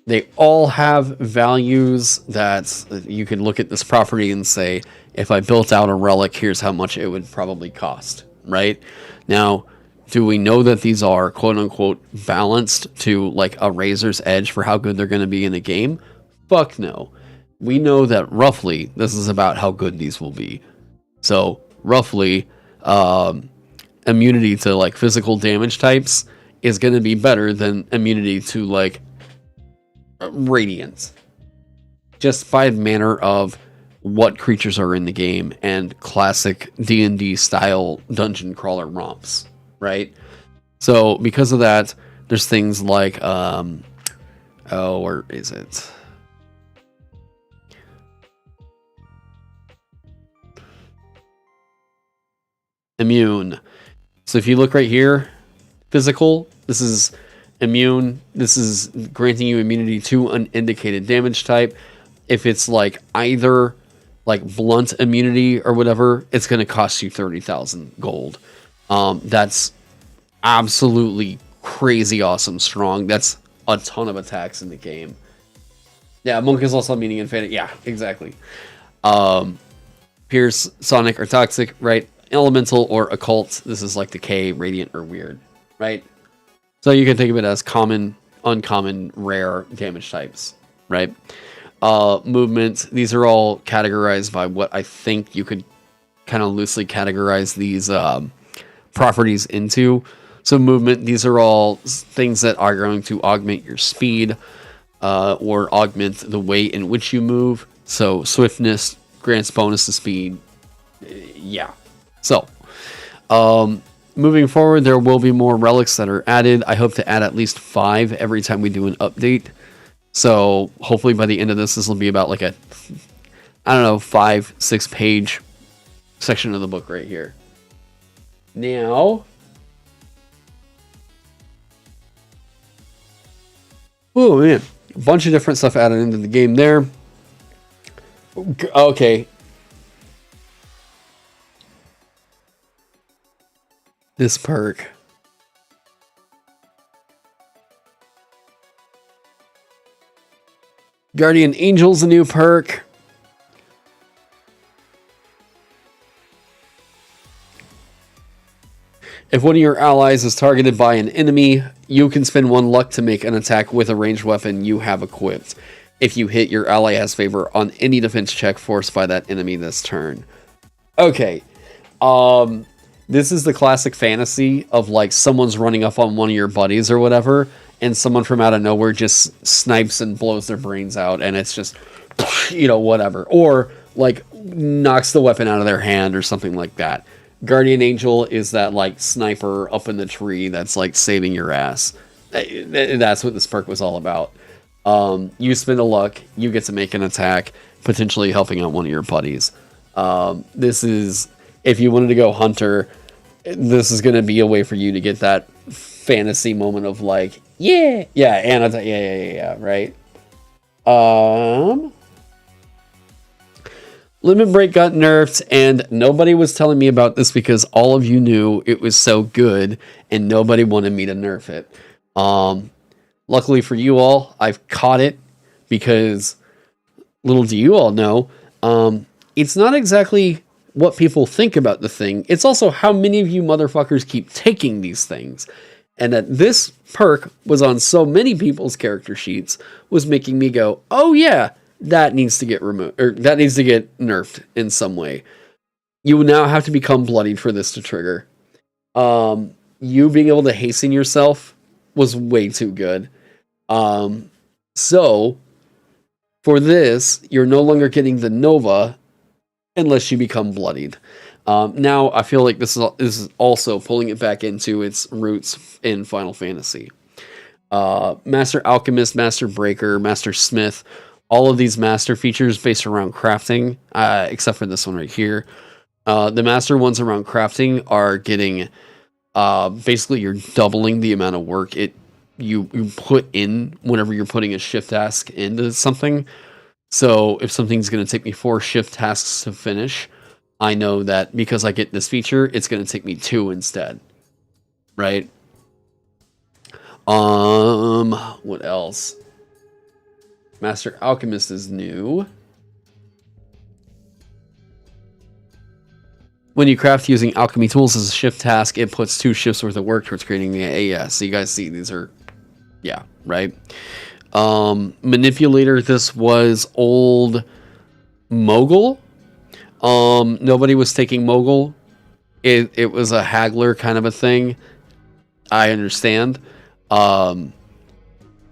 They all have values that you can look at this property and say, if I built out a relic, here's how much it would probably cost, right? Now, do we know that these are quote-unquote balanced to like a razor's edge for how good they're going to be in a game? Fuck no. We know that roughly this is about how good these will be. So, roughly, immunity to like physical damage types is going to be better than immunity to like radiant, just by manner of what creatures are in the game and classic D&D style dungeon crawler romps, right? So because of that, there's things like where is it? Immune. So if you look right here, physical, this is immune. This is granting you immunity to an indicated damage type. If it's like either like blunt immunity or whatever, it's going to cost you 30,000 gold. That's absolutely crazy awesome strong. That's a ton of attacks in the game. Yeah, monk is also meaning infinite. Yeah, exactly. Pierce, sonic, or toxic, right? Elemental or occult. This is like decay, radiant, or weird, right? So you can think of it as common, uncommon, rare damage types, right? Movement. These are all categorized by what I think you could kind of loosely categorize these properties into. So movement, these are all things that are going to augment your speed or augment the way in which you move. So swiftness grants bonus to speed. Yeah. So, moving forward, there will be more relics that are added. I hope to add at least 5 every time we do an update. So, hopefully by the end of this will be about like a, 5-6 page section of the book right here. Now, oh man, a bunch of different stuff added into the game there. Okay. This perk. Guardian Angel's a new perk. If one of your allies is targeted by an enemy, you can spend 1 luck to make an attack with a ranged weapon you have equipped. If you hit, your ally has favor on any defense check forced by that enemy this turn. Okay. This is the classic fantasy of like someone's running up on one of your buddies or whatever, and someone from out of nowhere just snipes and blows their brains out, and it's just, whatever. Or, like, knocks the weapon out of their hand or something like that. Guardian Angel is that, like, sniper up in the tree that's, like, saving your ass. That's what this perk was all about. You spend a luck, you get to make an attack, potentially helping out one of your buddies. This is, if you wanted to go hunter, this is going to be a way for you to get that fantasy moment of like, yeah, right? Limit Break got nerfed, and nobody was telling me about this because all of you knew it was so good, and nobody wanted me to nerf it. Luckily for you all, I've caught it, because little do you all know, it's not exactly what people think about the thing. It's also how many of you motherfuckers keep taking these things. And that this perk was on so many people's character sheets was making me go, oh yeah, that needs to get removed, or that needs to get nerfed in some way. You will now have to become bloodied for this to trigger. You being able to hasten yourself was way too good. So for this, you're no longer getting the Nova unless you become bloodied. Now, I feel like this is also pulling it back into its roots in Final Fantasy. Master Alchemist, Master Breaker, Master Smith, all of these master features based around crafting, except for this one right here. The master ones around crafting are getting, basically you're doubling the amount of work you put in whenever you're putting a shift task into something. So if something's going to take me 4 shift tasks to finish, I know that because I get this feature, it's going to take me 2 instead. Right? What else? Master Alchemist is new. When you craft using alchemy tools as a shift task, it puts 2 shifts worth of work towards creating the AS. So you guys see, these are, yeah, right? Manipulator, this was old Mogul. Nobody was taking Mogul. It was a haggler kind of a thing. I understand.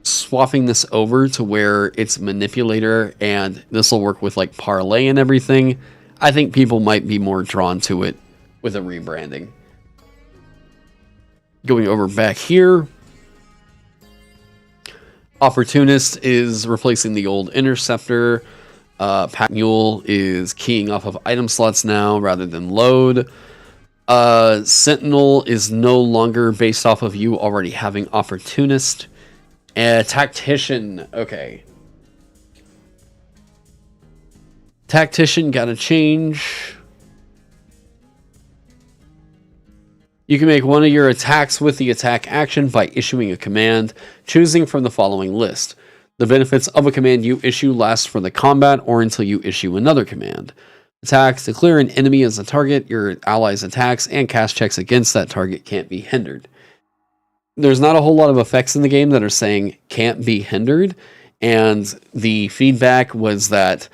Swapping this over to where it's Manipulator, and this will work with like Parlay and everything, I think people might be more drawn to it with a rebranding. Going over back here, Opportunist is replacing the old Interceptor. Pack Mule is keying off of item slots now rather than load. Sentinel is no longer based off of you already having Opportunist. Tactician, okay. Tactician got a change. You can make one of your attacks with the attack action by issuing a command, choosing from the following list. The benefits of a command you issue last for the combat or until you issue another command. Attacks, declare an enemy as a target, your allies' attacks and cast checks against that target can't be hindered. There's not a whole lot of effects in the game that are saying can't be hindered, and the feedback was that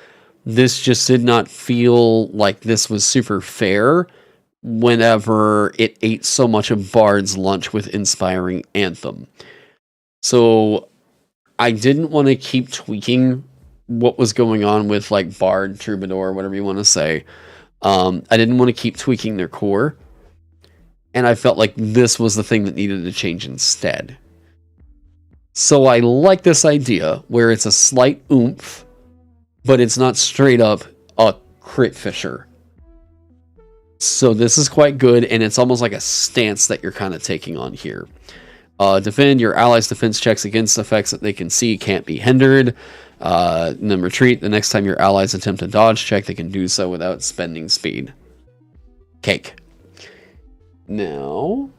this just did not feel like this was super fair whenever it ate so much of Bard's lunch with Inspiring Anthem. So I didn't want to keep tweaking what was going on with like Bard, Troubadour, whatever you want to say. I didn't want to keep tweaking their core. And I felt like this was the thing that needed to change instead. So I like this idea where it's a slight oomph, but it's not straight up a crit fisher. So this is quite good, and it's almost like a stance that you're kind of taking on here. Defend, your allies' defense checks against effects that they can see can't be hindered. And then retreat, the next time your allies attempt a dodge check, they can do so without spending speed. Cake. Now,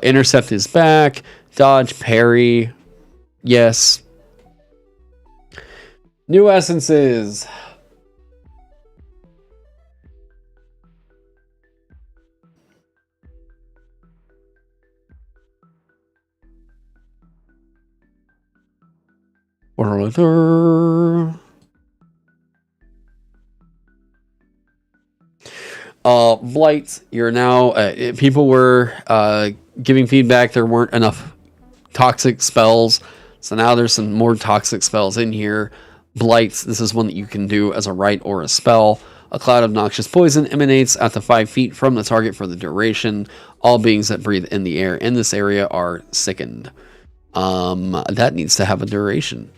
intercept is back. Dodge, parry. Yes. New essences. Blight, you're now, people were giving feedback there weren't enough toxic spells. So now there's some more toxic spells in here. Blights, this is one that you can do as a rite or a spell. A cloud of noxious poison emanates at the 5 feet from the target for the duration. All beings that breathe in the air in this area are sickened. That needs to have a duration.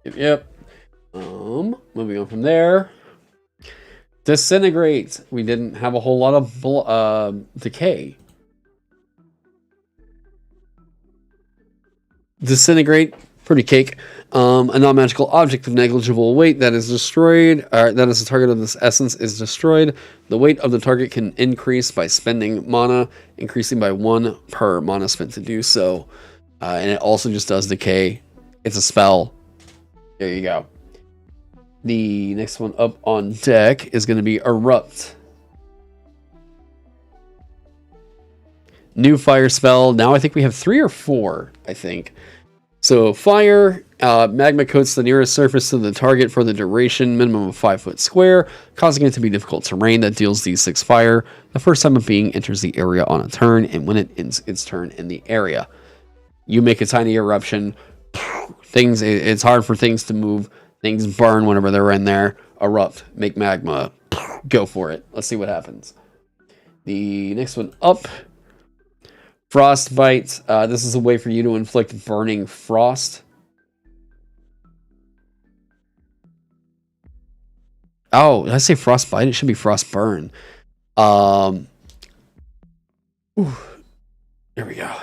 Yep. Moving on from there. Disintegrate. We didn't have a whole lot of decay. Disintegrate, pretty cake. A non-magical object of negligible weight that is destroyed, that is the target of this essence is destroyed. The weight of the target can increase by spending mana, increasing by 1 per mana spent to do so. And it also just does decay. It's a spell. There you go. The next one up on deck is going to be Erupt. New fire spell. Now I think we have 3 or 4, I think. So fire, magma coats the nearest surface to the target for the duration, minimum of 5 foot square, causing it to be difficult terrain that deals d6 fire the first time a being enters the area on a turn, and when it ends its turn in the area. You make a tiny eruption. It's hard for things to move. Things burn whenever they're in there. Erupt, make magma. Go for it. Let's see what happens. The next one up. Frostbite. This is a way for you to inflict burning frost. Oh, did I say frostbite? It should be frostburn. There we go.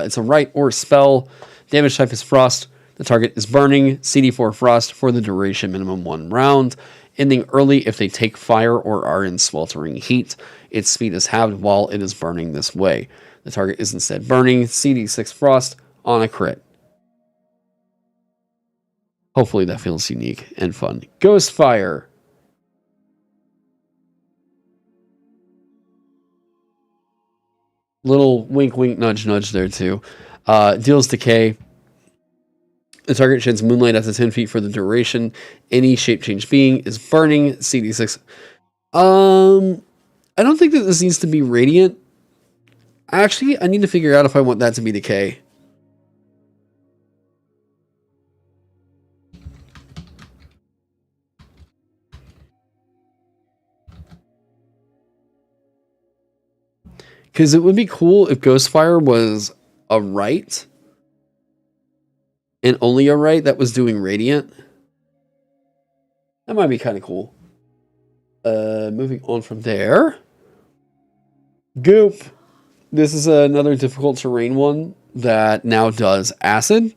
It's a rite or spell. Damage type is frost. The target is burning. CD4 frost for the duration, minimum 1 round. Ending early if they take fire or are in sweltering heat. Its speed is halved while it is burning this way. The target is instead burning. CD6 frost on a crit. Hopefully that feels unique and fun. Ghost fire. Little wink, wink, nudge, nudge there too. Deals decay. The target sheds moonlight at the 10 feet for the duration. Any shape change being is burning. CD6. I don't think that this needs to be radiant. Actually, I need to figure out if I want that to be decay. Because it would be cool if Ghostfire was a rite. And only a rite that was doing radiant. That might be kind of cool. Moving on from there. Goop. This is another difficult terrain one that now does acid.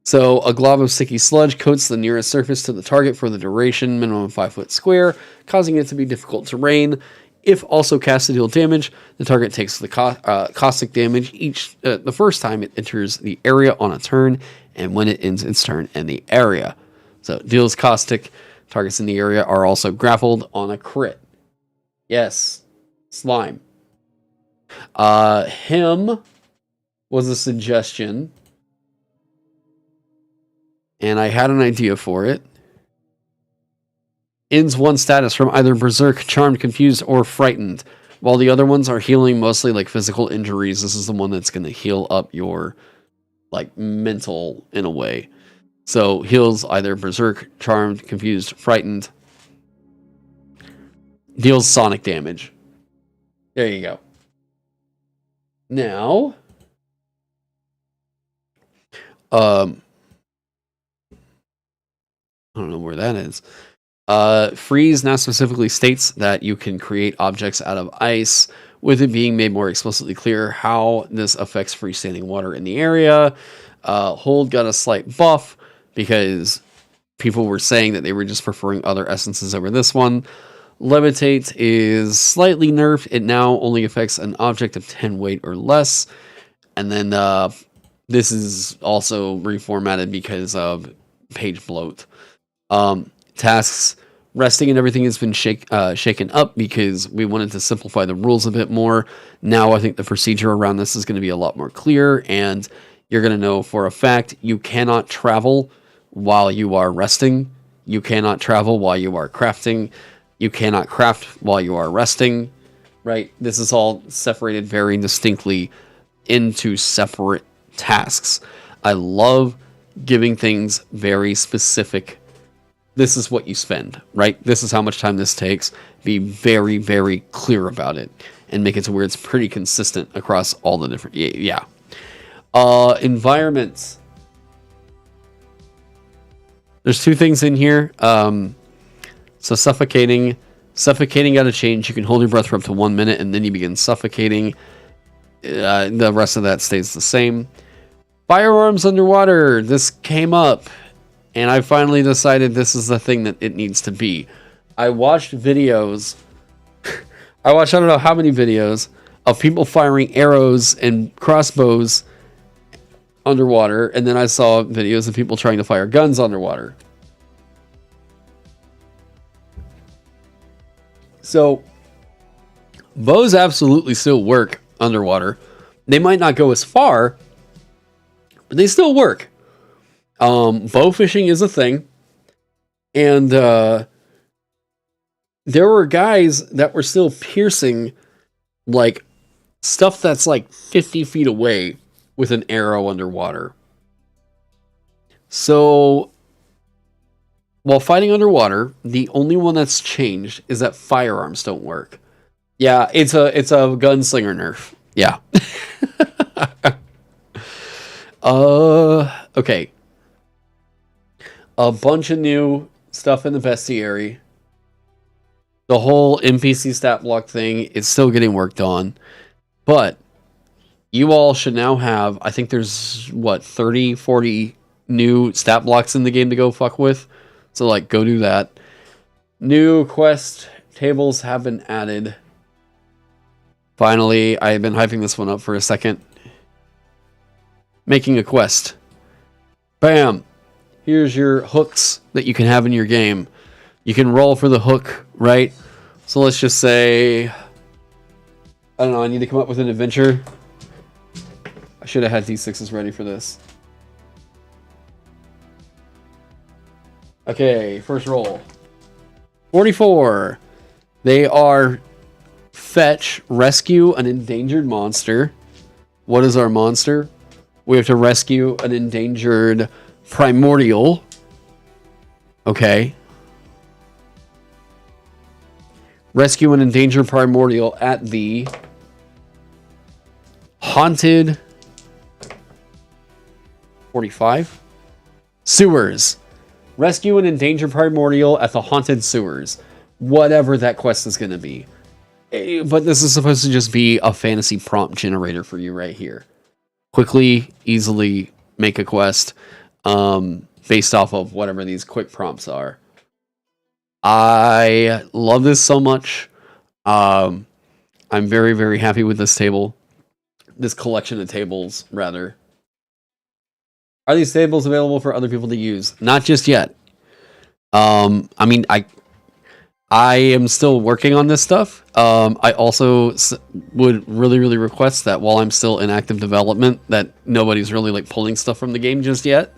So a glob of sticky sludge coats the nearest surface to the target for the duration, minimum 5 foot square, causing it to be difficult terrain. If also cast to deal damage, the target takes the caustic damage the first time it enters the area on a turn, and when it ends its turn in the area. So it deals caustic. Targets in the area are also grappled on a crit. Yes, slime. Him was a suggestion, and I had an idea for it. Ends one status from either Berserk, Charmed, Confused, or Frightened. While the other ones are healing mostly like physical injuries, this is the one that's going to heal up your like mental in a way. So heals either Berserk, Charmed, Confused, Frightened. Deals sonic damage. There you go. Now, I don't know where that is. Freeze now specifically states that you can create objects out of ice, with it being made more explicitly clear how this affects freestanding water in the area. Hold got a slight buff because people were saying that they were just preferring other essences over this one. Levitate is slightly nerfed. It now only affects an object of 10 weight or less. And then this is also reformatted because of page bloat. Tasks, resting and everything has been shaken up because we wanted to simplify the rules a bit more. Now I think the procedure around this is going to be a lot more clear, and you're going to know for a fact you cannot travel while you are resting. You cannot travel while you are crafting. You cannot craft while you are resting, right? This is all separated very distinctly into separate tasks. I love giving things very specific. This is what you spend, right? This is how much time this takes. Be very, very clear about it and make it to where it's pretty consistent across all the different, yeah. Environments. There's two things in here. So suffocating got to change. You can hold your breath for up to 1 minute and then you begin suffocating. The rest of that stays the same. Firearms underwater. This came up and I finally decided this is the thing that it needs to be. I watched videos. I don't know how many videos of people firing arrows and crossbows underwater, and then I saw videos of people trying to fire guns underwater. So bows absolutely still work underwater. They might not go as far, but they still work. Bow fishing is a thing, and there were guys that were still piercing like stuff that's like 50 feet away with an arrow underwater. So while fighting underwater, the only one that's changed is that firearms don't work. Yeah, it's a gunslinger nerf. Yeah. Okay. A bunch of new stuff in the bestiary. The whole NPC stat block thing is still getting worked on. But you all should now have, I think there's, 30, 40 new stat blocks in the game to go fuck with. So, go do that. New quest tables have been added. Finally, I've been hyping this one up for a second. Making a quest. Bam! Here's your hooks that you can have in your game. You can roll for the hook, right? So let's just say, I don't know, I need to come up with an adventure. I should have had D6s ready for this. Okay, first roll. 44. They are fetch, rescue an endangered monster. What is our monster? We have to rescue an endangered primordial. Okay. Rescue an endangered primordial at the haunted 45 sewers. Rescue an endangered primordial at the haunted sewers. Whatever that quest is going to be. But this is supposed to just be a fantasy prompt generator for you right here. Quickly, easily make a quest based off of whatever these quick prompts are. I love this so much. I'm very, very happy with this table. This collection of tables, rather. Are these tables available for other people to use? Not just yet. I mean, I am still working on this stuff. I also would really request that while I'm still in active development, that nobody's really pulling stuff from the game just yet.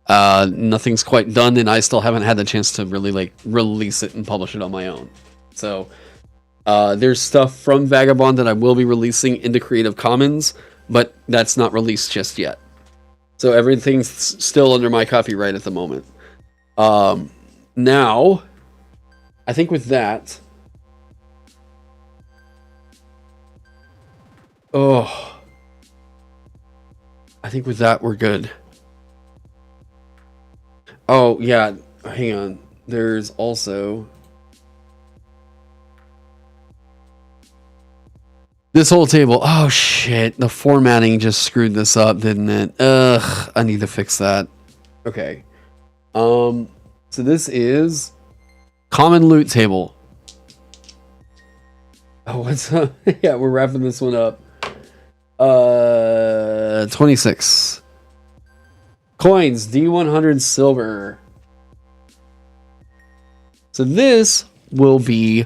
Nothing's quite done, and I still haven't had the chance to really release it and publish it on my own. So there's stuff from Vagabond that I will be releasing into Creative Commons, but that's not released just yet. So everything's still under my copyright at the moment. Now, I think with that, I think with that we're good. Oh, yeah, hang on. There's also this whole table. Oh, shit. The formatting just screwed this up, didn't it? Ugh, I need to fix that. Okay. So this is common loot table. Oh, what's up? Yeah, we're wrapping this one up. 26. Coins, D100 silver. So this will be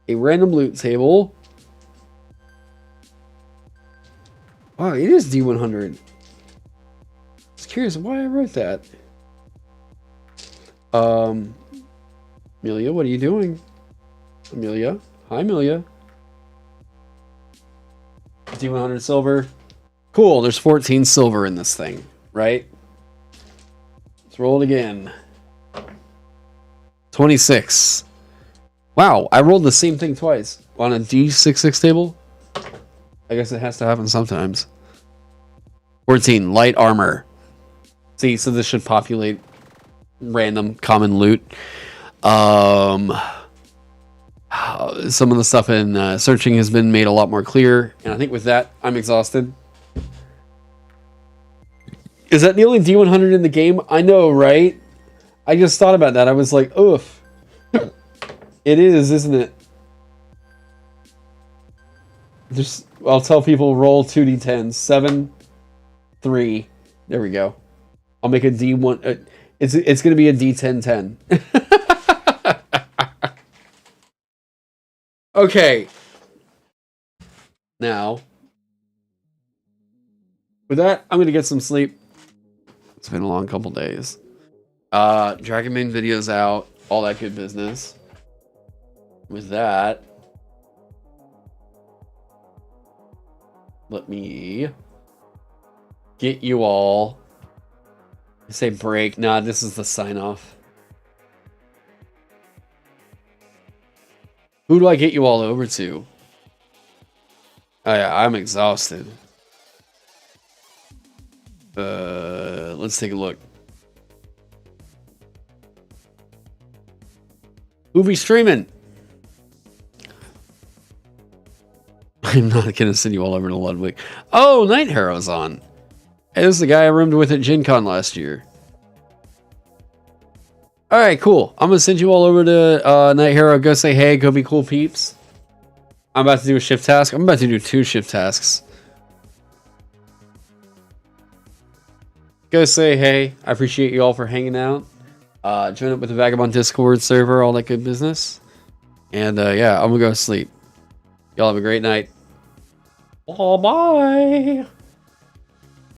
a random loot table. Wow, it is D100. I was curious why I wrote that. Amelia, what are you doing? Amelia. Hi, Amelia. D100 silver. Cool, there's 14 silver in this thing, right? Let's roll it again. 26. Wow, I rolled the same thing twice on a D66 table. I guess it has to happen sometimes. 14, light armor. See, so this should populate random common loot. Some of the stuff in searching has been made a lot more clear, and I think with that, I'm exhausted. Is that the only D100 in the game? I know, right? I just thought about that. I was like, oof. It is, isn't it? Just, I'll tell people roll 2d10s. 7, 3. There we go. I'll make a D1. It's going to be a D10-10. Okay. Now, with that, I'm going to get some sleep. It's been a long couple days. Dragon Main video's out. All that good business. With that, let me get you all. Say break. Nah, this is the sign off. Who do I get you all over to? Oh, yeah, I'm exhausted. Let's take a look. Who be streaming? I'm not gonna send you all over to Ludwig. Oh, Night Harrow's on. Hey, this is the guy I roomed with at Gen Con last year. Alright, cool. I'm gonna send you all over to Night Harrow. Go say hey, go be cool peeps. I'm about to do a shift task. I'm about to do 2 shift tasks. Go say hey. I appreciate you all for hanging out. Join up with the Vagabond Discord server, all that good business. And yeah, I'm gonna go sleep. Y'all have a great night. Oh, bye.